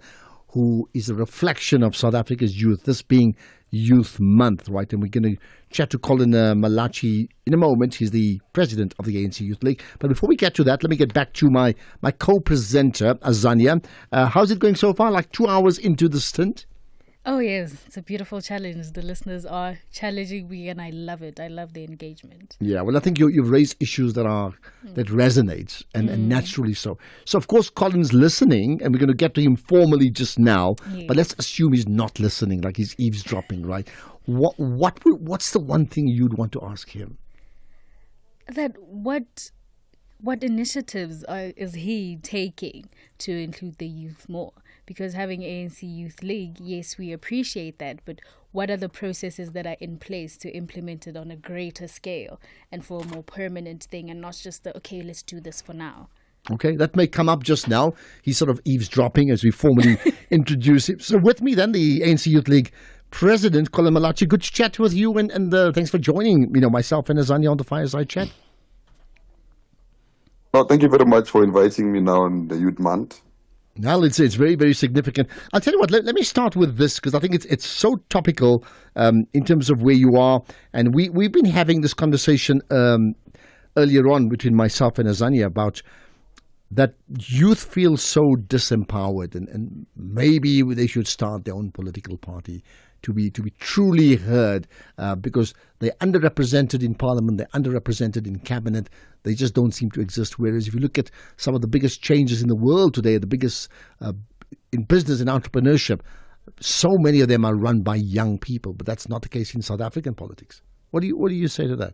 who is a reflection of South Africa's youth, this being Youth Month, right? And we're going to chat to Colin Malachi in a moment. He's the president of the ANC Youth League. But before we get to that, let me get back to my co-presenter, Azania. How's it going so far? 2 hours into the stint? Oh, yes. It's a beautiful challenge. The listeners are challenging me, and I love it. I love the engagement. Yeah, well, I think you've raised issues that resonate, and naturally so. So, of course, Colin's listening, and we're going to get to him formally just now. Yes. But let's assume he's not listening, he's eavesdropping, right? What's the one thing you'd want to ask him? That what initiatives is he taking to include the youth more? Because having ANC Youth League, yes, we appreciate that, but what are the processes that are in place to implement it on a greater scale and for a more permanent thing, and not just okay, let's do this for now? Okay, that may come up just now. He's sort of eavesdropping as we formally introduce him. So with me then, the ANC Youth League President, Colin Malachi. Good to chat with you, and thanks for joining myself and Azania on the Fireside Chat. Oh, thank you very much for inviting me now on the Youth Month. Well, it's very, very significant. I'll tell you what, let me start with this, because I think it's so topical in terms of where you are. And we've been having this conversation earlier on between myself and Azania about that youth feel so disempowered, and maybe they should start their own political party to be truly heard, because they're underrepresented in parliament, they're underrepresented in cabinet, they just don't seem to exist. Whereas if you look at some of the biggest changes in the world today, the biggest in business and entrepreneurship, so many of them are run by young people, but that's not the case in South African politics. What do you say to that?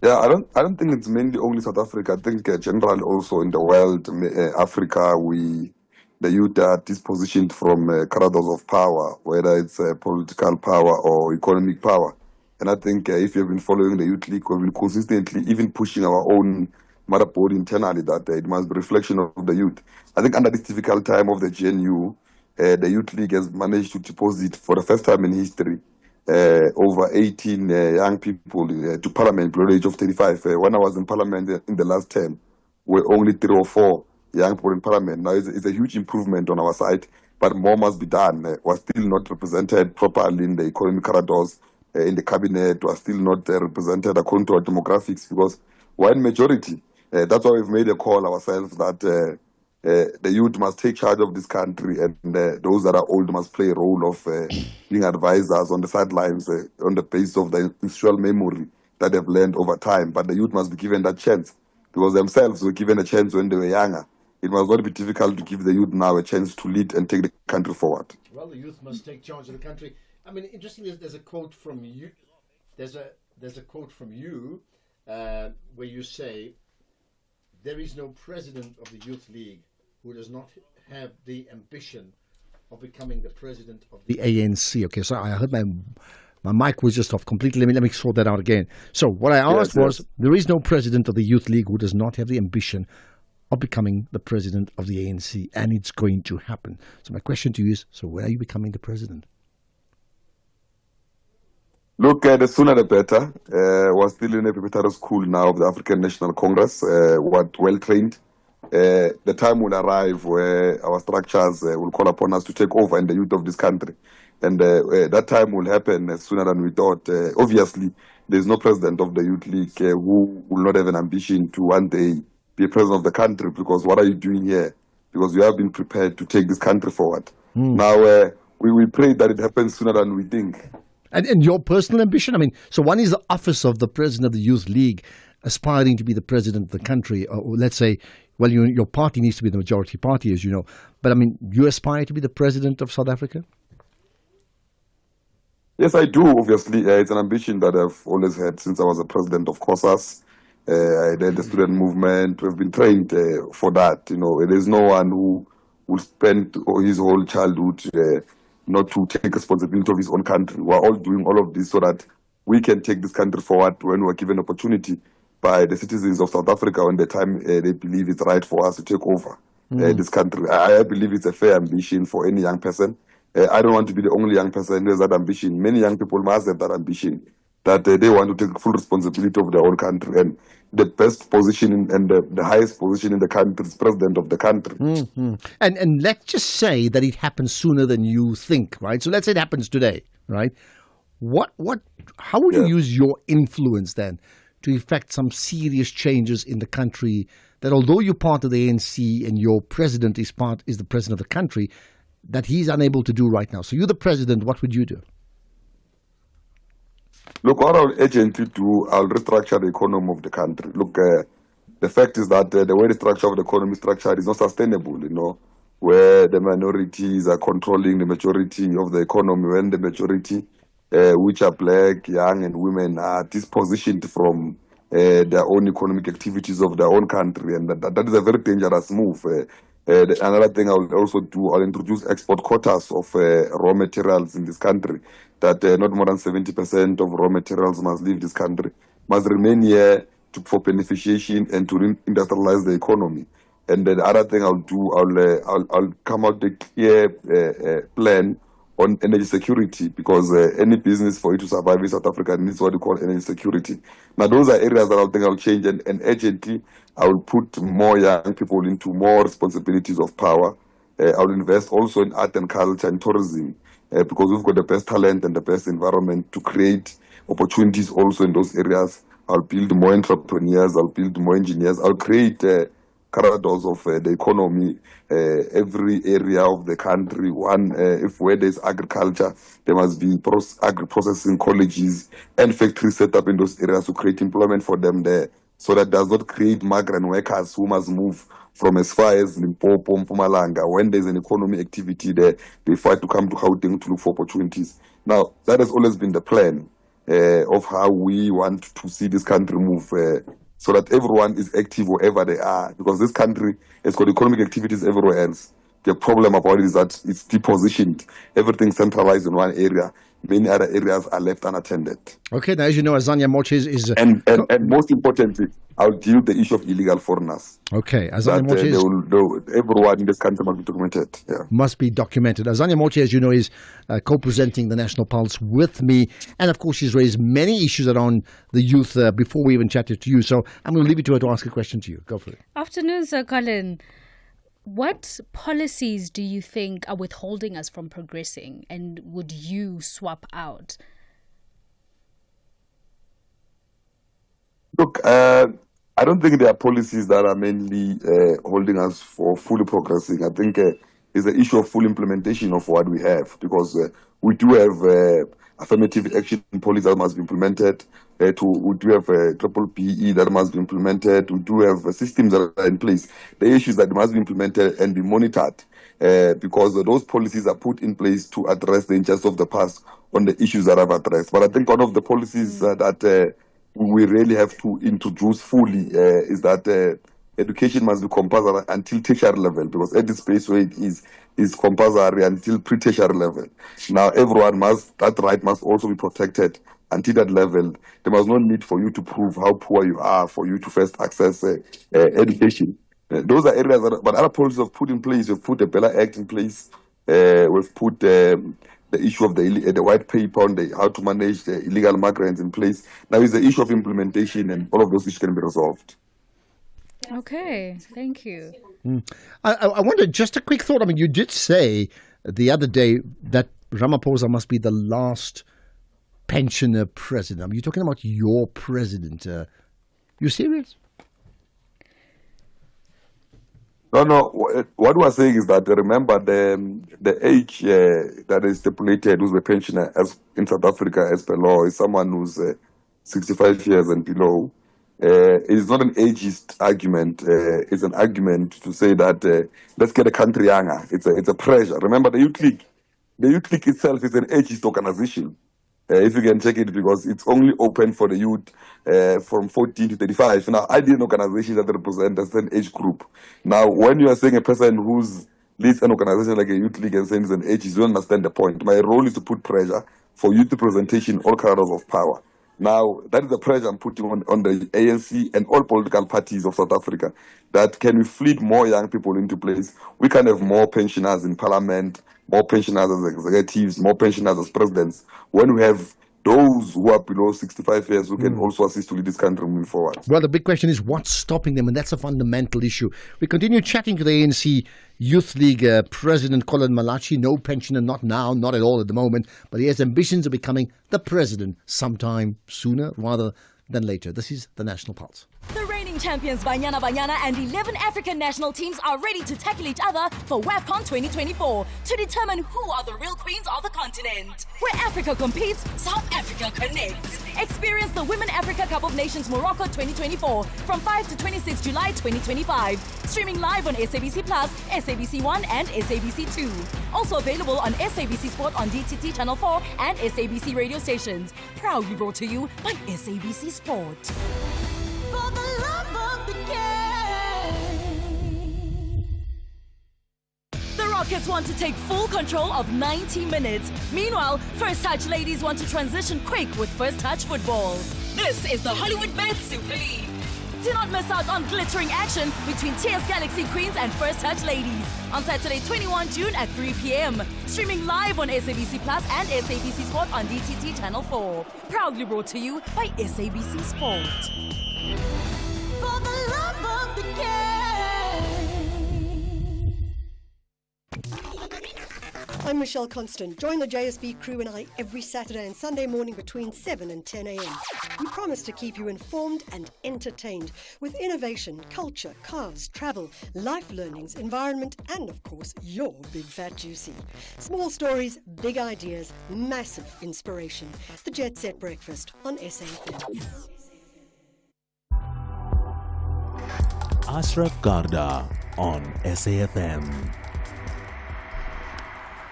Yeah, I don't think it's mainly only South Africa. I think generally also in the world, Africa, the youth are dispositioned from corridors of power, whether it's political power or economic power. And I think if you've been following the Youth League, we've been consistently even pushing our own motherboard internally that it must be a reflection of the youth. I think under this difficult time of the GNU, the Youth League has managed to deposit for the first time in history over 18 young people to parliament below the age of 35. When I was in parliament in the last term, we were only 3 or 4 young people in parliament. Now it's a huge improvement on our side, but more must be done. We're still not represented properly in the economic corridors, in the cabinet. We're still not represented according to our demographics, because we're in majority. That's why we've made a call ourselves that the youth must take charge of this country, and those that are old must play a role of being advisors on the sidelines on the basis of the institutional memory that they've learned over time. But the youth must be given that chance, because themselves were given a chance when they were younger. It must not be difficult to give the youth now a chance to lead and take the country forward. Well, the youth must take charge of the country. I mean, interestingly, there's a quote from you. There's a quote from you where you say, "There is no president of the Youth League who does not have the ambition of becoming the president of the ANC." Okay, so I heard my mic was just off completely. Let me sort that out again. So what I asked was, there is no president of the Youth League who does not have the ambition of becoming the president of the ANC, and it's going to happen. So my question to you is, so when are you becoming the president? Look, the sooner the better. We're still in a preparatory school now of the African National Congress. We're well trained. The time will arrive where our structures will call upon us to take over in the youth of this country. And that time will happen sooner than we thought. Obviously, there's no president of the Youth League who will not have an ambition to one day be president of the country, because what are you doing here? Because you have been prepared to take this country forward. Now, we pray that it happens sooner than we think. And your personal ambition? I mean, so one is the office of the president of the Youth League, aspiring to be the president of the country. Or let's say, well, your party needs to be the majority party, as you know. But I mean, you aspire to be the president of South Africa? Yes, I do, obviously. It's an ambition that I've always had since I was a president of COSAS. the student movement. We've been trained for that. There's no one who will spend his whole childhood not to take responsibility of his own country. We're all doing all of this so that we can take this country forward when we're given opportunity by the citizens of South Africa when the time they believe it's right for us to take over this country. I believe it's a fair ambition for any young person. I don't want to be the only young person who has that ambition. Many young people must have that ambition, that they want to take full responsibility of their own country. And the best position and the highest position in the country is president of the country. And let's just say that it happens sooner than you think, right? So let's say it happens today, right? How would you use your influence then to effect some serious changes in the country that, although you're part of the ANC and your president is the president of the country, that he's unable to do right now? So you're the president, what would you do? Look, what I'll urgently do, I'll restructure the economy of the country. Look, the fact is that the way the structure of the economy is structured is not sustainable, where the minorities are controlling the majority of the economy, when the majority, which are black, young, and women, are dispositioned from their own economic activities of their own country. And that is a very dangerous move. Another thing I will also do, I'll introduce export quotas of raw materials in this country, that not more than 70% of raw materials must leave this country, must remain here for beneficiation and to industrialize the economy. And the other thing I'll do, I'll come out with a clear plan on energy security, because any business for it to survive in South Africa needs what we call energy security. Now, those are areas that I think I'll change, and urgently I will put more young people into more responsibilities of power. I'll invest also in art and culture and tourism, because we've got the best talent and the best environment to create opportunities also in those areas. I'll build more entrepreneurs, I'll build more engineers, I'll create corridors of the economy, every area of the country. If where there's agriculture, there must be agri-processing colleges and factories set up in those areas to create employment for them there, so that does not create migrant workers who must move from as far as Limpopo, Mpumalanga. When there's an economic activity there, they fight to come to Gauteng to look for opportunities. Now, that has always been the plan of how we want to see this country move, so that everyone is active wherever they are, because this country has got economic activities everywhere else. The problem about it is that it's depositioned. Everything centralized in one area. Many other areas are left unattended. Okay, now as you know, Azania Moches is... And most importantly, I'll deal with the issue of illegal foreigners. Okay, Azania Moches... everyone in this country must be documented. Yeah. Must be documented. Azania Moches, as you know, is co-presenting the National Pulse with me. And of course, she's raised many issues around the youth before we even chatted to you. So I'm going to leave it to her to ask a question to you. Go for it. Afternoon, Sir Colin. What policies do you think are withholding us from progressing, and would you swap out? Look, I don't think there are policies that are mainly holding us for fully progressing. I think it's the issue of full implementation of what we have, because we do have affirmative action policies that must be implemented. We do have a triple PE that must be implemented. We do have systems that are in place. The issues that must be implemented and be monitored, because those policies are put in place to address the injustice of the past on the issues that I've addressed. But I think one of the policies that we really have to introduce fully is that education must be compulsory until tertiary level, because at this place where it is compulsory until pre-tertiary level. Now that right must also be protected until that level. There must no need for you to prove how poor you are for you to first access education. Those are areas but other policies have put in place. We've put the Bella Act in place. We've put the issue of the white paper on how to manage the illegal migrants in place. Now it's the issue of implementation, and all of those issues can be resolved. Okay, thank you. I wonder, just a quick thought. I mean, you did say the other day that Ramaphosa must be the last pensioner president. I mean, you're talking about your president. You serious? No. What we're saying is that, remember, the age that is stipulated who's the pensioner as in South Africa as per law is someone who's 65 years and below. It is not an ageist argument. It's an argument to say that let's get the country younger. It's a pressure. Remember, the Youth League itself is an ageist organization. if you can check it, because it's only open for the youth from 14 to 35. Now, I did an organization that represents a certain age group. Now, when you are saying a person who's leads an organization like a youth league and sends an age, you don't understand the point. My role is to put pressure for youth representation in all corridors of power. Now, that is the pressure I'm putting on the ANC and all political parties of South Africa, that can we fleet more young people into place? We can have more pensioners in parliament, more pensioners as executives, more pensioners as presidents, when we have those who are below 65 years who can also assist to lead this country moving forward. Well, the big question is what's stopping them, and that's a fundamental issue. We continue chatting to the ANC Youth League President Colin Malachi. No pensioner, not now, not at all at the moment, but he has ambitions of becoming the president sometime sooner rather than later. This is the National Pulse. The reigning champions Banyana Banyana and 11 African national teams are ready to tackle each other for WAFCON 2024 to determine who are the real queens of the continent. Where Africa competes, South Africa connects. Experience the Women Africa Cup of Nations Morocco 2024 from 5 to 26 July 2025. Streaming live on SABC Plus, SABC 1 and SABC 2. Also available on SABC Sport on DTT Channel 4 and SABC radio stations. Proudly brought to you by SABC Sport. For the love of the game. The Rockets want to take full control of 90 minutes. Meanwhile, First Touch ladies want to transition quick with First Touch football. This is the Hollywood Bet Super League. Do not miss out on glittering action between TS Galaxy Queens and First Touch ladies on Saturday 21 June at 3 p.m. Streaming live on SABC Plus and SABC Sport on DTT Channel 4. Proudly brought to you by SABC Sport. For the love of the game. I'm Michelle Constant. Join the JSB crew and I every Saturday and Sunday morning between 7 and 10 a.m. We promise to keep you informed and entertained with innovation, culture, cars, travel, life learnings, environment, and of course, your big fat juicy. Small stories, big ideas, massive inspiration. The Jet Set Breakfast on SAFM. Ashraf Garda on SAFM.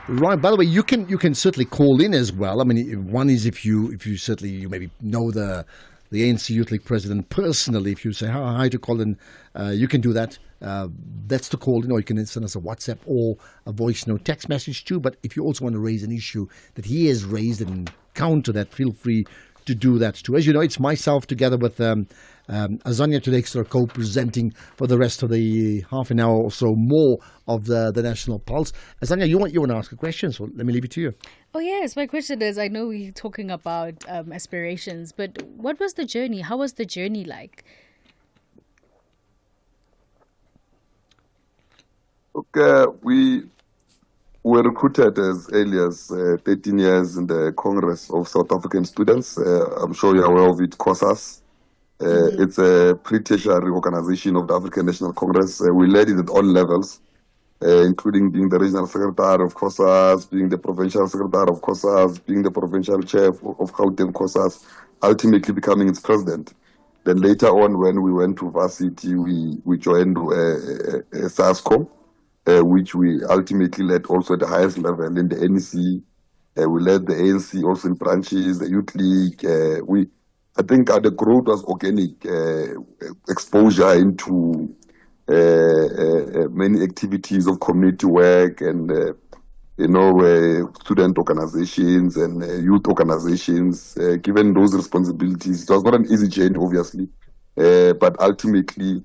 Right. By the way, you can certainly call in as well. I mean, one is if you certainly you maybe know the ANC Youth League president personally. If you say hi to Colin, you can do that. That's the call. You can send us a WhatsApp or a voice note, text message too. But if you also want to raise an issue that he has raised and counter that, feel free to do that too. As you know, it's myself together with Azania Tudexter co-presenting for the rest of the half an hour or so more of the National Pulse. Azania, you want to ask a question, so let me leave it to you. Oh yes, my question is, I know we're talking about aspirations, but what was the journey? How was the journey like? Okay, we were recruited as early as 13 years in the Congress of South African Students. I'm sure you're aware of it, COSAS. It's a pre-tertiary organization of the African National Congress. We led it at all levels, including being the regional secretary of COSAS, being the provincial secretary of COSAS, being the provincial chair of Gauteng COSAS, ultimately becoming its president. Then later on, when we went to varsity, we joined SASCO, which we ultimately led also at the highest level in the NEC. We led the ANC also in branches, the Youth League. I think the growth was organic, exposure into many activities of community work and, student organizations and youth organizations. Given those responsibilities, it was not an easy journey, obviously, but ultimately,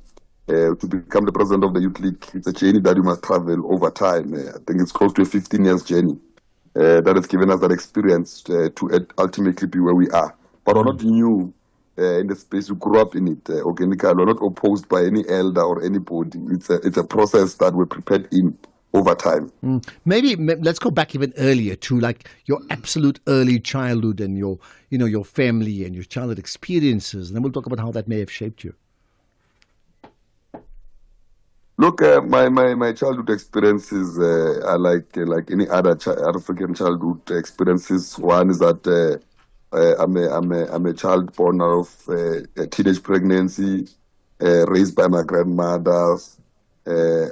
to become the president of the Youth League, it's a journey that you must travel over time. I think it's close to a 15 years journey that has given us that experience to ultimately be where we are. But we're not new in the space. We grew up in it organically. We're not opposed by any elder or anybody. It's a process that we're prepared in over time. Maybe let's go back even earlier to like your absolute early childhood and your family and your childhood experiences, and then we'll talk about how that may have shaped you. Look, my childhood experiences are like any other African childhood experiences. One is that I'm a child born out of a teenage pregnancy, raised by my grandmother,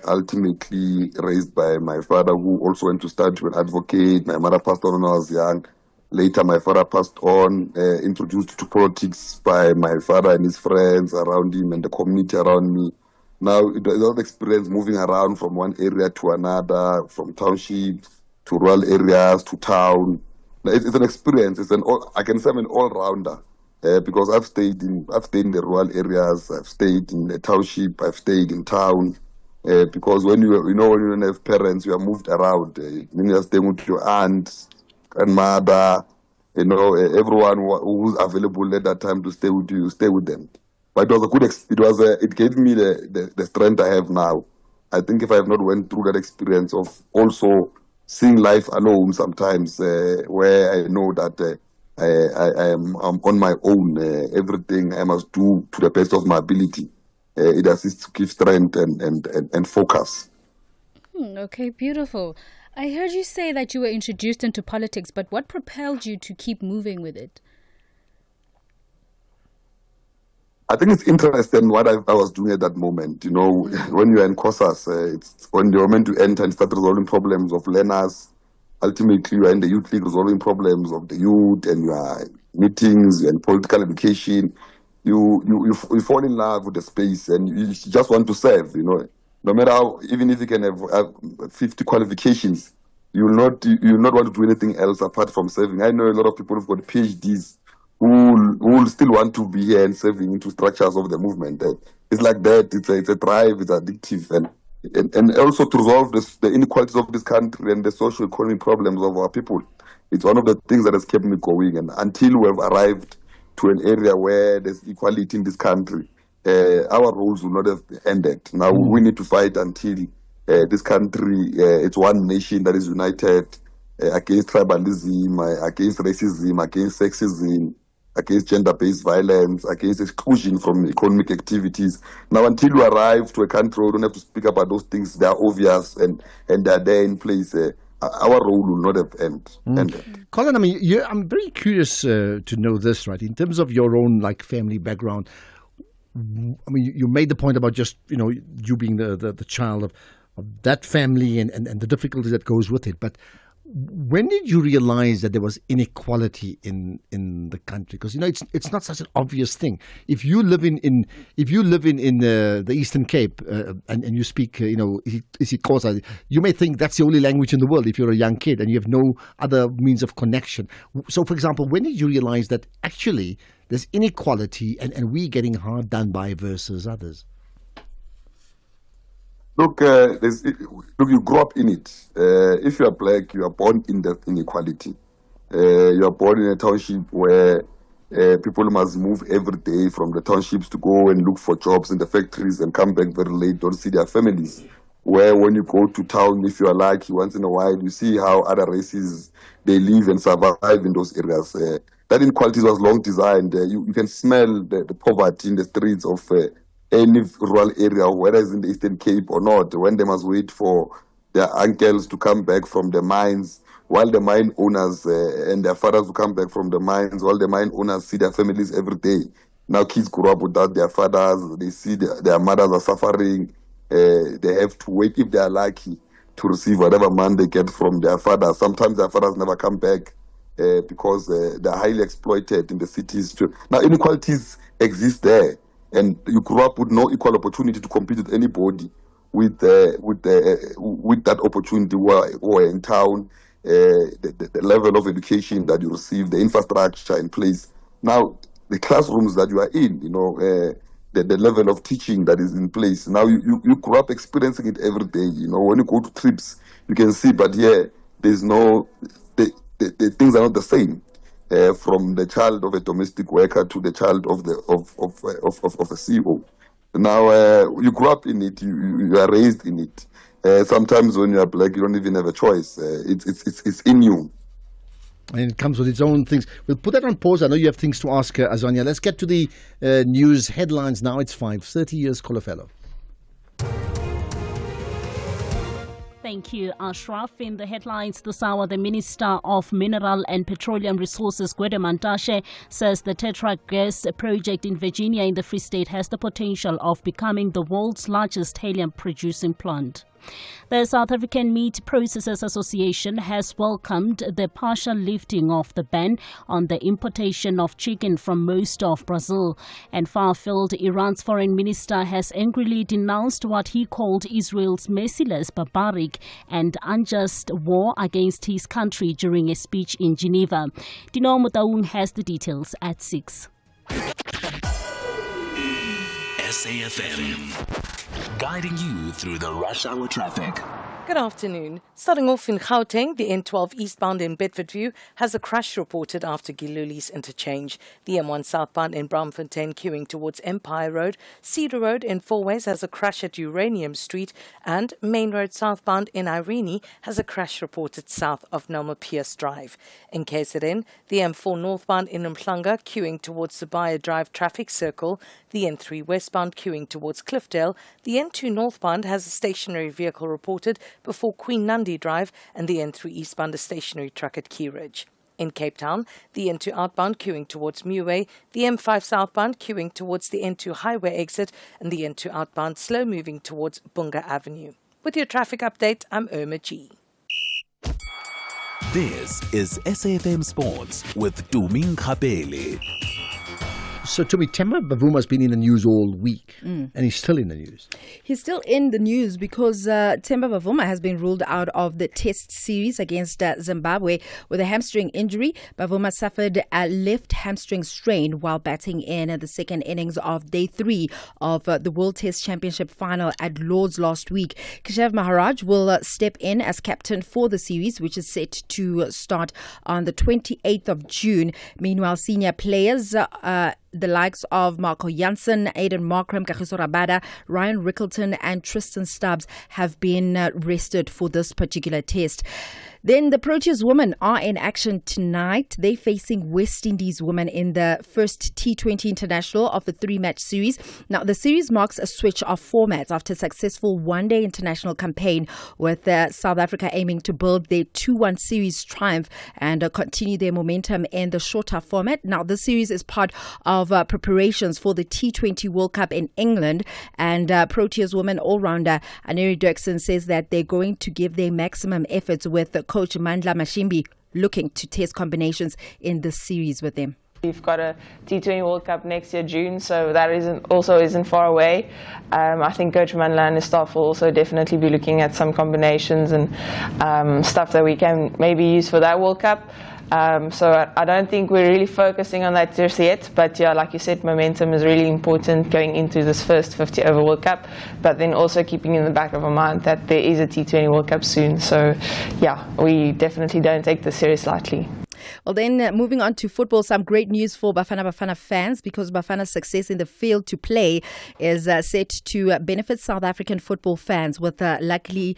ultimately raised by my father, who also went to study to be an advocate. My mother passed on when I was young. Later, my father passed on, introduced to politics by my father and his friends around him and the community around me. Now, it was all the experience moving around from one area to another, from township to rural areas to town. It's an experience. I can say I'm an all-rounder because I've stayed in the rural areas, I've stayed in the township, I've stayed in town. Because when you don't have parents, you are moved around. When you are staying with your aunt, grandmother, everyone who's available at that time to stay with you, stay with them. But it was a good it gave me the strength I have now. I think if I have not went through that experience of also seeing life alone sometimes, where I know that I'm on my own, everything I must do to the best of my ability. It assists to give strength and focus. Okay, beautiful. I heard you say that you were introduced into politics, but what propelled you to keep moving with it? I think it's interesting what I was doing at that moment. When you're in COSAS, it's when you're meant to enter and start resolving problems of learners. Ultimately, you're in the youth league resolving problems of the youth, and you are meetings and political education. You fall in love with the space, and you just want to serve. No matter how, even if you can have 50 qualifications, you will not want to do anything else apart from serving. I know a lot of people who've got PhDs who will still want to be here and serving into structures of the movement. It's like that. It's a drive. It's addictive, and also to resolve the inequalities of this country and the socio-economic problems of our people. It's one of the things that has kept me going. And until we have arrived to an area where there's equality in this country, our roles will not have ended. Now we need to fight until this country, it's one nation that is united against tribalism, against racism, against sexism, against gender-based violence, against exclusion from economic activities. Now, until you arrive to a country, we don't have to speak about those things. They are obvious and they're there in place. Our role will not have ended. Colin, I'm very curious to know this, right? In terms of your own family background, you made the point about just you being the child of that family and the difficulties that goes with it. But when did you realize that there was inequality in the country? Because it's not such an obvious thing. If you live in the Eastern Cape and you speak isiXhosa, you may think that's the only language in the world if you're a young kid and you have no other means of connection. So, for example, when did you realize that actually there's inequality and we getting hard done by versus others? Look, you grow up in it. If you are black, you are born in that inequality. You are born in a township where people must move every day from the townships to go and look for jobs in the factories and come back very late, don't see their families. Where when you go to town, if you are lucky, once in a while, you see how other races, they live and survive in those areas. That inequality was long designed. You can smell the poverty in the streets of any rural area, whether it's in the Eastern Cape or not, when they must wait for their uncles to come back from the mines, while the mine owners and their fathers will come back from the mines, while the mine owners see their families every day. Now kids grow up without their fathers, they see their mothers are suffering, they have to wait, if they are lucky, to receive whatever money they get from their fathers. Sometimes their fathers never come back because they're highly exploited in the cities too. Now inequalities exist there. And you grew up with no equal opportunity to compete with anybody with that opportunity who are in town, the level of education that you receive, the infrastructure in place. Now, the classrooms that you are in, the level of teaching that is in place. Now, you grew up experiencing it every day. When you go to trips, you can see, but here, there's no, the things are not the same. From the child of a domestic worker to the child of a CEO. Now you grew up in it, you are raised in it. Sometimes when you are black, you don't even have a choice. It's in you. And it comes with its own things. We'll put that on pause. I know you have things to ask Azania. Let's get to the news headlines now. It's 5:30 years Kolofelo. Thank you, Ashraf. In the headlines this hour, the Minister of Mineral and Petroleum Resources, Gwede Mantashe, says the Tetra gas project in Virginia in the Free State has the potential of becoming the world's largest helium-producing plant. The South African Meat Processors Association has welcomed the partial lifting of the ban on the importation of chicken from most of Brazil. And far-afield, Iran's foreign minister has angrily denounced what he called Israel's merciless, barbaric and unjust war against his country during a speech in Geneva. Dino Mutaung has the details at 6. SAFM, guiding you through the rush hour traffic. Good afternoon. Starting off in Gauteng, the N12 eastbound in Bedfordview has a crash reported after Giluli's interchange. The M1 southbound in Braamfontein queuing towards Empire Road. Cedar Road in Fourways has a crash at Uranium Street. And Main Road southbound in Irene has a crash reported south of Nelma Pierce Drive. In KZN, the M4 northbound in Umhlanga queuing towards Subaya Drive traffic circle. The N3 westbound queuing towards Cliffdale. The N2 northbound has a stationary vehicle reported before Queen Nandi Drive, and the N3 eastbound a stationary truck at Key Ridge. In Cape Town, the N2 outbound queuing towards Muway, the M5 southbound queuing towards the N2 highway exit, and the N2 outbound slow moving towards Bunga Avenue. With your traffic update, I'm Irma G. This is SAFM Sports with Tuming Kapele. So, Tumi, Temba Bavuma's been in the news all week, and he's still in the news. He's still in the news because Temba Bavuma has been ruled out of the test series against Zimbabwe with a hamstring injury. Bavuma suffered a left hamstring strain while batting in the second innings of day 3 of the World Test Championship final at Lord's last week. Keshav Maharaj will step in as captain for the series, which is set to start on the 28th of June. Meanwhile, senior players the likes of Marco Jansen, Aiden Markram, Kagiso Rabada, Ryan Rickleton and Tristan Stubbs have been rested for this particular test. Then the Proteas women are in action tonight. They're facing West Indies women in the first T20 international of the 3-match series. Now, the series marks a switch of formats after a successful one-day international campaign, with South Africa aiming to build their 2-1 series triumph and continue their momentum in the shorter format. Now, this series is part of preparations for the T20 World Cup in England, and Proteas women all-rounder Aneri Dirksen says that they're going to give their maximum efforts with coach Mandla Mashimbi looking to test combinations in this series with them. We've got a T20 World Cup next year, June, so that isn't far away. I think Coach Mandla and his staff will also definitely be looking at some combinations and stuff that we can maybe use for that World Cup. So I don't think we're really focusing on that just yet, but yeah, like you said, momentum is really important going into this first 50-over World Cup, but then also keeping in the back of our mind that there is a T20 World Cup soon. So yeah, we definitely don't take this serious lightly. Well, then moving on to football, some great news for Bafana fans, because Bafana's success in the field to play is set to benefit South African football fans, with luckily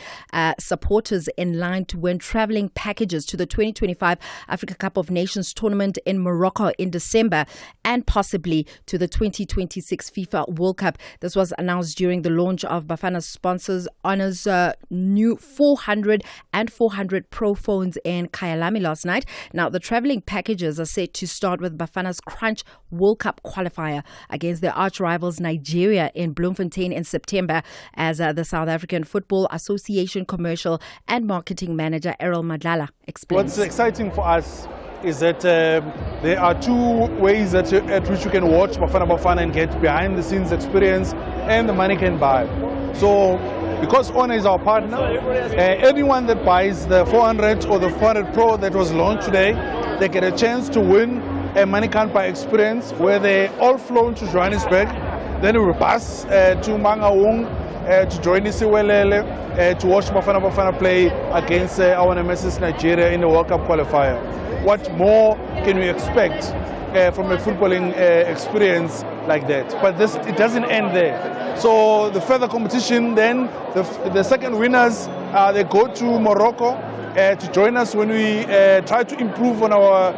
supporters in line to win travelling packages to the 2025 Africa Cup of Nations tournament in Morocco in December, and possibly to the 2026 FIFA World Cup. This was announced during the launch of Bafana's sponsors Honour's new 400 and 400 Pro phones in Kyalami last night. Now, the travelling packages are set to start with Bafana's Crunch World Cup qualifier against their arch rivals Nigeria in Bloemfontein in September, as the South African Football Association Commercial and Marketing Manager Errol Madlala explains. What's exciting for us is that there are 2 ways at which you can watch Bafana and get behind the scenes experience, and the money can buy. So because Honor is our partner, anyone that buys the 400 or the 400 Pro that was launched today, they get a chance to win a Money Can't Buy experience where they all flown to Johannesburg. Then we will pass to Mangaung to join Isiwelele to watch Bafana play against our nemesis Nigeria in the World Cup qualifier. What more can we expect from a footballing experience like that? But it doesn't end there. So the further competition, then the second winners, they go to Morocco to join us when we try to improve on our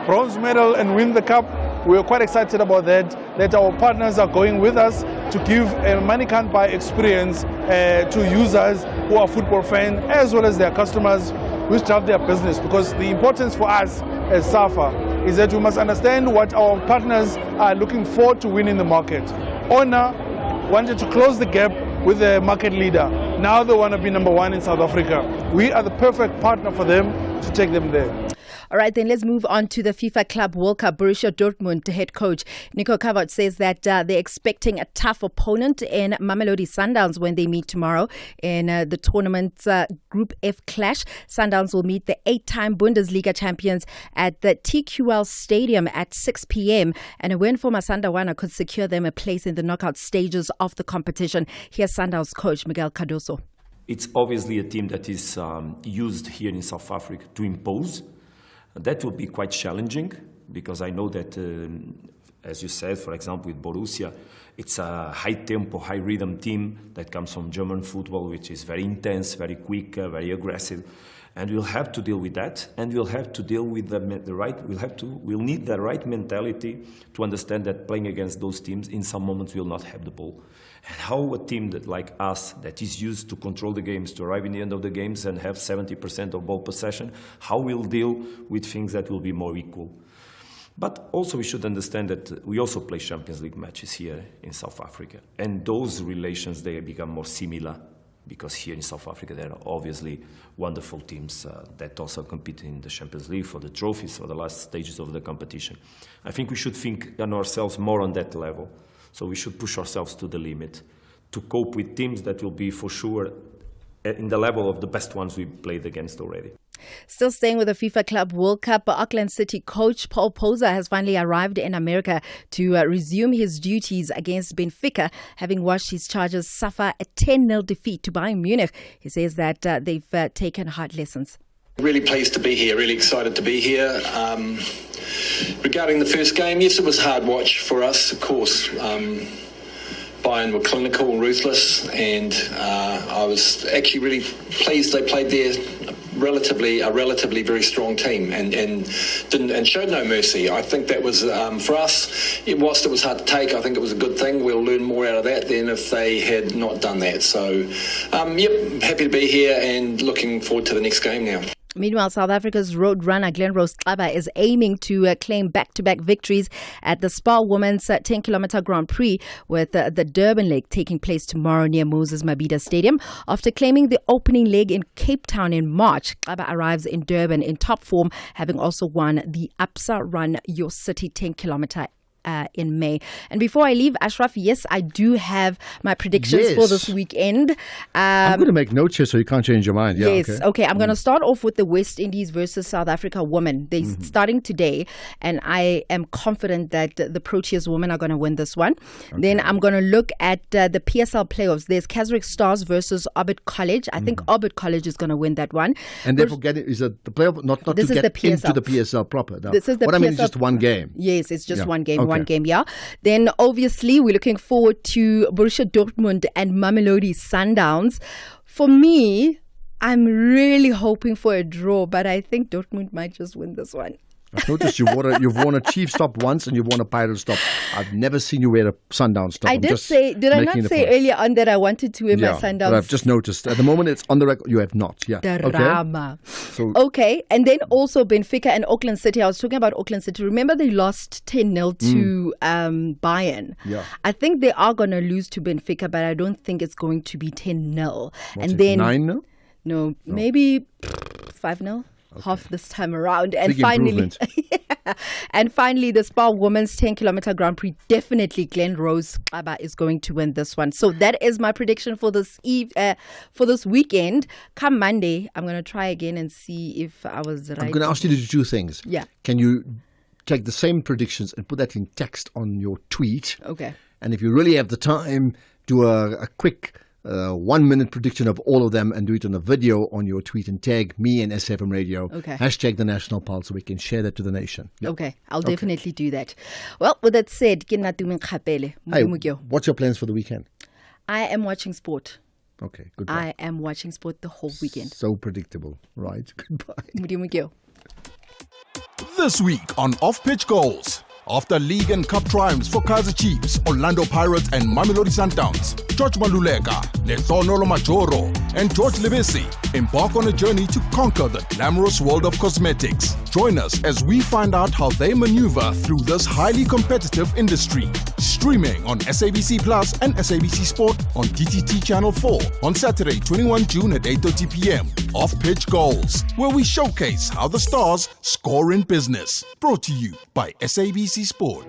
bronze medal and win the cup. We are quite excited about that our partners are going with us to give a Money Can't Buy experience to users who are football fans, as well as their customers who drive their business. Because the importance for us as SAFA is that we must understand what our partners are looking for to win in the market. Honor wanted to close the gap with the market leader. Now they want to be number one in South Africa. We are the perfect partner for them to take them there. All right, then let's move on to the FIFA Club World Cup. Borussia Dortmund head coach Nico Kovac says that they're expecting a tough opponent in Mamelodi Sundowns when they meet tomorrow in the tournament's Group F clash. Sundowns will meet the 8-time Bundesliga champions at the TQL Stadium at 6 p.m. And a win for Masandawana could secure them a place in the knockout stages of the competition. Here's Sundowns coach Miguel Cardoso. It's obviously a team that is used here in South Africa to impose. That will be quite challenging because I know that, as you said, for example, with Borussia, it's a high-tempo, high-rhythm team that comes from German football, which is very intense, very quick, very aggressive. And we'll have to deal with that, and we'll have to deal with the right. We'll need the right mentality to understand that playing against those teams, in some moments, will not have the ball. And how a team that like us, that is used to control the games, to arrive in the end of the games and have 70% of ball possession, how we'll deal with things that will be more equal. But also we should understand that we also play Champions League matches here in South Africa, and those relations, they become more similar. Because here in South Africa, there are obviously wonderful teams that also compete in the Champions League for the trophies, for the last stages of the competition. I think we should think on ourselves more on that level. So we should push ourselves to the limit to cope with teams that will be for sure in the level of the best ones we played against already. Still staying with the FIFA Club World Cup, Auckland City coach Paul Poza has finally arrived in America to resume his duties against Benfica, having watched his Chargers suffer a 10-0 defeat to Bayern Munich. He says that they've taken hard lessons. Really pleased to be here, really excited to be here. Regarding the first game, yes, it was a hard watch for us, of course. Bayern were clinical and ruthless, and I was actually really pleased they played their a relatively very strong team and showed no mercy. I think that was for us. Whilst it was hard to take, I think it was a good thing. We'll learn more out of that than if they had not done that. So, happy to be here and looking forward to the next game now. Meanwhile, South Africa's road runner Glenrose Xaba is aiming to claim back-to-back victories at the Spa Women's 10-kilometer Grand Prix, with the Durban leg taking place tomorrow near Moses Mabhida Stadium. After claiming the opening leg in Cape Town in March, Xaba arrives in Durban in top form, having also won the Absa Run Your City 10-kilometer in May. And before I leave, Ashraf, yes, I do have my predictions for this weekend. I'm going to make notes here so you can't change your mind. Yeah, yes, okay. I'm going to start off with the West Indies versus South Africa women. They're starting today, and I am confident that the Proteas women are going to win this one. Okay. Then I'm going to look at the PSL playoffs. There's Keswick Stars versus Orbit College. I think Orbit College is going to win that one. And therefore, is it the playoff? Not to get into the PSL proper. No. This is the what PSL. I mean is just one game. Yes, it's just one game. Okay. Game, yeah. Then obviously we're looking forward to Borussia Dortmund and Mamelodi Sundowns. For me, I'm really hoping for a draw, but I think Dortmund might just win this one. I've noticed you've worn a Chiefs top once and you've worn a Pirates top. I've never seen you wear a Sundowns top. Did I not say earlier on that I wanted to wear my Sundowns? But I've just noticed. At the moment, it's on the record. You have not. Yeah. Drama. Okay. And then also Benfica and Auckland City. I was talking about Auckland City. Remember they lost 10-0 to Bayern. Yeah. I think they are going to lose to Benfica, but I don't think it's going to be 10-0. And then 9-0? No, maybe 5-0. Okay. Half this time around. And finally, and finally, the Spa Women's 10-kilometer Grand Prix. Definitely Glenrose Xaba is going to win this one. So that is my prediction for this weekend. Come Monday, I'm going to try again and see if I was right. I'm going to ask you to do two things. Yeah. Can you take the same predictions and put that in text on your tweet? Okay. And if you really have the time, do a quick 1-minute prediction of all of them and do it on a video on your tweet and tag me and SFM Radio. Okay. Hashtag the National Pulse so we can share that to the nation. Yep. Okay, I'll definitely do that. Well, with that said, hey, what's your plans for the weekend? I am watching sport. Okay, goodbye. I am watching sport the whole weekend. So predictable, right? Goodbye. This week on Off Pitch Goals. After league and cup triumphs for Kaizer Chiefs, Orlando Pirates and Mamelodi Sundowns, George Maluleka, Lesonolo Majoro and George Livesi embark on a journey to conquer the glamorous world of cosmetics. Join us as we find out how they maneuver through this highly competitive industry. Streaming on SABC Plus and SABC Sport on DTT Channel 4 on Saturday, 21 June at 8:30 p.m. Off-Pitch Goals, where we showcase how the stars score in business. Brought to you by SABC Sport.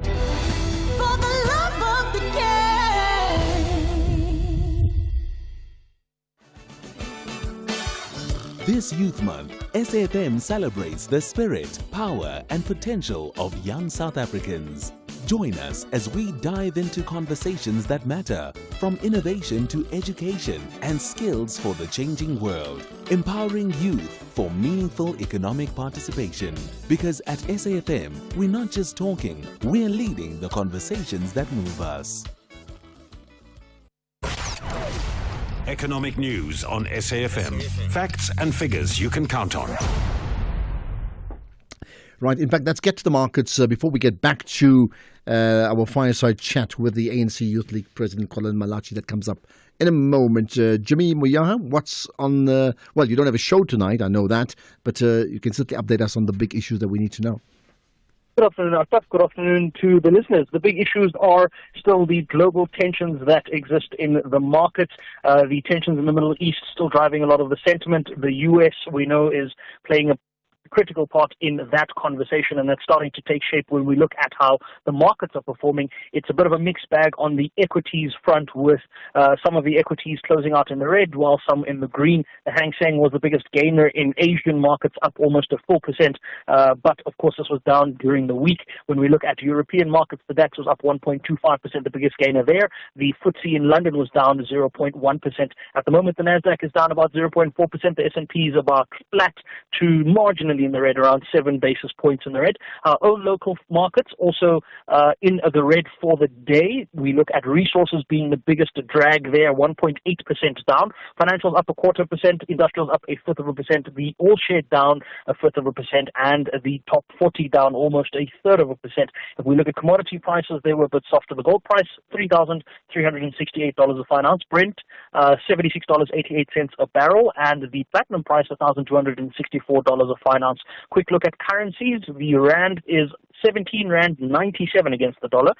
This Youth Month, SAFM celebrates the spirit, power, and potential of young South Africans. Join us as we dive into conversations that matter, from innovation to education and skills for the changing world, empowering youth for meaningful economic participation. Because at SAFM, we're not just talking, we're leading the conversations that move us. Economic news on SAFM. Facts and figures you can count on. Right, in fact, let's get to the markets before we get back to our fireside chat with the ANC Youth League President Colin Malachi that comes up in a moment. Jimmy Moyaha, what's on well, you don't have a show tonight, I know that, but you can certainly update us on the big issues that we need to know. Good afternoon, Ashraf. Good afternoon to the listeners. The big issues are still the global tensions that exist in the markets. The tensions in the Middle East still driving a lot of the sentiment. The U.S., we know, is playing a critical part in that conversation, and that's starting to take shape when we look at how the markets are performing. It's a bit of a mixed bag on the equities front, with some of the equities closing out in the red while some in the green. The Hang Seng was the biggest gainer in Asian markets, up almost 4%, but of course this was down during the week. When we look at European markets, the DAX was up 1.25%, the biggest gainer there. The FTSE in London was down 0.1%. At the moment, the Nasdaq is down about 0.4%. The S&P is about flat to marginally in the red, around 7 basis points in the red. Our own local markets also in the red for the day. We look at resources being the biggest drag there, 1.8% down. Financials up 0.25%, industrials up 0.25%, the all share down 0.25%, and the top 40 down almost 0.33%. If we look at commodity prices, they were a bit softer. The gold price, $3,368 a fine ounce. Brent, $76.88 a barrel, and the platinum price, $1,264 a fine ounce. Quick look at currencies. The rand is 17 rand 97 against the dollar,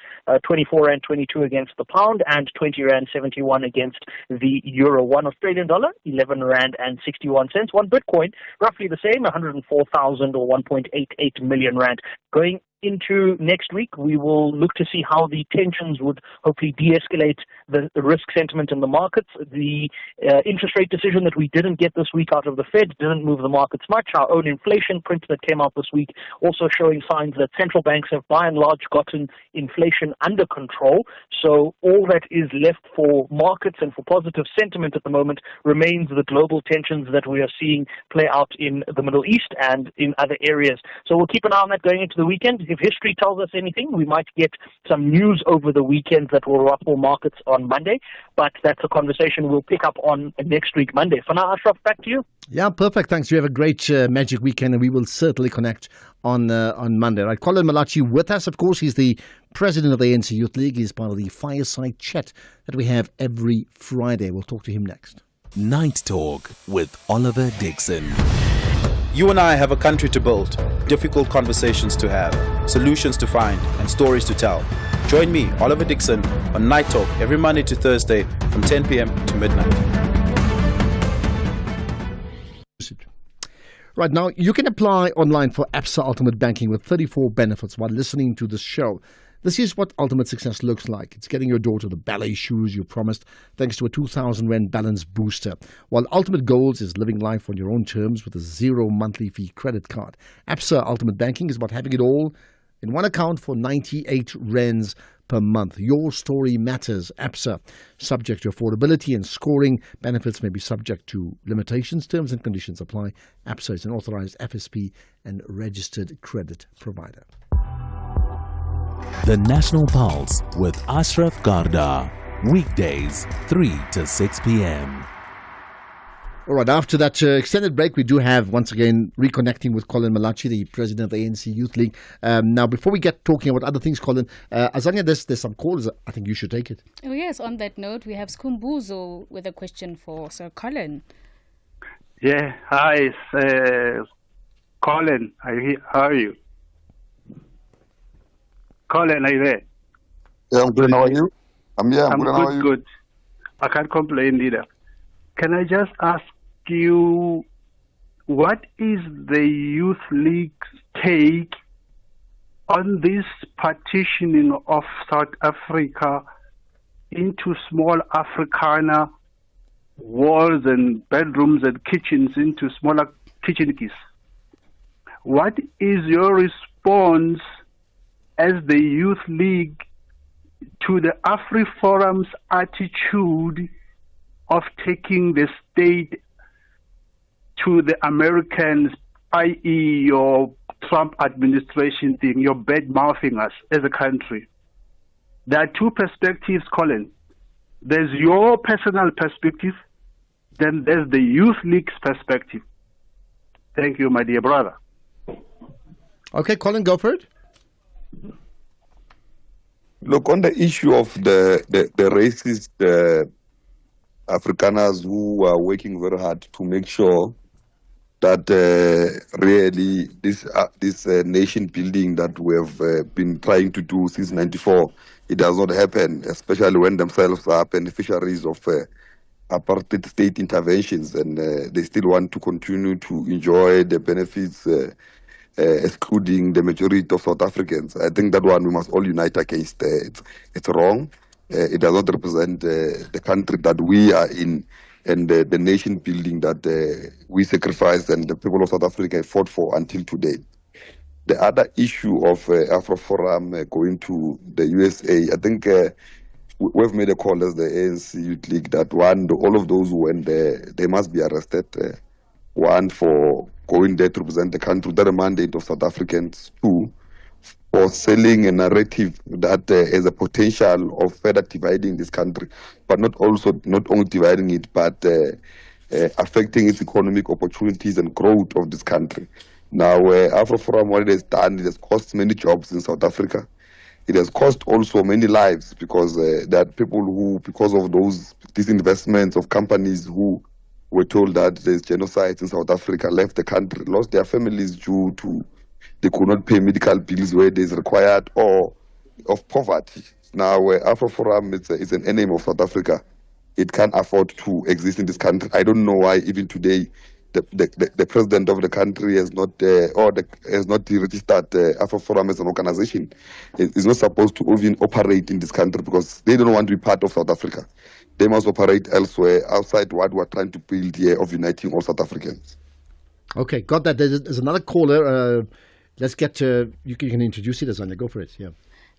24 rand 22 against the pound, and 20 rand 71 against the euro. 1 Australian dollar, 11 rand and 61 cents. 1 Bitcoin, roughly the same, 104,000 or 1.88 million rand. Going into next week, we will look to see how the tensions would hopefully de-escalate the risk sentiment in the markets. The interest rate decision that we didn't get this week out of the Fed didn't move the markets much. Our own inflation print that came out this week also showing signs that central banks have by and large gotten inflation under control. So all that is left for markets and for positive sentiment at the moment remains the global tensions that we are seeing play out in the Middle East and in other areas. So we'll keep an eye on that going into the weekend. If history tells us anything, we might get some news over the weekend that will ruffle markets on Monday, but that's a conversation we'll pick up on next week, Monday. For now, Ashraf, back to you. Yeah, perfect. Thanks. You have a great magic weekend, and we will certainly connect on Monday. Right, Colin Malachi with us, of course. He's the president of the ANC Youth League. He's part of the fireside chat that we have every Friday. We'll talk to him next. Night Talk with Oliver Dixon. You and I have a country to build, difficult conversations to have, solutions to find, and stories to tell. Join me, Oliver Dixon, on Night Talk every Monday to Thursday from 10 p.m. to midnight. Right now, you can apply online for Absa Ultimate Banking with 34 benefits while listening to this show. This is what ultimate success looks like. It's getting your daughter the ballet shoes you promised thanks to a 2,000 Rand balance booster. While Ultimate Goals is living life on your own terms with a 0 monthly fee credit card. Absa Ultimate Banking is about having it all in one account for 98 Rands per month. Your story matters. Absa. Subject to affordability and scoring. Benefits may be subject to limitations. Terms and conditions apply. Absa is an authorized FSP and registered credit provider. The National Pulse with Ashraf Garda. Weekdays, 3 to 6 p.m. All right, after that extended break, we do have, once again, reconnecting with Colin Malachi, the president of the ANC Youth League. Now, before we get talking about other things, Colin, Azania, there's some calls. I think you should take it. Oh, yes, on that note, we have Skumbuzo with a question for Sir Colin. Yeah, hi, Colin. How are you? Colin, are you there? Yeah, I'm good. How are you? I'm good. How are you? Good. I can't complain either. Can I just ask you, what is the Youth League's take on this partitioning of South Africa into small Afrikaner walls and bedrooms and kitchens into smaller kitchenikis? What is your response as the Youth League to the AfriForum's attitude of taking the state to the Americans, i.e. your Trump administration thing, your bad-mouthing us as a country? There are two perspectives, Colin. There's your personal perspective, then there's the Youth League's perspective. Thank you, my dear brother. Okay, Colin, go for it. Look, on the issue of the racist Afrikaners who are working very hard to make sure that really this nation building that we have been trying to do since '94, it does not happen, especially when themselves are beneficiaries of apartheid state interventions, and they still want to continue to enjoy the benefits, excluding the majority of South Africans. I think that one we must all unite against. It's wrong. It does not represent the country that we are in and the nation building that we sacrificed and the people of South Africa fought for until today. The other issue of AfroForum going to the USA, I think we've made a call as the ANC Youth League that all of those who went there, they must be arrested. One, for going there to represent the country, that a mandate of South Africans. Two, for selling a narrative that has a potential of further dividing this country, but not only dividing it, but affecting its economic opportunities and growth of this country. Now, AfroForum, what it has done, it has cost many jobs in South Africa. It has cost also many lives, because there are people who, because of these investments of companies who were told that there's genocide in South Africa, left the country, lost their families due to they could not pay medical bills where it is required, or of poverty. Now, AfroForum is an enemy of South Africa. It can't afford to exist in this country. I don't know why even today the president of the country has not has not registered AfroForum as an organization. It's not supposed to even operate in this country because they don't want to be part of South Africa. They must operate elsewhere, outside what we're trying to build here of uniting all South Africans. Okay, got that. There's another caller. Let's get to, you can introduce it, Azania. Go for it. Yeah.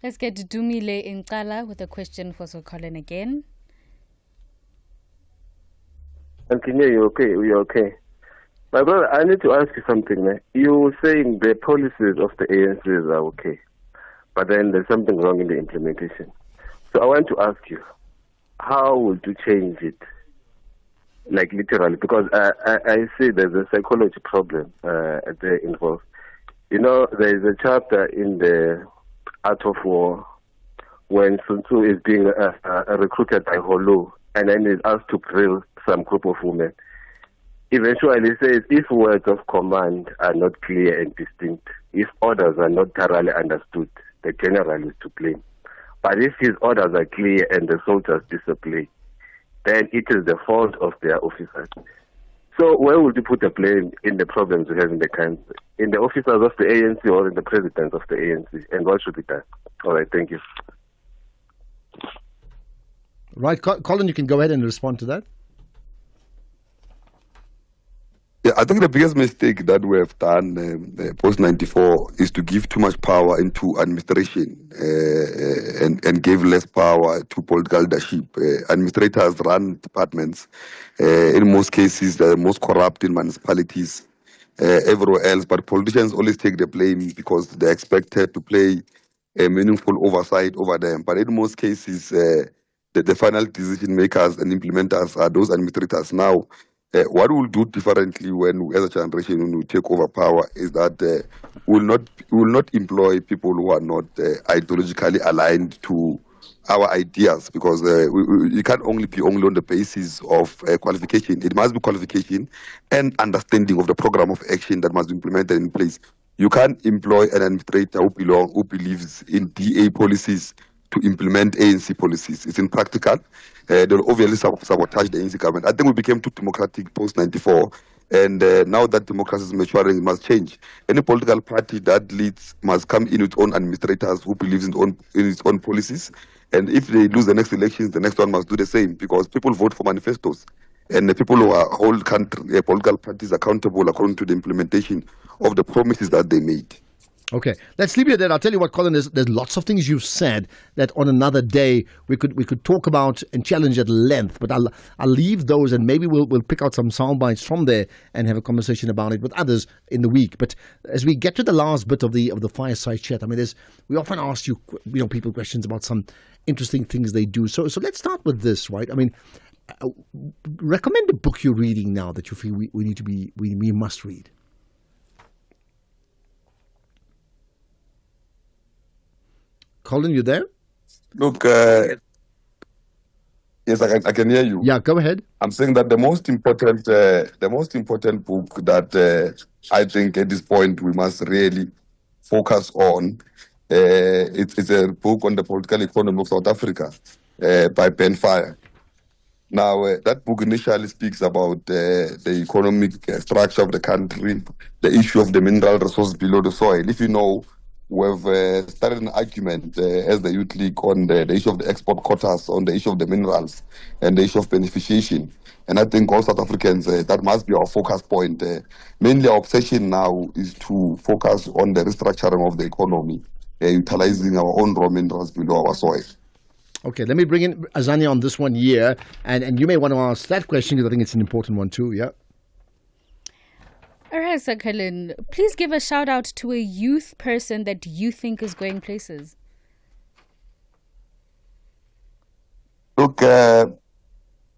Let's get to Dumile Inkala with a question for Sir Colin again. Continue, you're okay. My brother, I need to ask you something, man. You were saying the policies of the ANC are okay, but then there's something wrong in the implementation. So I want to ask you, how would you change it? Like literally, because I see there's a psychology problem there involved. You know, there is a chapter in the Art of War when Sun Tzu is being recruited by Holu and then is asked to drill some group of women. Eventually it says, if words of command are not clear and distinct, if orders are not thoroughly understood, the general is to blame. But if his orders are clear and the soldiers disobey, then it is the fault of their officers. So where would you put the blame in the problems we have in the country? In the officers of the ANC or in the president of the ANC? And what should be done? All right, thank you. Right, Colin, you can go ahead and respond to that. Yeah, I think the biggest mistake that we have done post-94 is to give too much power into administration and give less power to political leadership. Administrators run departments, in most cases, the most corrupt in municipalities, everywhere else, but politicians always take the blame because they're expected to play a meaningful oversight over them. But in most cases, the final decision makers and implementers are those administrators. Now, What we'll do differently when, as a generation, when we take over power, is that we will not employ people who are not ideologically aligned to our ideas, because you can't only be only on the basis of qualification. It must be qualification and understanding of the program of action that must be implemented in place. You can't employ an administrator who believes in DA policies to implement ANC policies. It's impractical. They'll obviously sabotage the ANC government. I think we became too democratic post-94, and now that democracy is maturing, it must change. Any political party that leads must come in with its own administrators who believes in its own policies. And if they lose the next elections, the next one must do the same, because people vote for manifestos. And the people who are hold country, political parties accountable according to the implementation of the promises that they made. Okay, let's leave it there. I'll tell you what, Colin, there's lots of things you've said that on another day we could talk about and challenge at length, but I'll leave those, and maybe we'll pick out some sound bites from there and have a conversation about it with others in the week. But as we get to the last bit of the fireside chat, I mean, we often ask people questions about some interesting things they do. So let's start with this, right? I mean, recommend a book you're reading now that you feel we must read. Colin, you there? Look, yes, I can hear you. Yeah, go ahead. I'm saying that the most important book that I think at this point we must really focus on, it's a book on the political economy of South Africa by Ben Fire. Now, that book initially speaks about the economic structure of the country, the issue of the mineral resources below the soil. If you know, we've started an argument as the Youth League on the issue of the export quotas, on the issue of the minerals, and the issue of beneficiation. And I think all South Africans, that must be our focus point. Mainly our obsession now is to focus on the restructuring of the economy, utilizing our own raw minerals below our soil. Okay, let me bring in Azania on this one here, and you may want to ask that question because I think it's an important one too, yeah? All right, Sir Colin, please give a shout out to a youth person that you think is going places. Look, the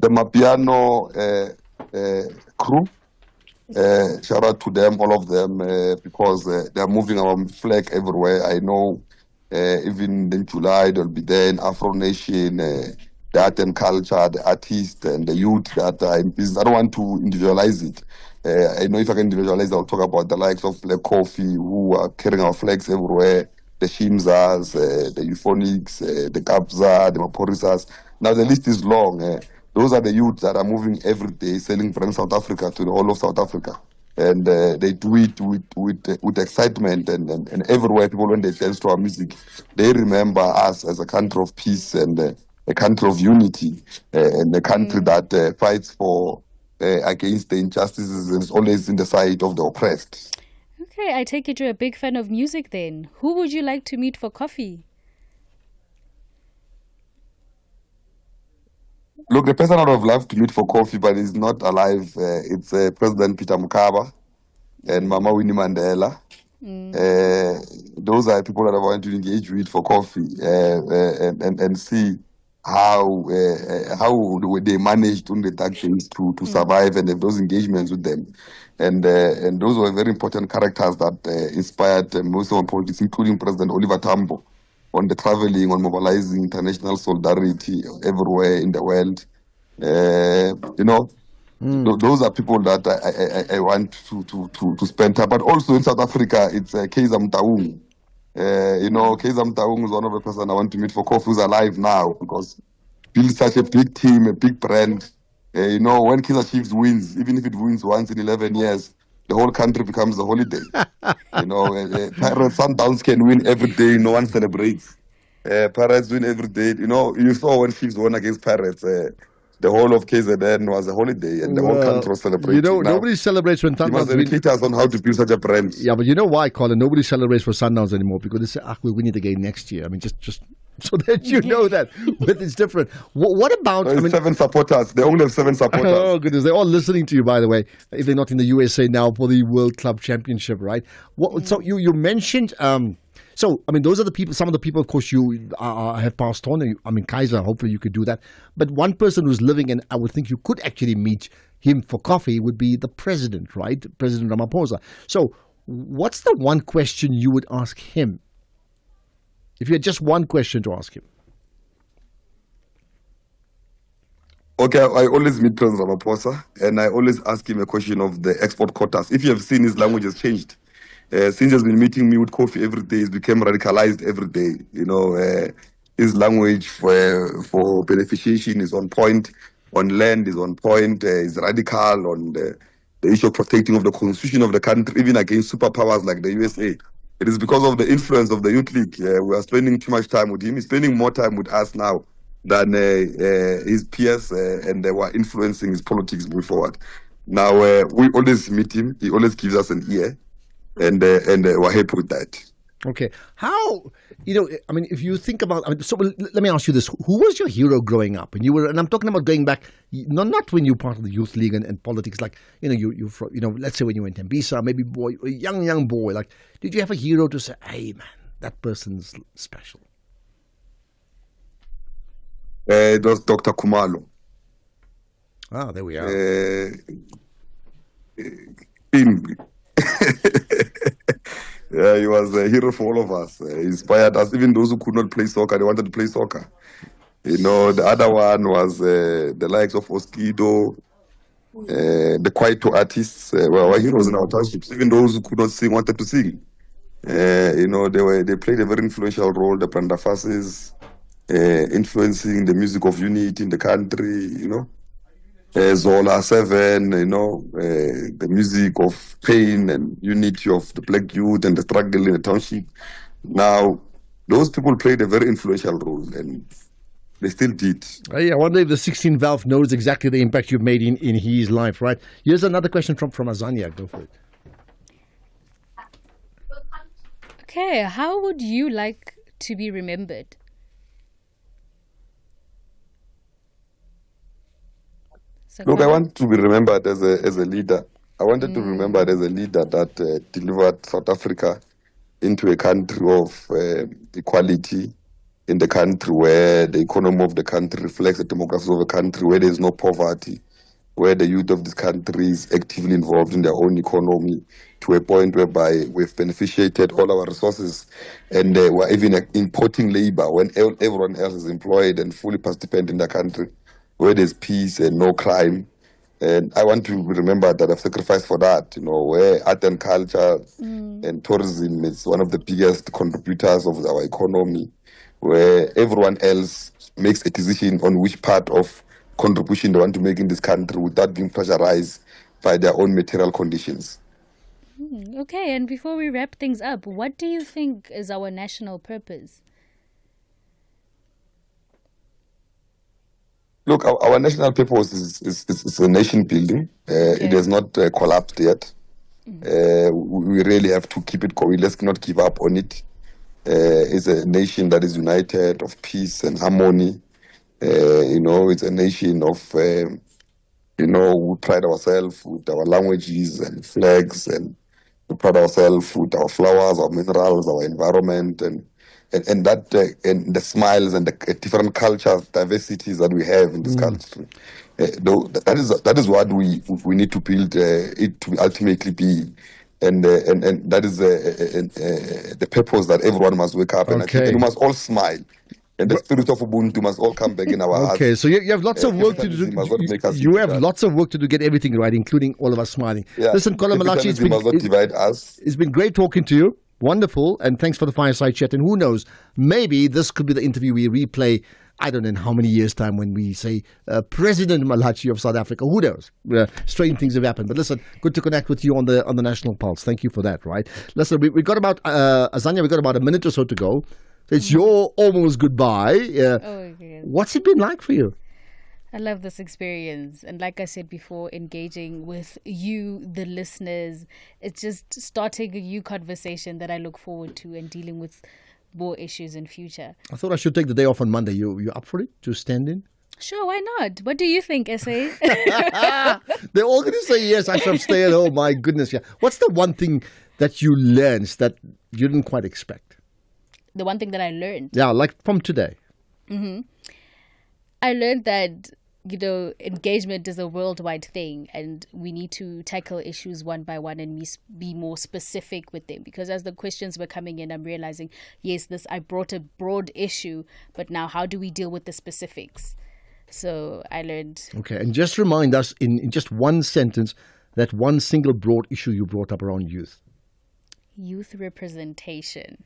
Mapiano crew, shout out to them, all of them, because they're moving our flag everywhere. I know even in July they'll be there in Afro Nation, the art and culture, the artists and the youth that are in business. I don't want to individualize it. I know if I can individualize, I'll talk about the likes of Black Coffee, who are carrying our flags everywhere, the Shimzas, the Euphonics, the Kabza, the Maporisas. Now the list is long. Those are the youth that are moving every day, selling brand South Africa to the whole of South Africa. And they do it with excitement, and everywhere people, when they dance to our music, they remember us as a country of peace and a country of unity, and a country that fights for against the injustices and is always in the side of the oppressed. Okay, I take it you're a big fan of music then. Who would you like to meet for coffee? Look, the person I would have loved to meet for coffee, but is not alive, it's President Peter Mokaba and Mama Winnie Mandela. Those are people that I want to engage with for coffee and see how they managed on the dark things to survive and have those engagements with them. And those were very important characters that inspired most of our politics, including President Oliver Tambo, on the traveling, on mobilizing international solidarity everywhere in the world. Those are people that I want to spend time. But also in South Africa, it's Kaiser Motaung. Kaiser Motaung is one of the person I want to meet for coffee, who's alive now, because build such a big team, a big brand. When Kaiser Chiefs wins, even if it wins once in 11 years, the whole country becomes a holiday. Pirates, Sundowns can win every day, no one celebrates. Pirates win every day. You saw when Chiefs won against Pirates, the whole of KZN was a holiday, and the whole country was celebrating. Nobody celebrates when Sundowns win. You must educate us on how to build such a brand. Yeah, but you know why, Colin? Nobody celebrates for Sundowns anymore because they say, we'll win it again next year. I mean, just so that you know that. But it's different. What about... There's 7 supporters. They only have 7 supporters. Oh, goodness. They're all listening to you, by the way, if they're not in the USA now for the World Club Championship, right? So you mentioned... those are the people, some of the people, of course, you have passed on. Kaiser, hopefully you could do that. But one person who's living, and I would think you could actually meet, him for coffee would be the president, right? President Ramaphosa. So what's the one question you would ask him? If you had just one question to ask him. Okay, I always meet President Ramaphosa, and I always ask him a question of the export quotas. If you have seen, his language has changed. Since he's been meeting me with coffee every day, he's become radicalized every day. His language for beneficiation is on point, on land is on point, is radical on the issue of protecting of the constitution of the country, even against superpowers like the USA. It is because of the influence of the Youth League. We are spending too much time with him. He's spending more time with us now than his peers, and they were influencing his politics moving forward. Now, we always meet him. He always gives us an ear, and we're happy with that. Okay. How, if you think about, so let me ask you this. Who was your hero growing up? And I'm talking about going back, not when you were part of the Youth League and politics, like, let's say when you were in Tembisa, maybe a young boy, like, did you have a hero to say, hey, man, that person's special? It was Dr. Khumalo. Ah, there we are. Yeah, he was a hero for all of us. He inspired us, even those who could not play soccer, they wanted to play soccer. The other one was the likes of Oskido, the Kwaito artists were heroes in our townships. Even those who could not sing wanted to sing. They played a very influential role, the Branda Fasces, influencing the music of unity in the country, Zola 7, the music of pain and unity of the black youth and the struggle in the township. Now, those people played a very influential role, and they still did. I wonder if the 16 Valve knows exactly the impact you've made in his life, right? Here's another question from Azania. Go for it. Okay, how would you like to be remembered? Look, I want to be remembered as a leader. I wanted to be remembered as a leader that delivered South Africa into a country of equality, in the country where the economy of the country reflects the demography of the country, where there is no poverty, where the youth of this country is actively involved in their own economy to a point whereby we've beneficiated all our resources, and we're even importing labor when everyone else is employed and fully participant in the country, where there's peace and no crime. And I want to remember that I've sacrificed for that, where art and culture and tourism is one of the biggest contributors of our economy, where everyone else makes a decision on which part of contribution they want to make in this country without being pressurized by their own material conditions. Okay, and before we wrap things up, what do you think is our national purpose? Look, our national purpose is a nation building. It has not collapsed yet. We really have to keep it going. Let's not give up on it. It's a nation that is united, of peace and harmony. It's a nation of, we pride ourselves with our languages and flags, and we pride ourselves with our flowers, our minerals, our environment, and that and the smiles and the different cultures, diversities that we have in this country. That is what we need to build it to ultimately be, and that is the purpose that everyone must wake up and we must all smile. And the spirit of Ubuntu must all come back in our hearts. Okay, so you have lots of work to do. You have lots of work to do, get everything right, including all of us smiling. Yeah. Listen, Kolo Malachi, it's been great talking to you. Wonderful, and thanks for the fireside chat. And who knows, maybe this could be the interview we replay, I don't know in how many years' time, when we say President Malachi of South Africa. Who knows? Strange things have happened. But listen, good to connect with you on the National Pulse. Thank you for that, right? Listen, we got about, Azania, we got about a minute or so to go. It's your almost goodbye. What's it been like for you? I love this experience. And like I said before, engaging with you, the listeners, it's just starting a new conversation that I look forward to, and dealing with more issues in future. I thought I should take the day off on Monday. You up for it to stand in? Sure, why not? What do you think, SA? They're all going to say yes, I shall stay at home. My goodness, yeah. What's the one thing that you learned that you didn't quite expect? The one thing that I learned? Yeah, like from today. I learned that engagement is a worldwide thing, and we need to tackle issues one by one and be more specific with them. Because as the questions were coming in, I'm realizing, yes, I brought a broad issue, but now how do we deal with the specifics? So I learned. Okay, and just remind us in just one sentence that one single broad issue you brought up around youth. Youth representation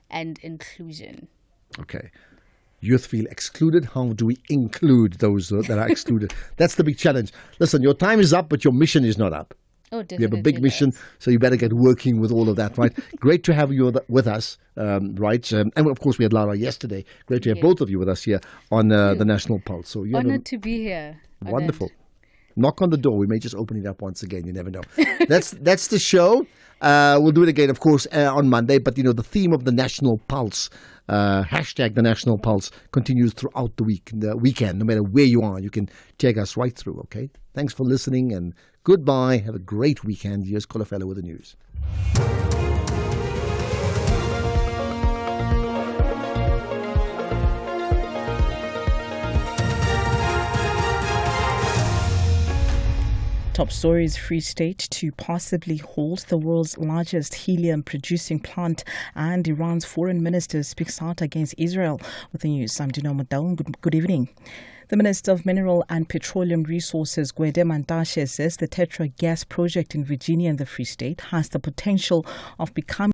and inclusion. Okay. Youth feel excluded. How do we include those that are excluded? That's the big challenge. Listen, your time is up, but your mission is not up. Oh, definitely. You have a big mission, so you better get working with all of that, right? Great to have you with us, right? And of course, we had Lara yesterday. Great to have both of you with us here on the National Pulse. So honored to be here. Wonderful. Honored. Knock on the door. We may just open it up once again. You never know. That's the show. We'll do it again, of course, on Monday. But, the theme of the National Pulse, hashtag the National Pulse, continues throughout the weekend. No matter where you are, you can take us right through, okay? Thanks for listening and goodbye. Have a great weekend. Here's Kolofelo with the news. Top stories: Free State to possibly halt the world's largest helium-producing plant, and Iran's foreign minister speaks out against Israel. With the news, I'm Dino Madal. Good evening. The Minister of Mineral and Petroleum Resources, Gwede Mantashe, says the Tetra gas project in Virginia and the Free State has the potential of becoming